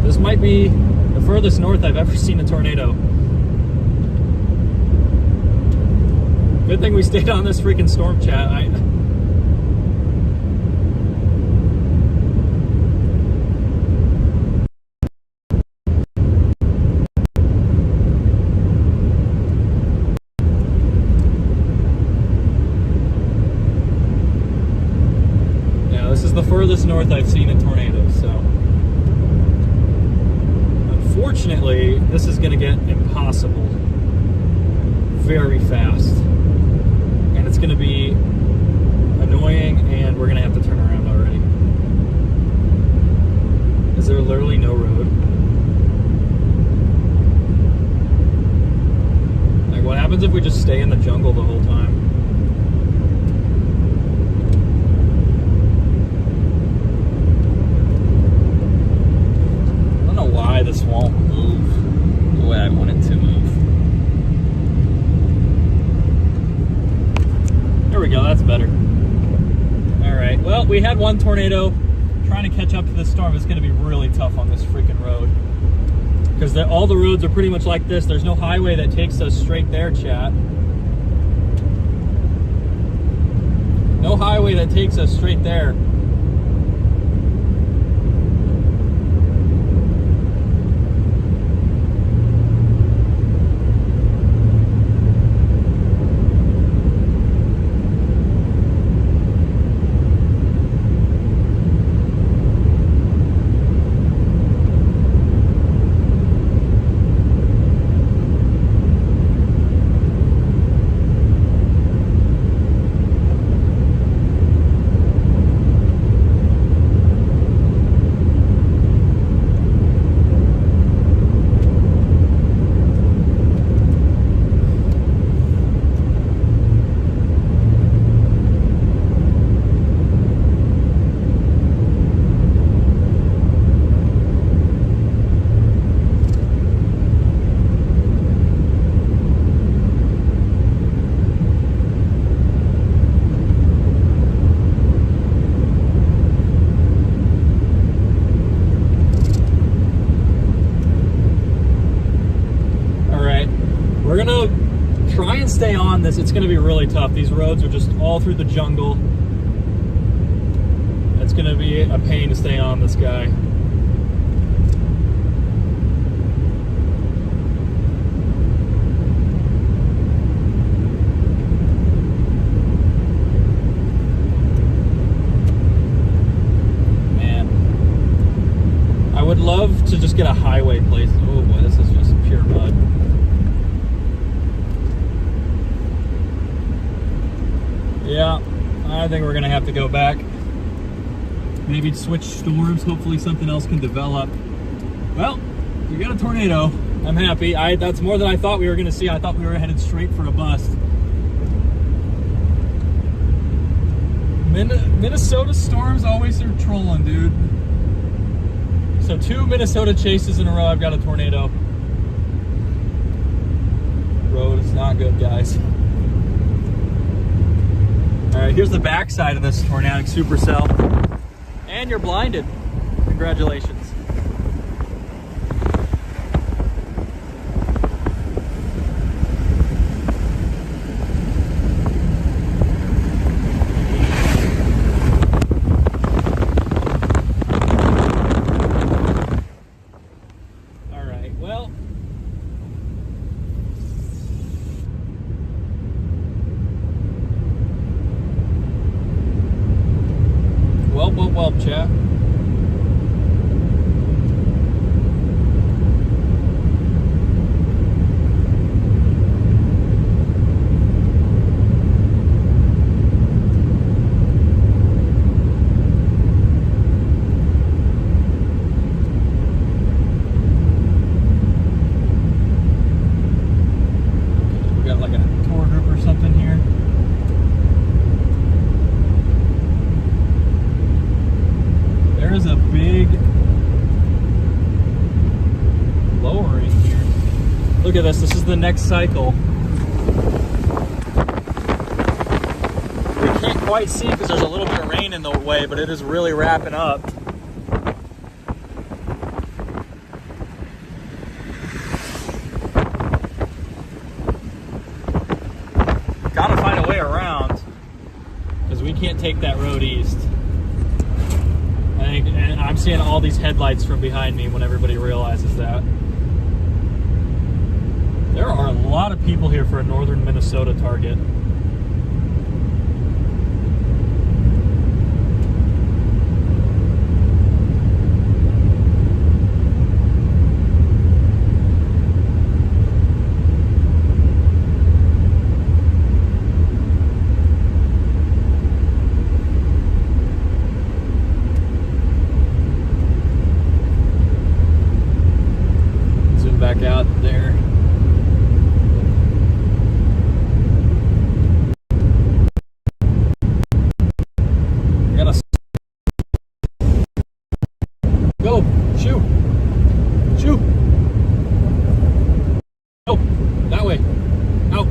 this might be the furthest north I've ever seen a tornado. Good thing we stayed on this freaking storm chat. Yeah, this is the furthest north I've seen a tornado, so unfortunately, this is going to get impossible very fast. And it's going to be annoying, and we're going to have to turn around already. Is there literally no road? Like, what happens if we just stay in the jungle the whole time? I don't know why this won't move the way I want it to move. There we go, that's better. All right, well, we had one tornado. Trying to catch up to this storm is going to be really tough on this freaking road. Because all the roads are pretty much like this. There's no highway that takes us straight there, chat. No highway that takes us straight there. We're gonna try and stay on this. It's gonna be really tough. These roads are just all through the jungle. It's gonna be a pain to stay on this guy. Man, I would love to just get a highway place. Oh boy, this is just pure mud. Yeah, I think we're gonna have to go back. Maybe switch storms. Hopefully something else can develop. Well, we got a tornado. I'm happy. That's more than I thought we were gonna see. I thought we were headed straight for a bust. Minnesota storms always are trolling, dude. So 2 Minnesota chases in a row, I've got a tornado. Road is not good, guys. All right, here's the backside of this tornadic supercell. And you're blinded. Congratulations. All right, well. Well, chat. We got like a tour group or something here. There's a big lowering here. Look at this. This is is the next cycle. We can't quite see because there's a little bit of rain in the way, but it is really wrapping up. Gotta find a way around because we can't take that road east. And I'm seeing all these headlights from behind me when everybody realizes that. There are a lot of people here for a northern Minnesota target. Back out there. I gotta go. Shoot. Shoot. Oh, that way. Out.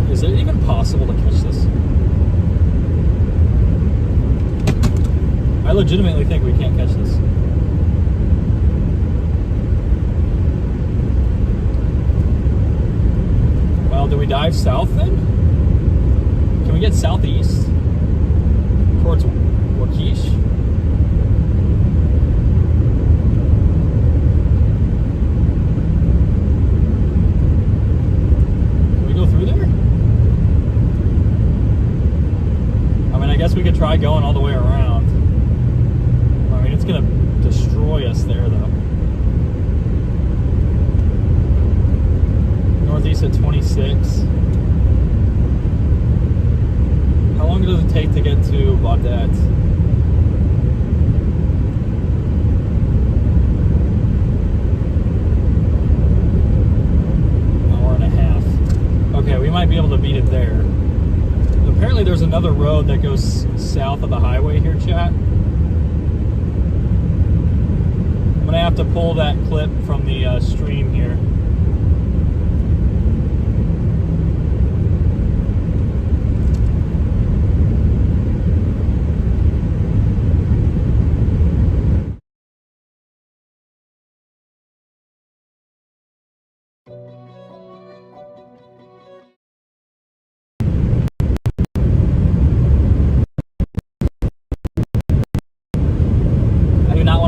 Is it even possible to catch this? I legitimately think we can't catch this. Well, do we dive south then? Can we get southeast towards Waukesha? Can we go through there? I guess we could try going all the way around. I mean, it's gonna destroy us there though. Northeast at 26. How long does it take to get to Baudette? Hour and a half. Okay, we might be able to beat it there. Apparently there's another road that goes south of the highway here, chat. I'm gonna have to pull that clip from the stream here.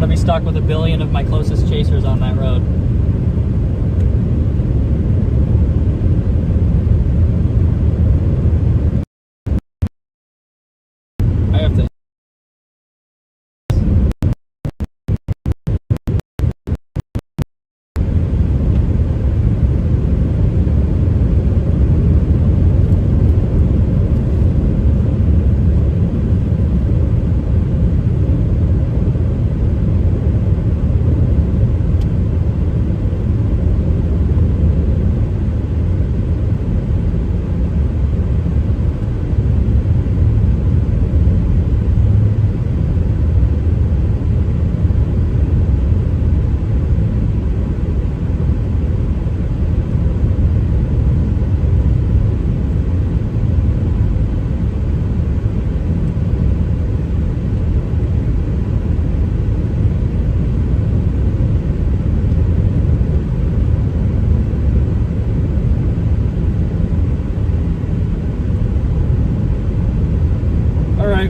Be stuck with a billion of my closest chasers on that road. I have to.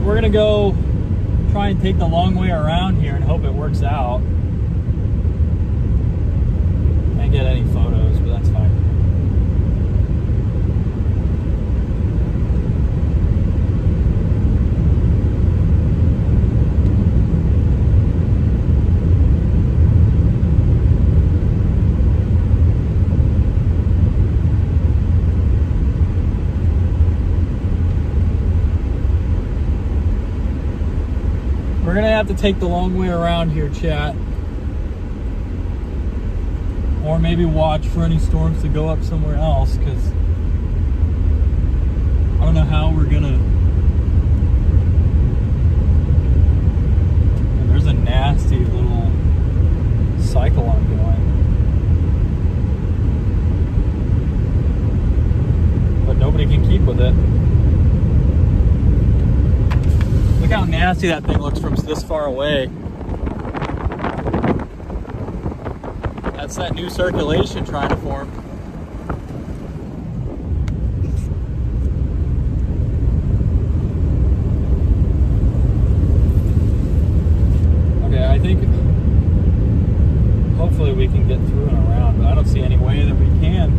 We're gonna go try and take the long way around here and hope it works out. Can't get any photos, but that's fine. We're gonna have to take the long way around here, chat. Or maybe watch for any storms to go up somewhere else, because I don't know how we're gonna. And there's a nasty little cyclone going. But nobody can keep with it. Look how nasty that thing looks from this far away. That's that new circulation trying to form. Okay, I think hopefully we can get through and around, but I don't see any way that we can.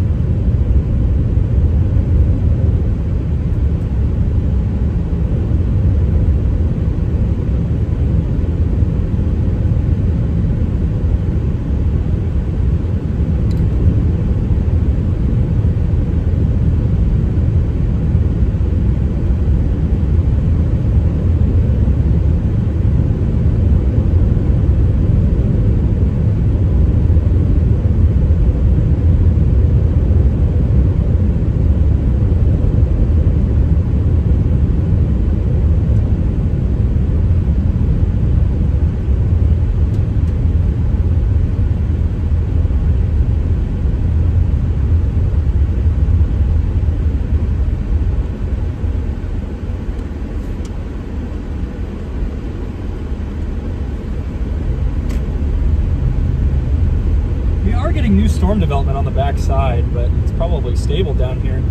New storm development on the back side, but it's probably stable down here.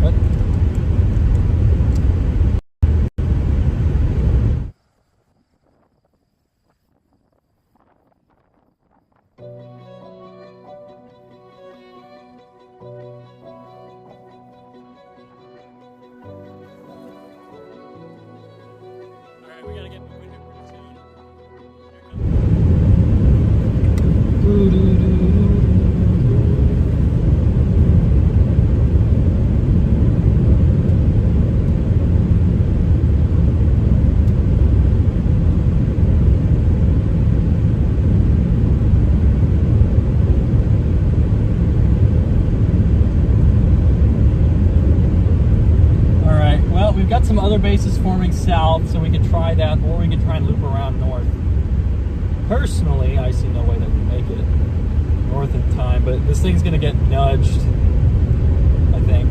What? We gotta get moving here pretty soon. We've got some other bases forming south, so we could try that, or we could try and loop around north. Personally, I see no way that we make it north in time, but this thing's gonna get nudged, I think.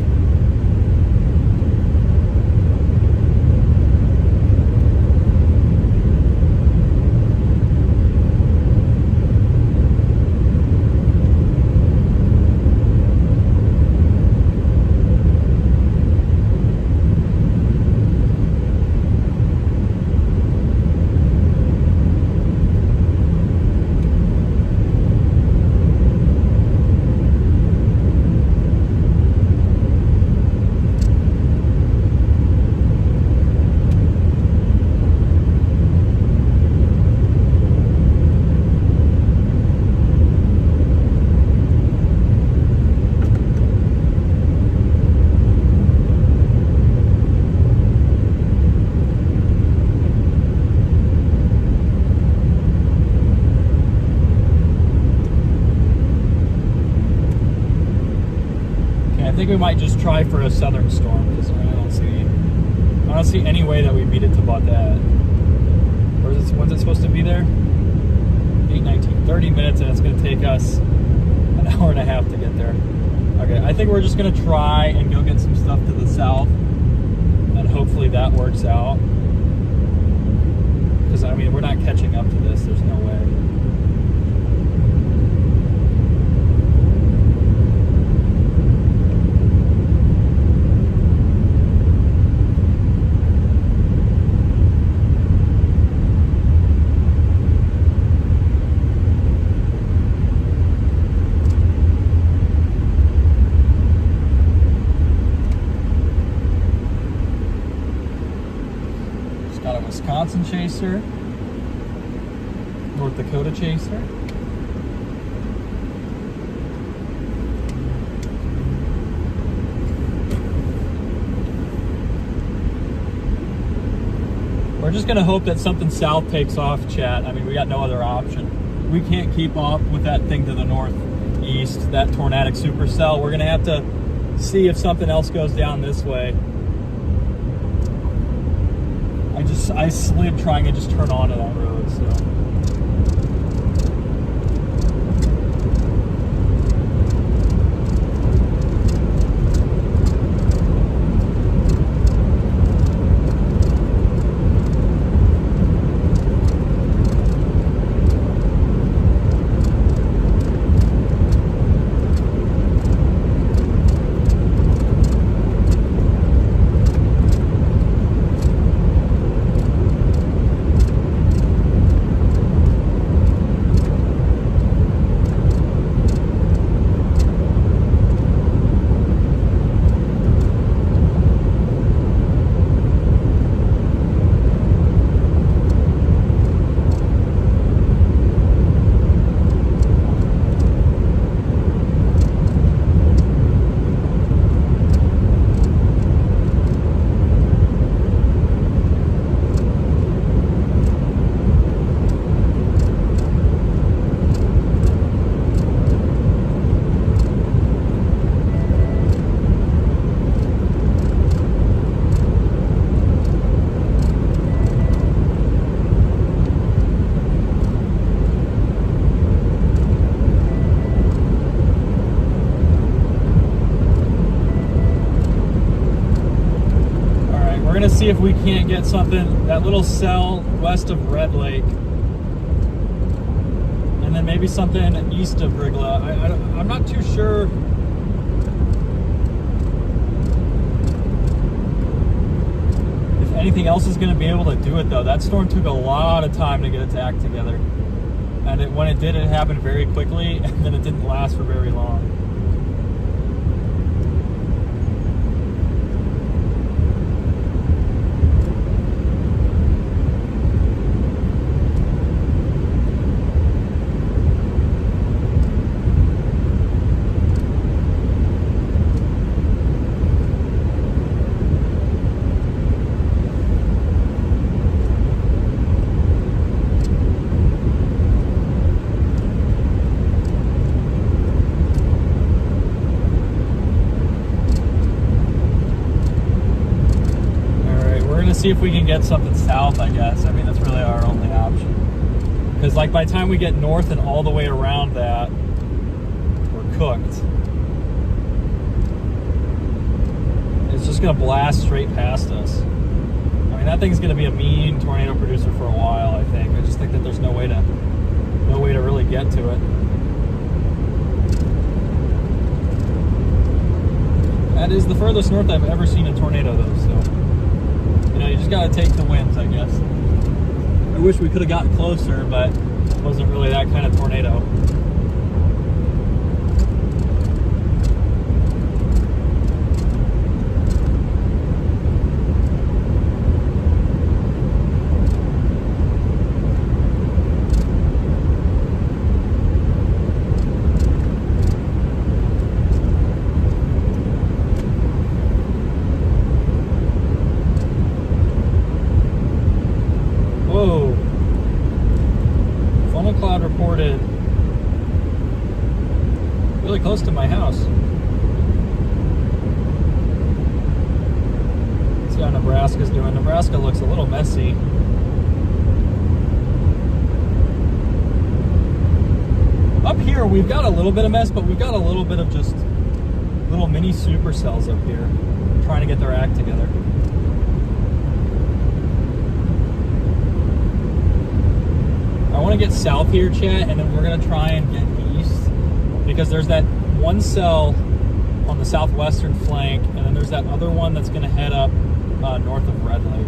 I think we might just try for a southern storm, because I don't see any way that we beat it to Baudette. When's it supposed to be there? 8:19, 30 minutes, and it's going to take us an hour and a half to get there. Okay, I think we're just going to try and go get some stuff to the south, and hopefully that works out. Because, I mean, we're not catching up to this. There's no way. Got a Wisconsin chaser, North Dakota chaser. We're just gonna hope that something south takes off, chat. I mean, we got no other option. We can't keep up with that thing to the northeast, that tornadic supercell. We're gonna have to see if something else goes down this way. I slid trying to just turn onto that road, so. See if we can't get something, that little cell west of Red Lake, and then maybe something east of Gryga. I'm not too sure. If anything else is going to be able to do it, though. That storm took a lot of time to get its act together, and when it did, it happened very quickly, and then it didn't last for very long. See if we can get something south, I guess. I mean, that's really our only option. Because, like, by the time we get north and all the way around that, we're cooked. It's just going to blast straight past us. I mean, that thing's going to be a mean tornado producer for a while, I think. I just think that there's no way to really get to it. That is the furthest north I've ever seen a tornado, though, so. You just gotta take the winds, I guess. I wish we could have gotten closer, but it wasn't really that kind of tornado. Whoa. Funnel cloud reported really close to my house. Let's see how Nebraska's doing. Nebraska looks a little messy. Up here, we've got a little bit of mess, but we've got a little bit of just little mini supercells up here trying to get their act together. I want to get south here, chat, and then we're going to try and get east, because there's that one cell on the southwestern flank, and then there's that other one that's going to head up north of Red Lake.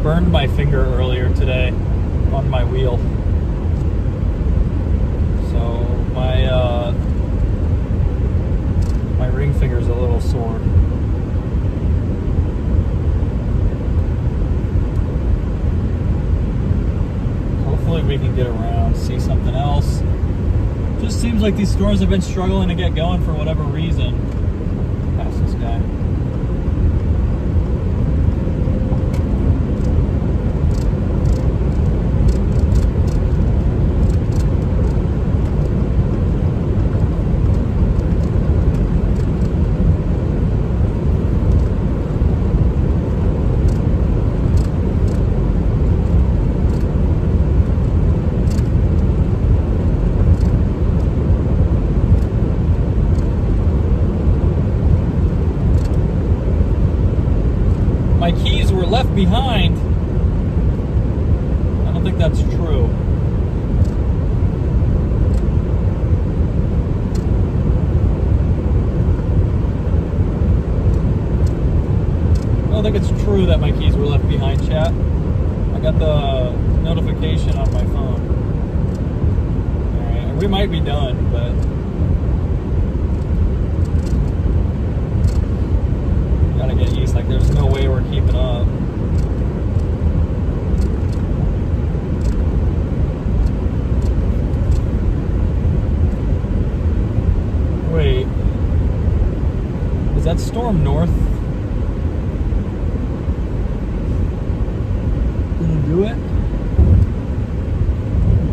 burned my finger earlier today on my wheel. So my ring finger's a little sore. Hopefully we can get around, see something else. Just seems like these stores have been struggling to get going for whatever reason. Pass this guy. My keys were left behind. I don't think that's true. I don't think it's true that my keys were left behind, chat. I got the notification on my phone. Alright, we might be done, but gotta get used, like there's no way we're keeping up. Wait, is that storm north gonna do it?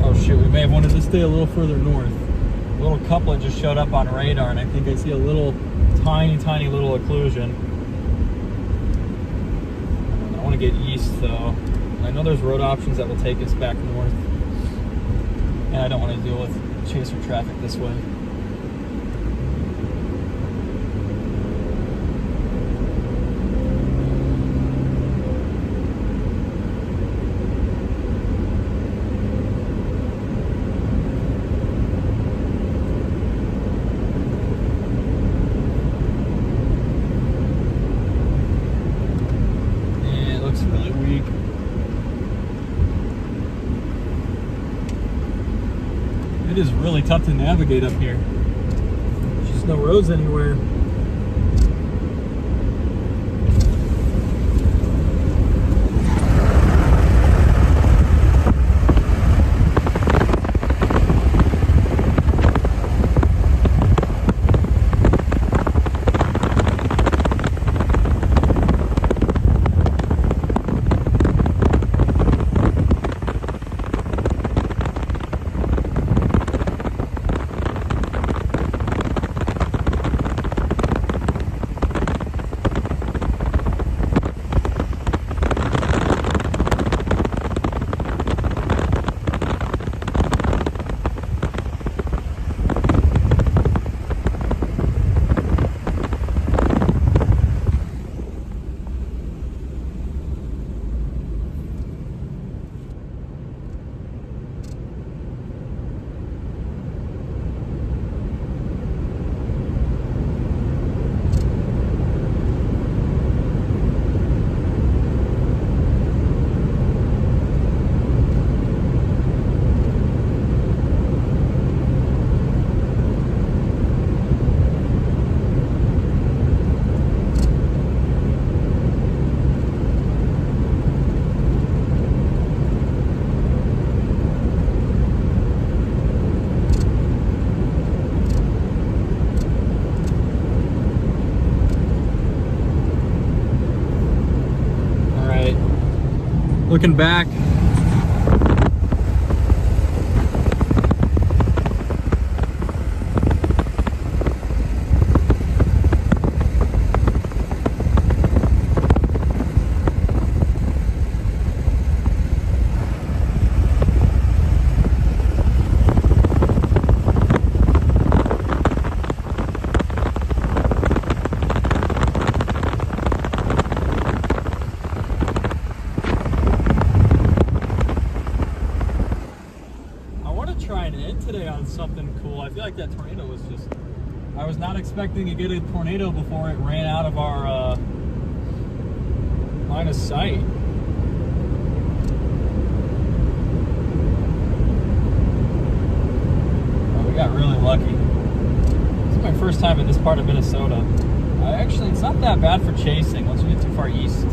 Oh shoot, we may have wanted to stay a little further north. A little couplet just showed up on radar, and I think I see a little tiny little occlusion. I want to get east though. I know there's road options that will take us back north, and I don't want to deal with chaser traffic this way. It is really tough to navigate up here. There's just no roads anywhere. Looking back, today on something cool. I feel like that tornado was just, I was not expecting to get a tornado before it ran out of our line of sight. We got really lucky. This is my first time in this part of Minnesota. Actually, it's not that bad for chasing once you get too far east.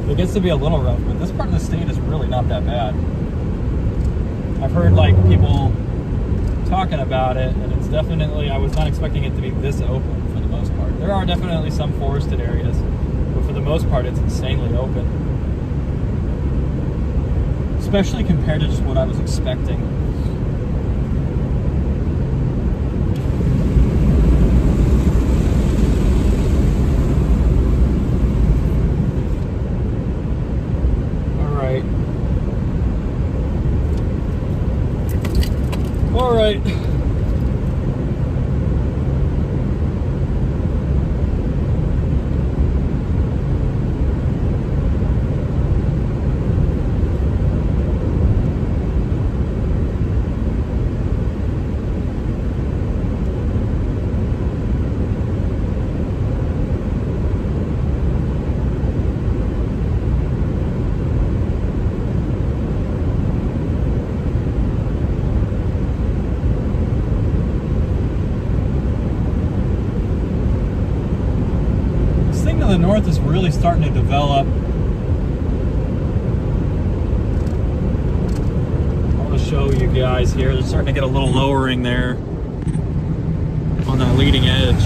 It gets to be a little rough, but this part of the state is really not that bad. I've heard like people talking about it, and it's definitely, I was not expecting it to be this open for the most part. There are definitely some forested areas, but for the most part it's insanely open. Especially compared to just what I was expecting. All right. The north is really starting to develop. I want to show you guys here. They're starting to get a little lowering there on that leading edge.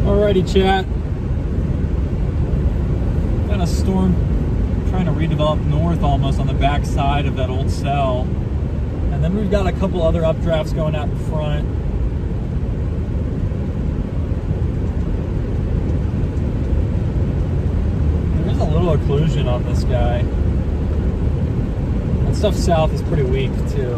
Alrighty, chat. Got a storm trying to redevelop north almost on the back side of that old cell. And then we've got a couple other updrafts going out in front. There is a little occlusion on this guy. That stuff south is pretty weak too.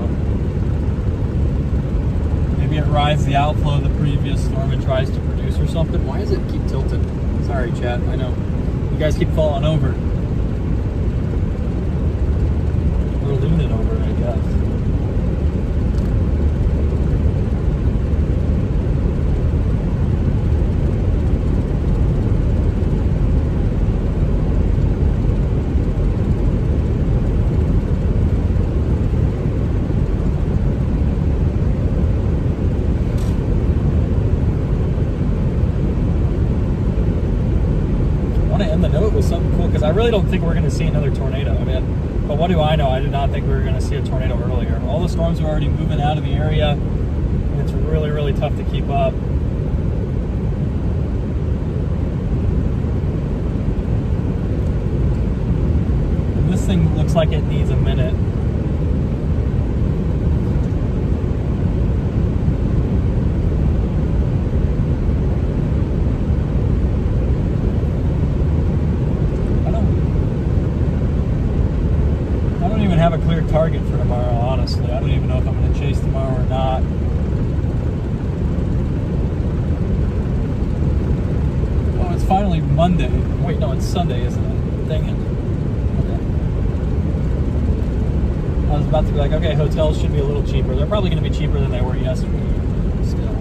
Maybe it rides the outflow of the previous storm and tries to produce or something. Why does it keep tilted? Sorry, chat. I know. You guys keep falling over. We're leaning over, I guess. I really don't think we're going to see another tornado. I mean, but what do I know? I did not think we were going to see a tornado earlier. All the storms are already moving out of the area, and it's really, really tough to keep up. And this thing looks like it needs a minute. released tomorrow or not. Oh, it's finally Monday. Wait, no, it's Sunday, isn't it? Dang it. Okay. I was about to be like, okay, hotels should be a little cheaper. They're probably going to be cheaper than they were yesterday. Still.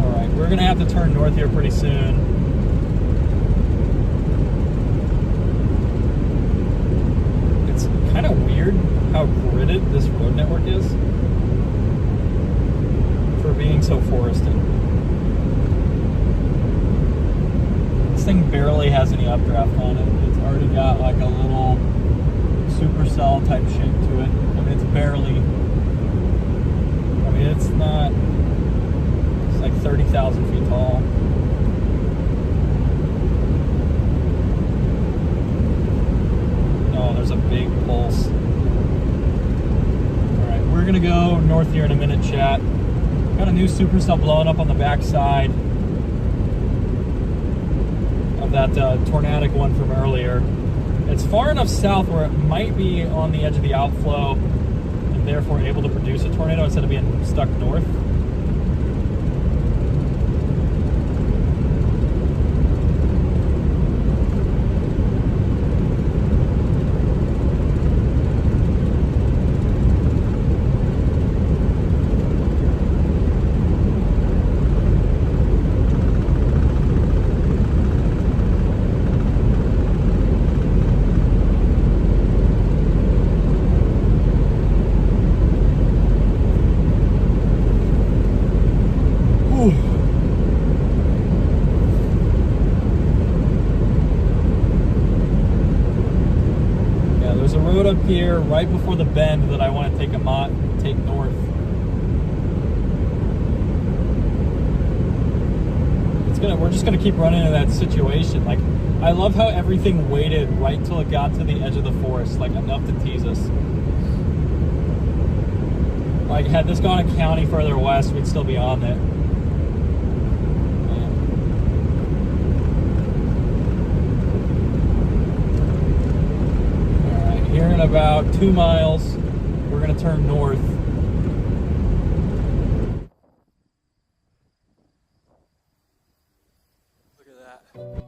Alright, we're going to have to turn north here pretty soon. It's kind of weird how gridded this road network is for being so forested. This thing barely has any updraft on it. It's already got like a little supercell type shape to it. I mean, it's barely, I mean, it's not, it's like 30,000 feet tall. No, there's a big pulse. Alright, we're gonna go north here in a minute, chat. Got a new supercell blowing up on the backside of that tornadic one from earlier. It's far enough south where it might be on the edge of the outflow and therefore able to produce a tornado instead of being stuck north. Up here right before the bend that I want to take north. We're just gonna keep running into that situation. Like, I love how everything waited right till it got to the edge of the forest, like enough to tease us. Like, had this gone a county further west, we'd still be on it. Here in about 2 miles, we're going to turn north. Look at that.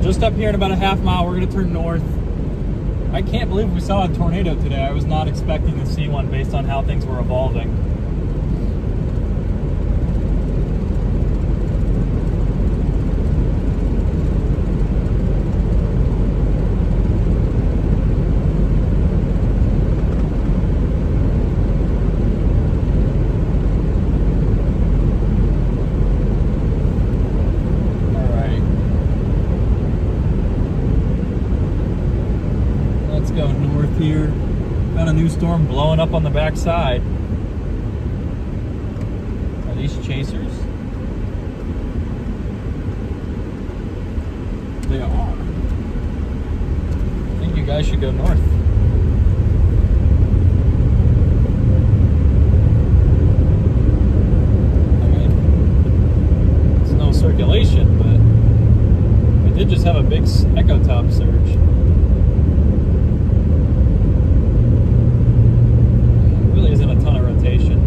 Just up here in about a half mile, we're going to turn north. I can't believe we saw a tornado today. I was not expecting to see one based on how things were evolving. Here, got a new storm blowing up on the backside. Are these chasers? They are. I think you guys should go north. I mean, it's no circulation, but we did just have a big echo top surge. Isn't a ton of rotation.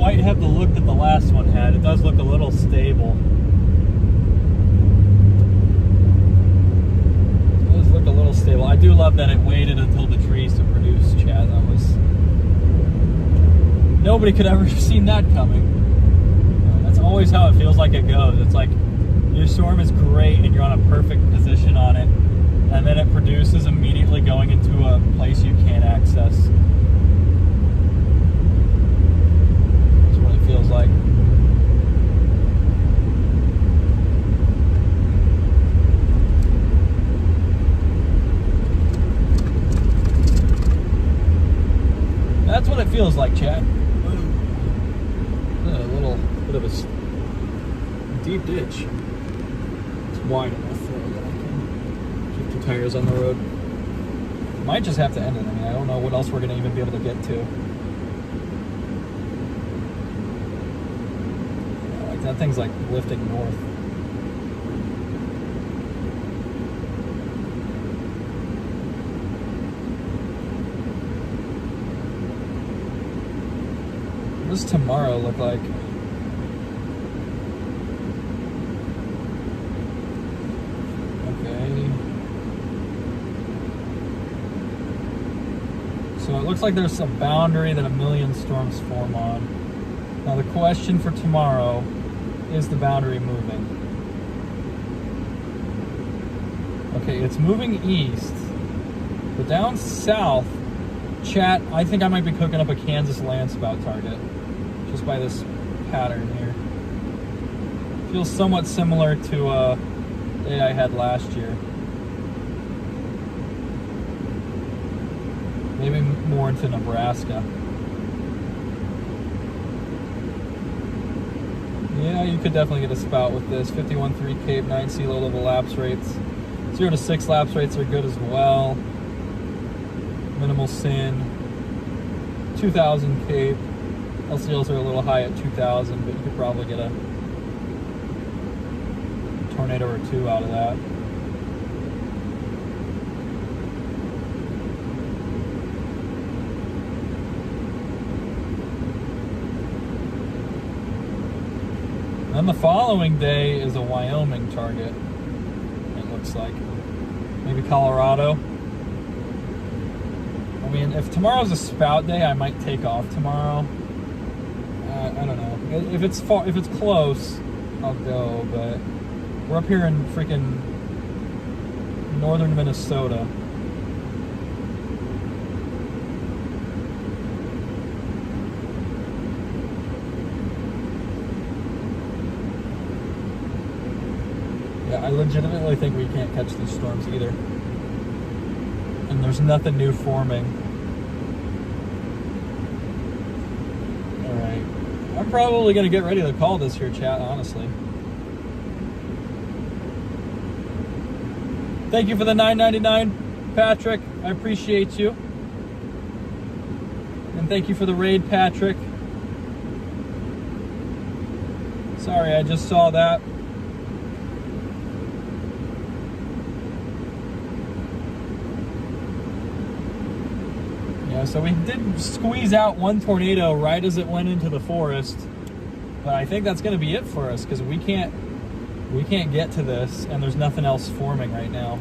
quite have the look that the last one had. It does look a little stable. It does look a little stable. I do love that it waited until the trees to produce, Chad. That was... Nobody could ever have seen that coming. That's always how it feels like it goes. It's like your storm is great and you're on a perfect position on it, and then it produces immediately going into a place you can't access. That's what it feels like. That's what it feels like, Chad. A little bit of a deep ditch. It's wide enough so that I can keep the tires on the road. Might just have to end it. I mean, I don't know what else we're going to even be able to get to. Yeah, like that thing's like lifting north. What does tomorrow look like? Okay. So it looks like there's a boundary that a million storms form on. Now the question for tomorrow, is the boundary moving? Okay, it's moving east. But down south, chat, I think I might be cooking up a Kansas landspout target. Just by this pattern here. Feels somewhat similar to a day I had last year. Maybe more into Nebraska. Yeah, you could definitely get a spout with this. 51.3 Cape, 9C low level lapse rates. 0 to 6 lapse rates are good as well. Minimal sin. 2,000 Cape. LCLs are a little high at 2,000, but you could probably get a tornado or two out of that. Then the following day is a Wyoming target, it looks like. Maybe Colorado. I mean, if tomorrow's a spout day, I might take off tomorrow. I don't know. If it's far, if it's close, I'll go. But we're up here in freaking northern Minnesota. Yeah, I legitimately think we can't catch these storms either. And there's nothing new forming. Alright. I'm probably going to get ready to call this here, chat, honestly. Thank you for the $9.99, Patrick. I appreciate you. And thank you for the raid, Patrick. Sorry, I just saw that. Yeah, so we did squeeze out one tornado right as it went into the forest. But I think that's going to be it for us because we can't get to this, and there's nothing else forming right now.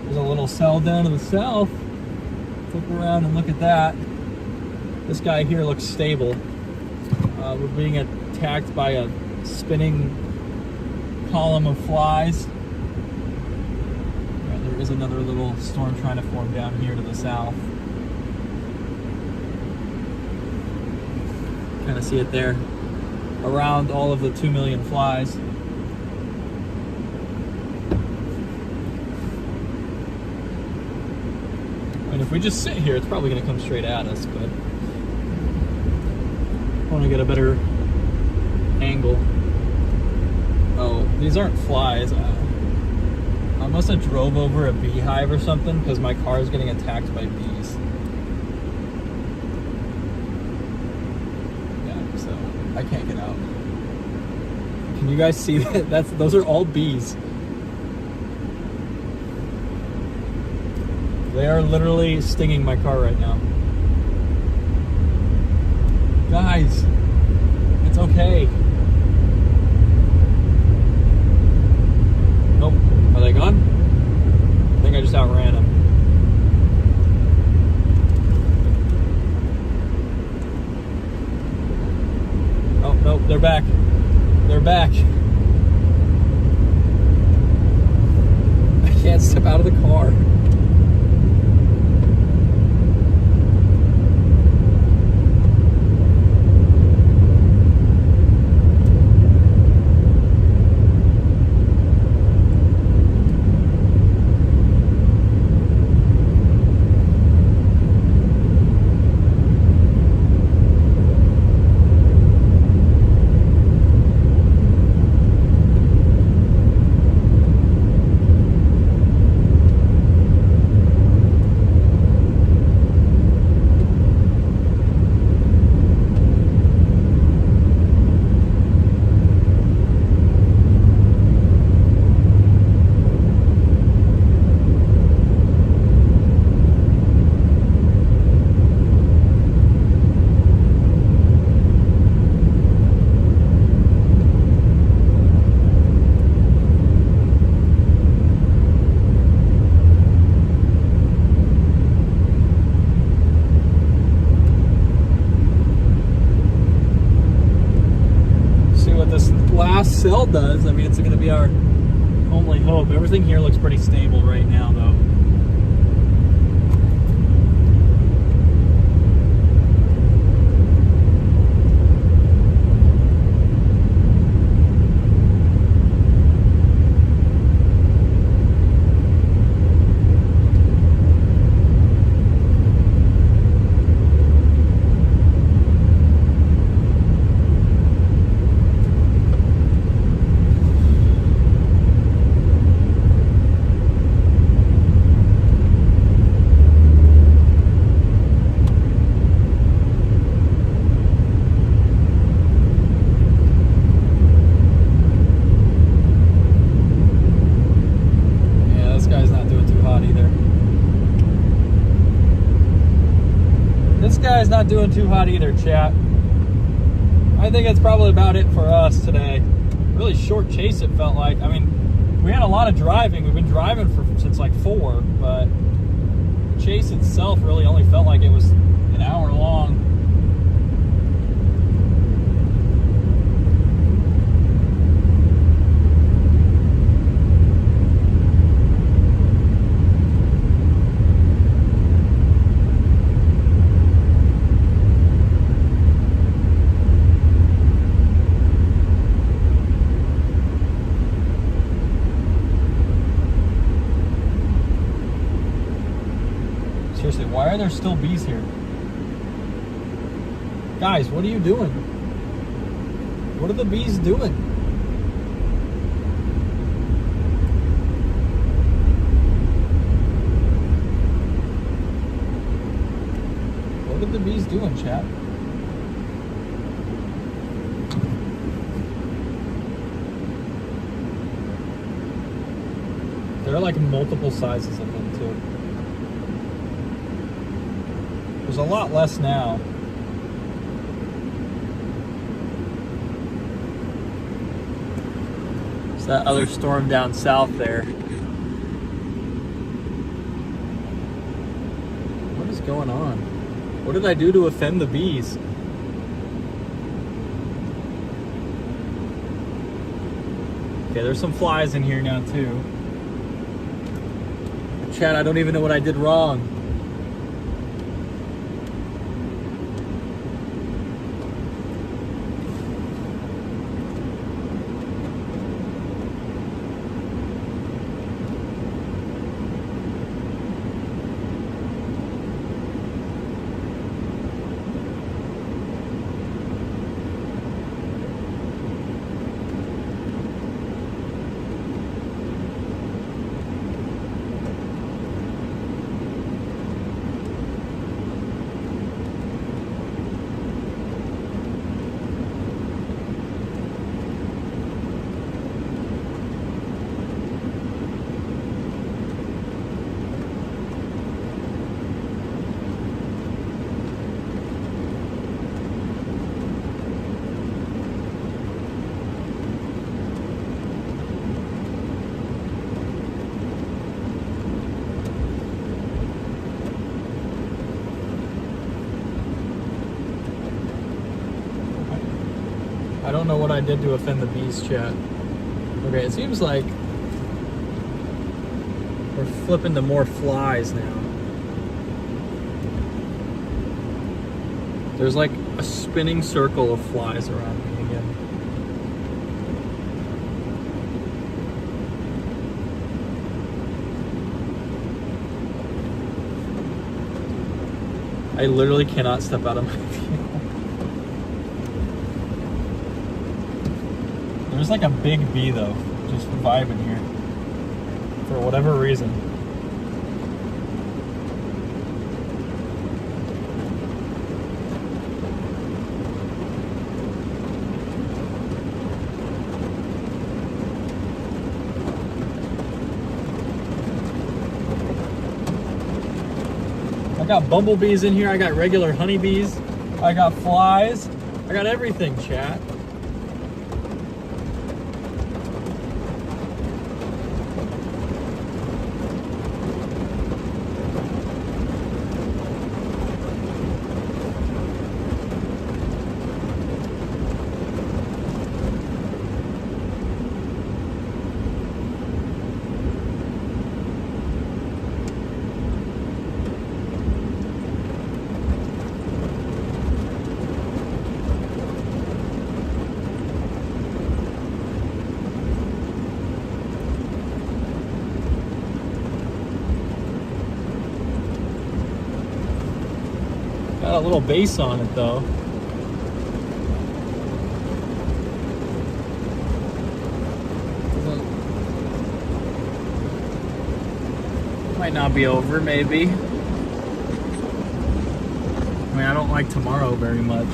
There's a little cell down to the south. Flip around and look at that. This guy here looks stable. We're being attacked by a spinning column of flies. Right, there is another little storm trying to form down here to the south. Kind of see it there around all of the 2 million flies. And if we just sit here, it's probably going to come straight at us, but I want to get a better angle. Oh, these aren't flies. I must have drove over a beehive or something because my car is getting attacked by bees. Yeah, so I can't get out. Can you guys see that? Those are all bees. They are literally stinging my car right now. Guys, it's okay. Nope. Are they gone? I think I just outran them. Oh, nope, they're back. They're back. I can't step out of the car. Cell does. I mean, it's going to be our only hope. Everything here looks pretty stable right now, though. Guy's not doing too hot either, chat. I think that's probably about it for us today. Really short chase, it felt like. I mean, we had a lot of driving. We've been driving since like 4, but the chase itself really only felt like it was an hour long. Seriously, why are there still bees here? Guys, what are you doing? What are the bees doing? What are the bees doing, chat? There are like multiple sizes of them too. There's a lot less now. It's that other storm down south there. What is going on? What did I do to offend the bees? Okay, there's some flies in here now too. Chad, I don't even know what I did wrong. I don't know what I did to offend the bees, chat. Okay, it seems like we're flipping to more flies now. There's like a spinning circle of flies around me again. I literally cannot step out of my view. There's like a big bee though, just vibing here for whatever reason. I got bumblebees in here, I got regular honeybees, I got flies, I got everything, chat. Got a little bass on it though. Might not be over, maybe. I mean, I don't like tomorrow very much.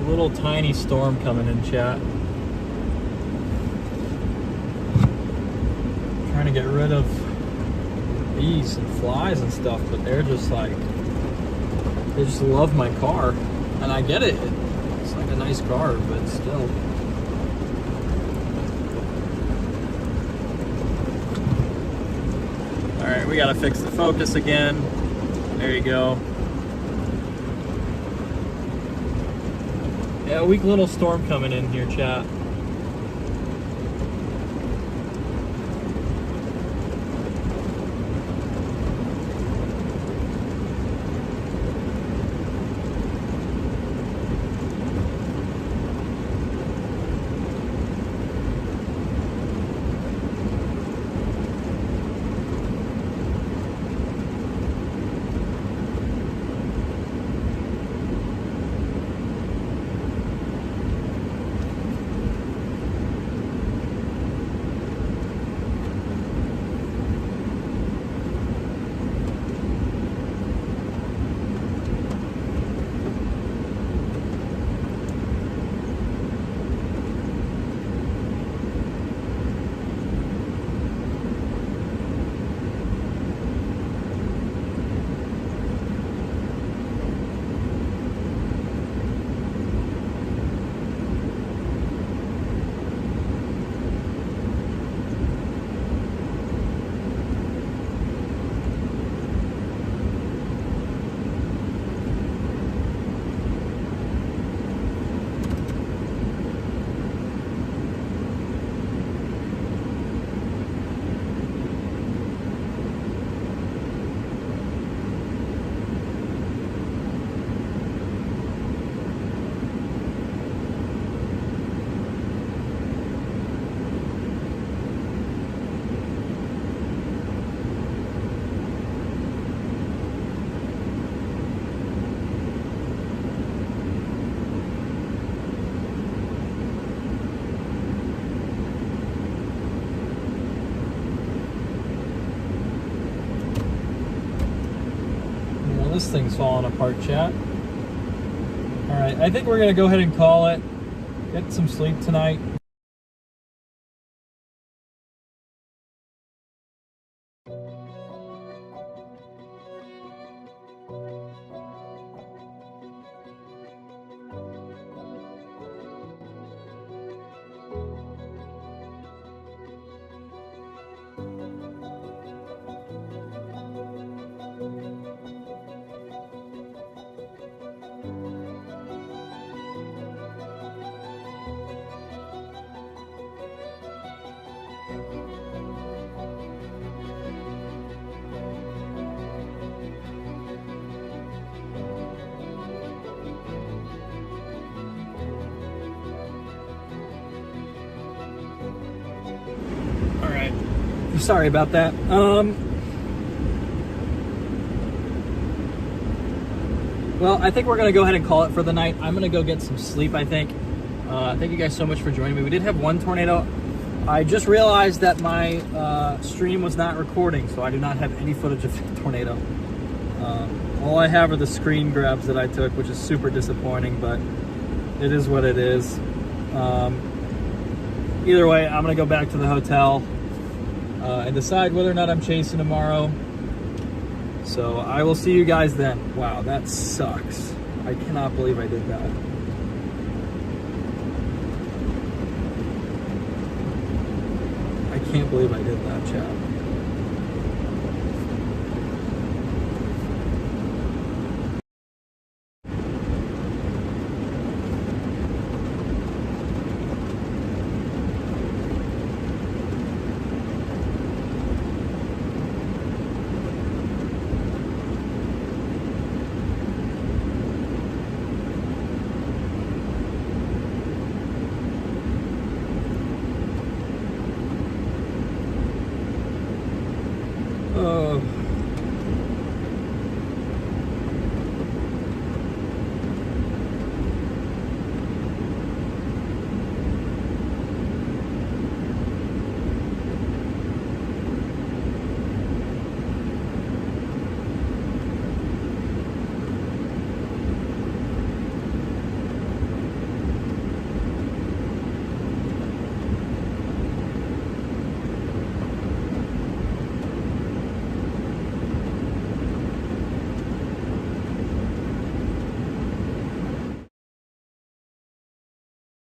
Little tiny storm coming in, chat. Trying to get rid of bees and flies and stuff, but they're just like, they just love my car. And I get it. It's like a nice car, but still. Alright, we gotta fix the focus again. There you go. Yeah, a weak little storm coming in here, chat. This thing's falling apart, chat. All right, I think we're gonna go ahead and call it. Get some sleep tonight. Sorry about that. Well, I think we're going to go ahead and call it for the night. I'm going to go get some sleep, I think. Thank you guys so much for joining me. We did have one tornado. I just realized that my stream was not recording, so I do not have any footage of the tornado. All I have are the screen grabs that I took, which is super disappointing, but it is what it is. Either way, I'm going to go back to the hotel and decide whether or not I'm chasing tomorrow. So I will see you guys then. Wow, that sucks. I cannot believe I did that. I can't believe I did that, chat. Oh.